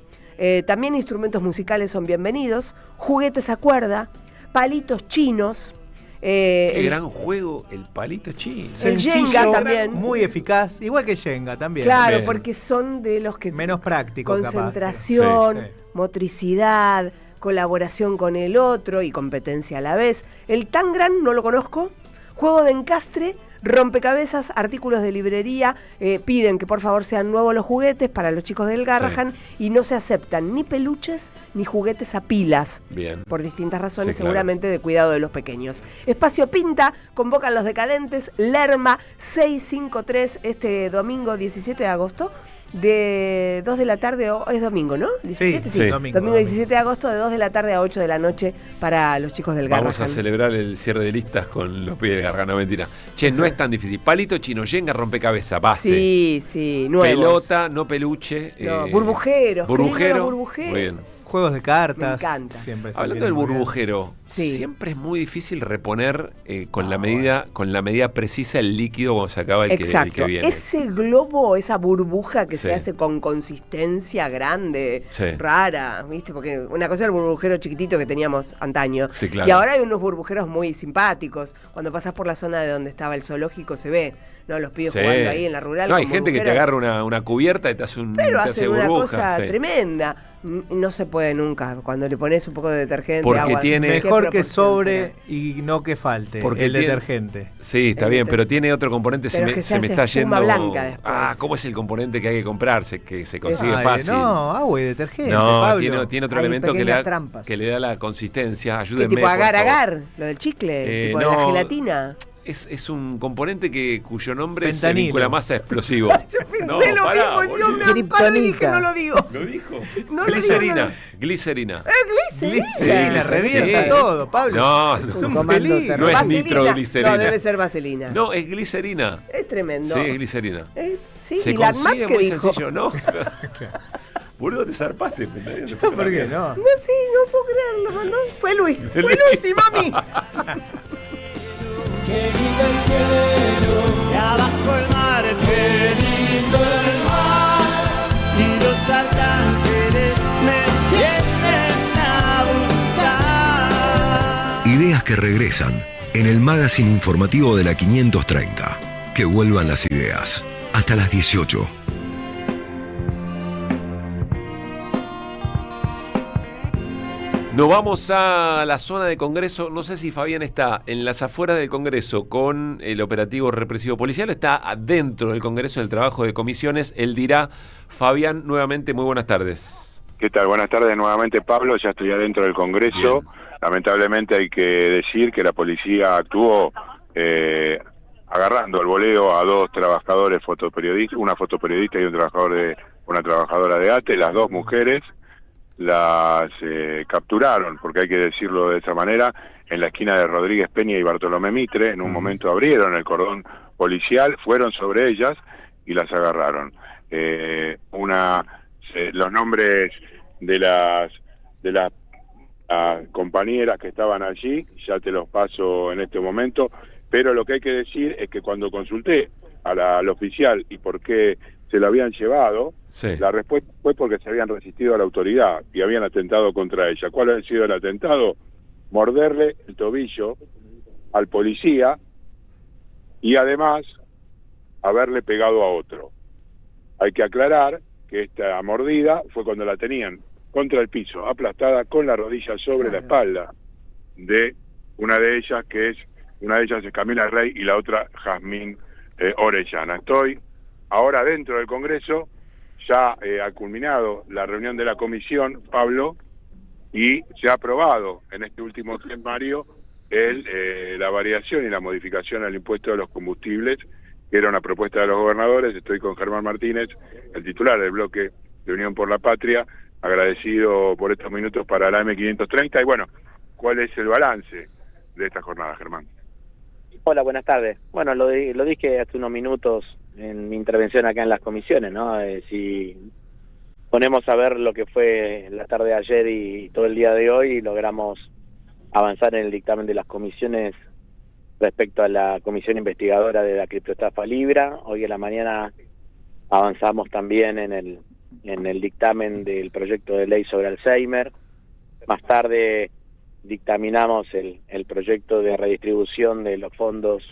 también instrumentos musicales son bienvenidos, juguetes a cuerda, palitos chinos. Qué gran juego, el palito chino. El Jenga también. Muy eficaz, igual que Jenga también. Claro, Bien. porque son de los que... Menos práctico, concentración, capaz. Sí. Motricidad, colaboración con el otro y competencia a la vez. El Tangram, no lo conozco. Juego de encastre, rompecabezas, artículos de librería. Piden que por favor sean nuevos los juguetes para los chicos del Garrahan, y no se aceptan ni peluches ni juguetes a pilas. Bien. Por distintas razones, Sí, claro. seguramente de cuidado de los pequeños. Espacio Pinta, convocan los Decadentes, Lerma 653, este domingo 17 de agosto. De 2 de la tarde, es domingo, ¿no? 17, Sí. Domingo 17 de agosto, de 2 de la tarde a 8 de la noche para los chicos del Garrahan. Vamos a celebrar el cierre de listas con los pibes del Garrahan, no, mentira. Che, no es tan difícil. Palito chino, Jenga, rompecabezas, base. Sí, nuevos. Pelota, no peluche. No, burbujeros. Burbujero. Burbujeros. Muy bien. Juegos de cartas. Me encanta. Siempre está Hablando bien, del muy bien. burbujero, siempre es muy difícil reponer con la medida precisa el líquido cuando se acaba el Exacto. que viene. Ese globo, esa burbuja que Sí. se hace con consistencia grande, Sí. rara, ¿viste? Porque una cosa es el burbujero chiquitito que teníamos antaño. Sí, claro. Y ahora hay unos burbujeros muy simpáticos. Cuando pasás por la zona de donde estaba el zoológico se ve, ¿no? Los pibes Sí. jugando ahí en la rural. No, hay con gente que te burbujeros. agarra una cubierta y te hace un Pero te hace hacen una burbuja, cosa sí. tremenda. No se puede nunca. Cuando le pones un poco de detergente, Porque agua. tiene- ¿qué Mejor que proporción sobre será? y no que falte Porque el tiene- detergente. Sí, está bien, pero tiene otro componente, Pero es que se me hace está espuma yendo. blanca después. ¿Cómo es el componente que hay que comprarse? Que se consigue Ay, fácil. No, agua y detergente, No, Pablo. tiene otro Hay elemento que le, pequeñas da, trampas. que le da la consistencia. ¿Qué Ayúdenme. tipo por favor. agar? Lo del chicle, tipo de la no, gelatina. Es un componente cuyo nombre se Fentanilo. vincula más a explosivo. Pensé lo pará, mismo, Dios boludo. me amparo y dije no lo digo. ¿Lo dijo? No lo Glicerina. digo, Glicerina. Glicerina. revienta todo, Pablo. No, Es no, un no peligro. es Vaselina. nitroglicerina. No, debe ser vaselina. No, es glicerina. Es tremendo. Sí, es glicerina. Sí, Se y la ANMAT consigue que muy dijo. sencillo, ¿no? Boludo, te zarpaste. ¿Por qué no? No, sí, no puedo creerlo, mandó. Fue Luis y mami. Qué lindo el cielo, y abajo el mar, qué lindo el mar, y los arcángeles me vienen a buscar. Ideas que regresan en el magazine informativo de la 530. Que vuelvan las ideas. Hasta las 18. Nos vamos a la zona de Congreso. No sé si Fabián está en las afueras del Congreso con el operativo represivo policial o está dentro del Congreso del trabajo de comisiones. Él dirá. Fabián, nuevamente, muy buenas tardes. ¿Qué tal? Buenas tardes nuevamente, Pablo. Ya estoy adentro del Congreso. lamentablemente hay que decir que la policía actuó agarrando al voleo a 2 trabajadores fotoperiodistas, una fotoperiodista y una trabajadora de ATE, las 2 mujeres las capturaron, porque hay que decirlo de esa manera, en la esquina de Rodríguez Peña y Bartolomé Mitre. En un momento abrieron el cordón policial, fueron sobre ellas y las agarraron. Los nombres de las compañeras que estaban allí, ya te los paso en este momento, pero lo que hay que decir es que cuando consulté al oficial y por qué se lo habían llevado, la respuesta fue porque se habían resistido a la autoridad y habían atentado contra ella. ¿Cuál ha sido el atentado? Morderle el tobillo al policía y además haberle pegado a otro. Hay que aclarar que esta mordida fue cuando la tenían contra el piso, aplastada con la rodilla sobre la espalda de una de ellas, es Camila Rey y la otra Jazmín Orellana. Estoy ahora dentro del Congreso, ya ha culminado la reunión de la comisión, Pablo, y se ha aprobado en este último plenario la variación y la modificación al impuesto de los combustibles, que era una propuesta de los gobernadores. Estoy con Germán Martínez, el titular del bloque de Unión por la Patria, agradecido por estos minutos para la M530. Y bueno, ¿cuál es el balance de esta jornada, Germán? Hola, buenas tardes. Bueno, lo dije hace unos minutos en mi intervención acá en las comisiones, ¿no? Si ponemos a ver lo que fue la tarde de ayer y todo el día de hoy, logramos avanzar en el dictamen de las comisiones respecto a la comisión investigadora de la criptoestafa Libra. Hoy en la mañana avanzamos también en el dictamen del proyecto de ley sobre Alzheimer. Más tarde dictaminamos el proyecto de redistribución de los fondos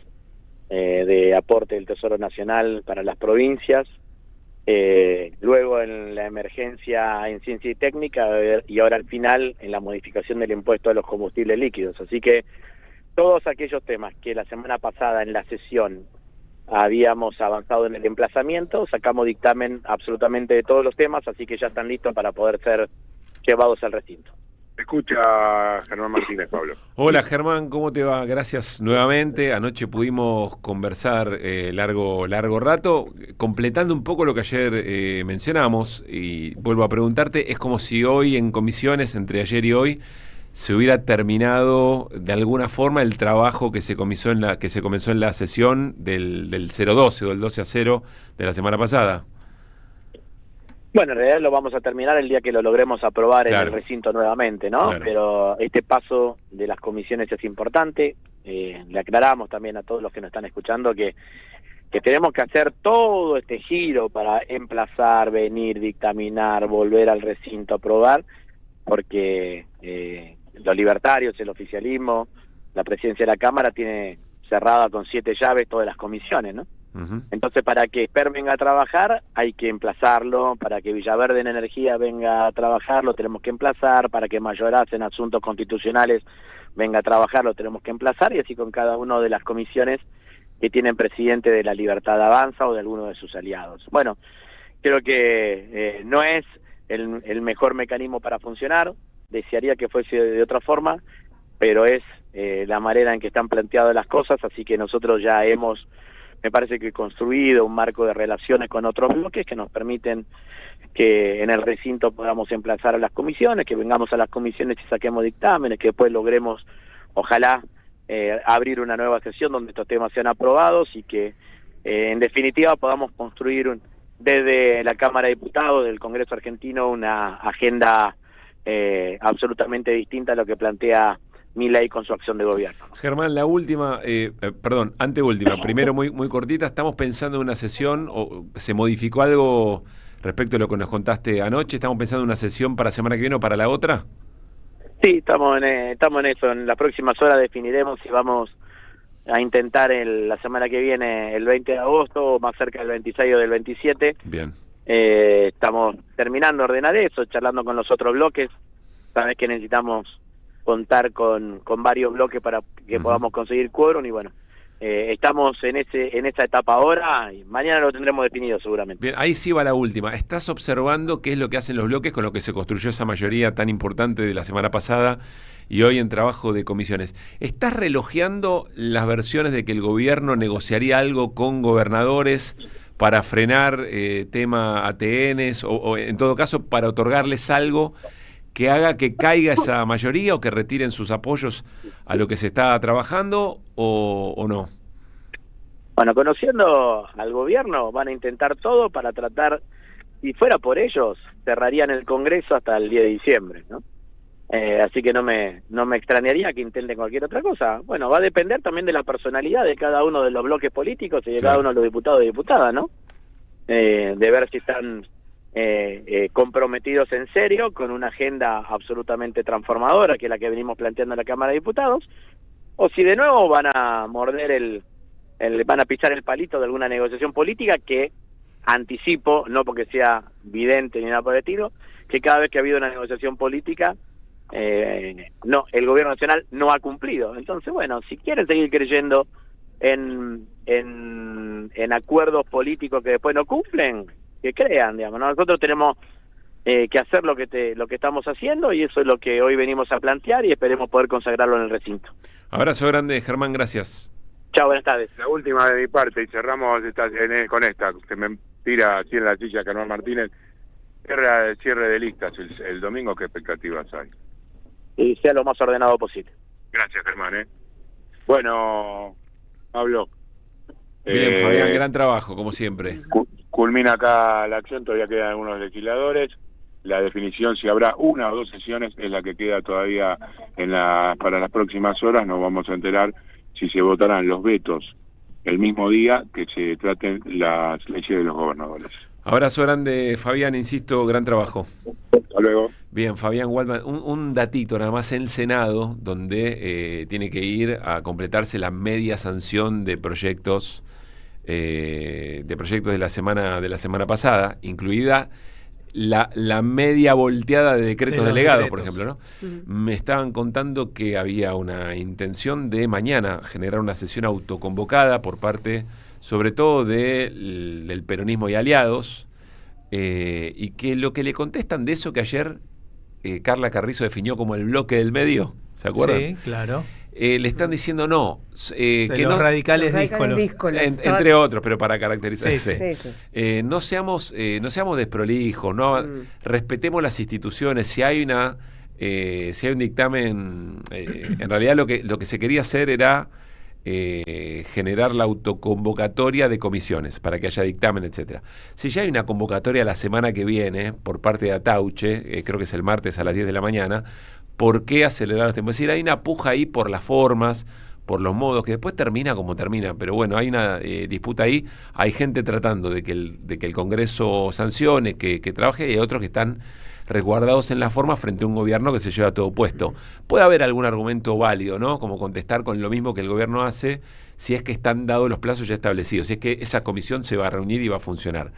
de aporte del Tesoro Nacional para las provincias. Luego en la emergencia en ciencia y técnica, y ahora al final en la modificación del impuesto a los combustibles líquidos. Así que todos aquellos temas que la semana pasada en la sesión habíamos avanzado en el emplazamiento, sacamos dictamen absolutamente de todos los temas, así que ya están listos para poder ser llevados al recinto. Escucha Germán Martínez, Pablo. Hola Germán, ¿cómo te va? Gracias nuevamente. Anoche pudimos conversar largo rato, completando un poco lo que ayer mencionamos, y vuelvo a preguntarte, es como si hoy en comisiones, entre ayer y hoy, se hubiera terminado de alguna forma el trabajo que se comenzó en la sesión del 0-12 o del 12-0 de la semana pasada. Bueno, en realidad lo vamos a terminar el día que lo logremos aprobar en el recinto nuevamente, ¿no? Claro. Pero este paso de las comisiones es importante. Le aclaramos también a todos los que nos están escuchando que tenemos que hacer todo este giro para emplazar, venir, dictaminar, volver al recinto, aprobar, porque los libertarios, el oficialismo, la presidencia de la Cámara tiene cerrada con 7 llaves todas las comisiones, ¿no? Entonces, para que SPER venga a trabajar, hay que emplazarlo. Para que Villaverde en Energía venga a trabajar, lo tenemos que emplazar. Para que Mayoraz en Asuntos Constitucionales venga a trabajar, lo tenemos que emplazar. Y así con cada una de las comisiones que tienen presidente de la Libertad Avanza o de alguno de sus aliados. Bueno, creo que no es el mejor mecanismo para funcionar. Desearía que fuese de otra forma, pero es la manera en que están planteadas las cosas. Así que nosotros ya hemos, me parece que construido un marco de relaciones con otros bloques que nos permiten que en el recinto podamos emplazar a las comisiones, que vengamos a las comisiones y saquemos dictámenes, que después logremos, ojalá, abrir una nueva sesión donde estos temas sean aprobados y que, en definitiva, podamos construir desde la Cámara de Diputados del Congreso Argentino una agenda absolutamente distinta a lo que plantea Milei con su acción de gobierno. Germán, la última, anteúltima, primero muy cortita, estamos pensando en una sesión, o se modificó algo respecto a lo que nos contaste anoche, estamos pensando en una sesión para la semana que viene o para la otra. Sí, estamos en eso, en las próximas horas definiremos si vamos a intentar la semana que viene el 20 de agosto o más cerca del 26 o del 27. Bien. Estamos terminando de ordenar eso, charlando con los otros bloques, sabes que necesitamos contar con varios bloques para que podamos conseguir quórum y bueno, estamos en esa etapa ahora y mañana lo tendremos definido seguramente. Bien, ahí sí va la última. ¿Estás observando qué es lo que hacen los bloques con lo que se construyó esa mayoría tan importante de la semana pasada y hoy en trabajo de comisiones? ¿Estás relojeando las versiones de que el gobierno negociaría algo con gobernadores para frenar tema ATNs o en todo caso para otorgarles algo que haga que caiga esa mayoría o que retiren sus apoyos a lo que se está trabajando o no? Bueno, conociendo al gobierno, van a intentar todo para tratar, si fuera por ellos, cerrarían el Congreso hasta el 10 de diciembre, ¿no? Así que no me extrañaría que intenten cualquier otra cosa. Bueno, va a depender también de la personalidad de cada uno de los bloques políticos y de cada uno de los diputados y diputadas, ¿no? De ver si están comprometidos en serio con una agenda absolutamente transformadora, que es la que venimos planteando en la Cámara de Diputados, o si de nuevo van a morder van a pisar el palito de alguna negociación política que anticipo, no porque sea vidente ni nada por el estilo, que cada vez que ha habido una negociación política, no, el gobierno nacional no ha cumplido. Entonces, bueno, si quieren seguir creyendo en acuerdos políticos que después no cumplen, que crean, digamos, ¿no? Nosotros tenemos que hacer lo que estamos haciendo y eso es lo que hoy venimos a plantear y esperemos poder consagrarlo en el recinto. Abrazo grande, Germán, gracias. Chao, buenas tardes. La última de mi parte y cerramos con esta, se me tira así en la silla Carlos Martínez, cierre de listas el domingo, ¿qué expectativas hay? Y sea lo más ordenado posible. Gracias, Germán. Bueno, Pablo. Bien, Fabián, gran trabajo, como siempre. Culmina acá la acción, todavía quedan algunos legisladores. La definición, si habrá una o dos sesiones, es la que queda todavía para las próximas horas. Nos vamos a enterar si se votarán los vetos el mismo día que se traten las leyes de los gobernadores. Abrazo grande, Fabián, insisto, gran trabajo. Hasta luego. Bien, Fabián Waldman, un datito nada más en el Senado, donde tiene que ir a completarse la media sanción de proyectos de la semana pasada, incluida la media volteada de decretos delegados, por ejemplo, ¿no? Me estaban contando que había una intención de mañana generar una sesión autoconvocada por parte, sobre todo del peronismo y aliados, y que lo que le contestan de eso que ayer Carla Carrizo definió como el bloque del medio, ¿se acuerdan? Sí, claro. Le están diciendo no, que los radicales díscolos. Entre otros, pero para caracterizarse. Sí. No seamos desprolijos, respetemos las instituciones. Si hay un dictamen, en realidad lo que se quería hacer era generar la autoconvocatoria de comisiones para que haya dictamen, etcétera. Si ya hay una convocatoria la semana que viene por parte de Atauche, creo que es el martes a las 10 de la mañana, ¿por qué acelerar los tiempos? Es decir, hay una puja ahí por las formas, por los modos, que después termina como termina, pero bueno, hay una disputa ahí, hay gente tratando de que el Congreso sancione, que trabaje, y hay otros que están resguardados en la forma frente a un gobierno que se lleva todo puesto. Puede haber algún argumento válido, ¿no? Como contestar con lo mismo que el gobierno hace, si es que están dados los plazos ya establecidos, si es que esa comisión se va a reunir y va a funcionar.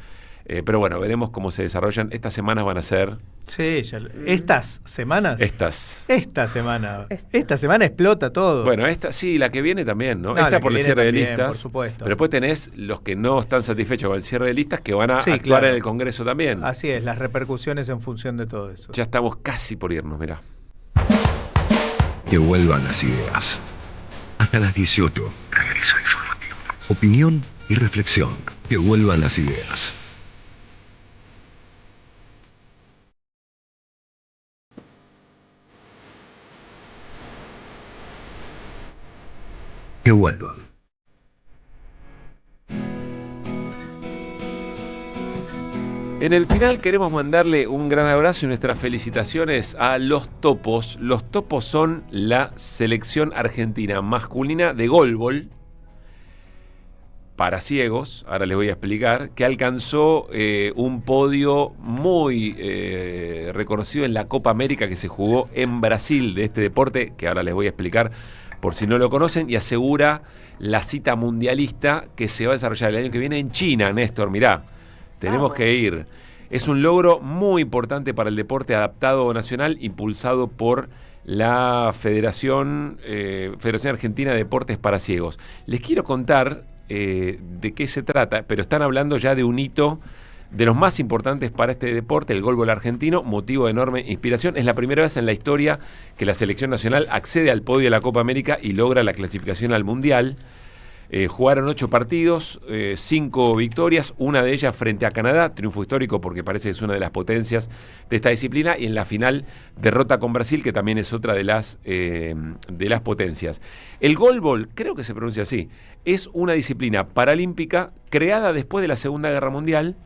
Pero bueno, veremos cómo se desarrollan. Estas semanas van a ser... Sí, ¿estas semanas? Esta semana explota todo. Bueno, la que viene también, ¿no? Esta por el cierre de listas. Por supuesto. Pero después tenés los que no están satisfechos con el cierre de listas que van a actuar en el Congreso también. Así es, las repercusiones en función de todo eso. Ya estamos casi por irnos, mirá. Que vuelvan las ideas. Hasta las 18. Regreso informativo. Opinión y reflexión. Que vuelvan las ideas. Que vuelvan. En el final queremos mandarle un gran abrazo y nuestras felicitaciones a los Topos. Los Topos son la selección argentina masculina de goalball para ciegos, ahora les voy a explicar, que alcanzó un podio muy reconocido en la Copa América que se jugó en Brasil de este deporte, que ahora les voy a explicar por si no lo conocen, y asegura la cita mundialista que se va a desarrollar el año que viene en China, Néstor, mirá, tenemos que ir. Es un logro muy importante para el deporte adaptado nacional, impulsado por la Federación Argentina de Deportes para Ciegos. Les quiero contar de qué se trata, pero están hablando ya de un hito de los más importantes para este deporte, el golbol argentino, motivo de enorme inspiración. Es la primera vez en la historia que la selección nacional accede al podio de la Copa América y logra la clasificación al Mundial. Jugaron 8 partidos, 5 victorias, una de ellas frente a Canadá, triunfo histórico porque parece que es una de las potencias de esta disciplina, y en la final derrota con Brasil, que también es otra de las potencias. El golbol, creo que se pronuncia así, es una disciplina paralímpica creada después de la Segunda Guerra Mundial,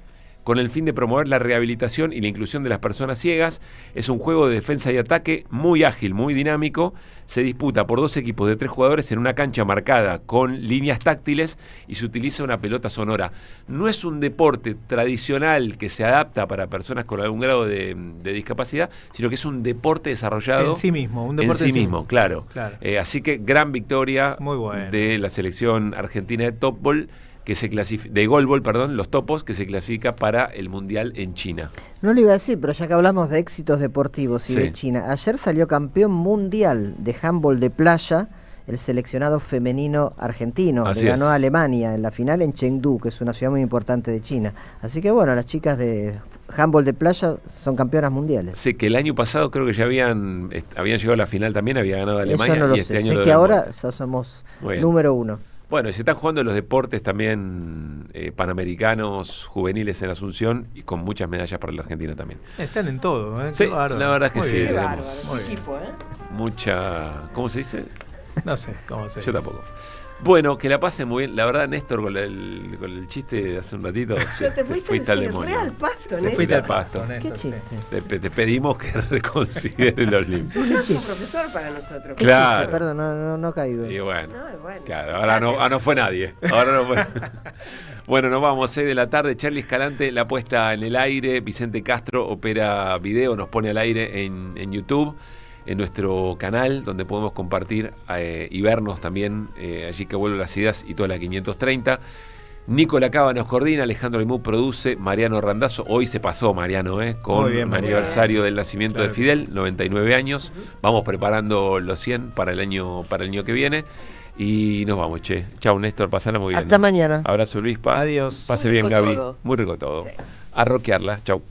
con el fin de promover la rehabilitación y la inclusión de las personas ciegas. Es un juego de defensa y ataque muy ágil, muy dinámico. Se disputa por 2 equipos de 3 jugadores en una cancha marcada con líneas táctiles y se utiliza una pelota sonora. No es un deporte tradicional que se adapta para personas con algún grado de discapacidad, sino que es un deporte desarrollado en sí mismo, un deporte en sí mismo, claro. Así que gran victoria de la selección argentina de topball, que se de golbol, los topos, que se clasifica para el Mundial en China. No lo iba a decir, pero ya que hablamos de éxitos deportivos y de China, ayer salió campeón mundial de handball de playa el seleccionado femenino argentino. Le ganó a Alemania en la final en Chengdu, que es una ciudad muy importante de China. Así que bueno, las chicas de handball de playa son campeonas mundiales. Sé que el año pasado creo que ya habían llegado a la final también, había ganado Alemania. Eso no lo y este sé. año sé que ahora ya somos número 1. Bueno, y se están jugando los deportes también panamericanos juveniles en Asunción, y con muchas medallas para la Argentina también. Están en todo, ¿eh? Sí, la verdad es que muy sí. bien. Tenemos equipo, mucha... ¿Cómo se dice? No sé cómo se dice. Yo tampoco. Bueno, que la pasen muy bien. La verdad, Néstor, con el chiste de hace un ratito, te fuiste al demonio. Al pasto, Te fuiste al pasto. ¿Qué chiste? Te pedimos que reconsideres los límites. Es un profesor para nosotros. Claro. Perdón, no caigo. Y bueno, claro, ahora no fue nadie. Ahora no fue. Bueno, nos vamos, 6 de la tarde. Charly Escalante, la puesta en el aire. Vicente Castro opera video, nos pone al aire en YouTube, en nuestro canal, donde podemos compartir y vernos también, allí que vuelven las ideas y toda la 530. Nico Lacaba nos coordina, Alejandro Limú produce, Mariano Randazzo, hoy se pasó Mariano, con un aniversario del nacimiento de Fidel, 99 años, vamos preparando los 100 para el año que viene, y nos vamos, Chau, Néstor, pasala muy bien. Hasta mañana. Abrazo, Luispa. Adiós. Pase bien, Gaby. Muy rico todo. A rockearla, chau.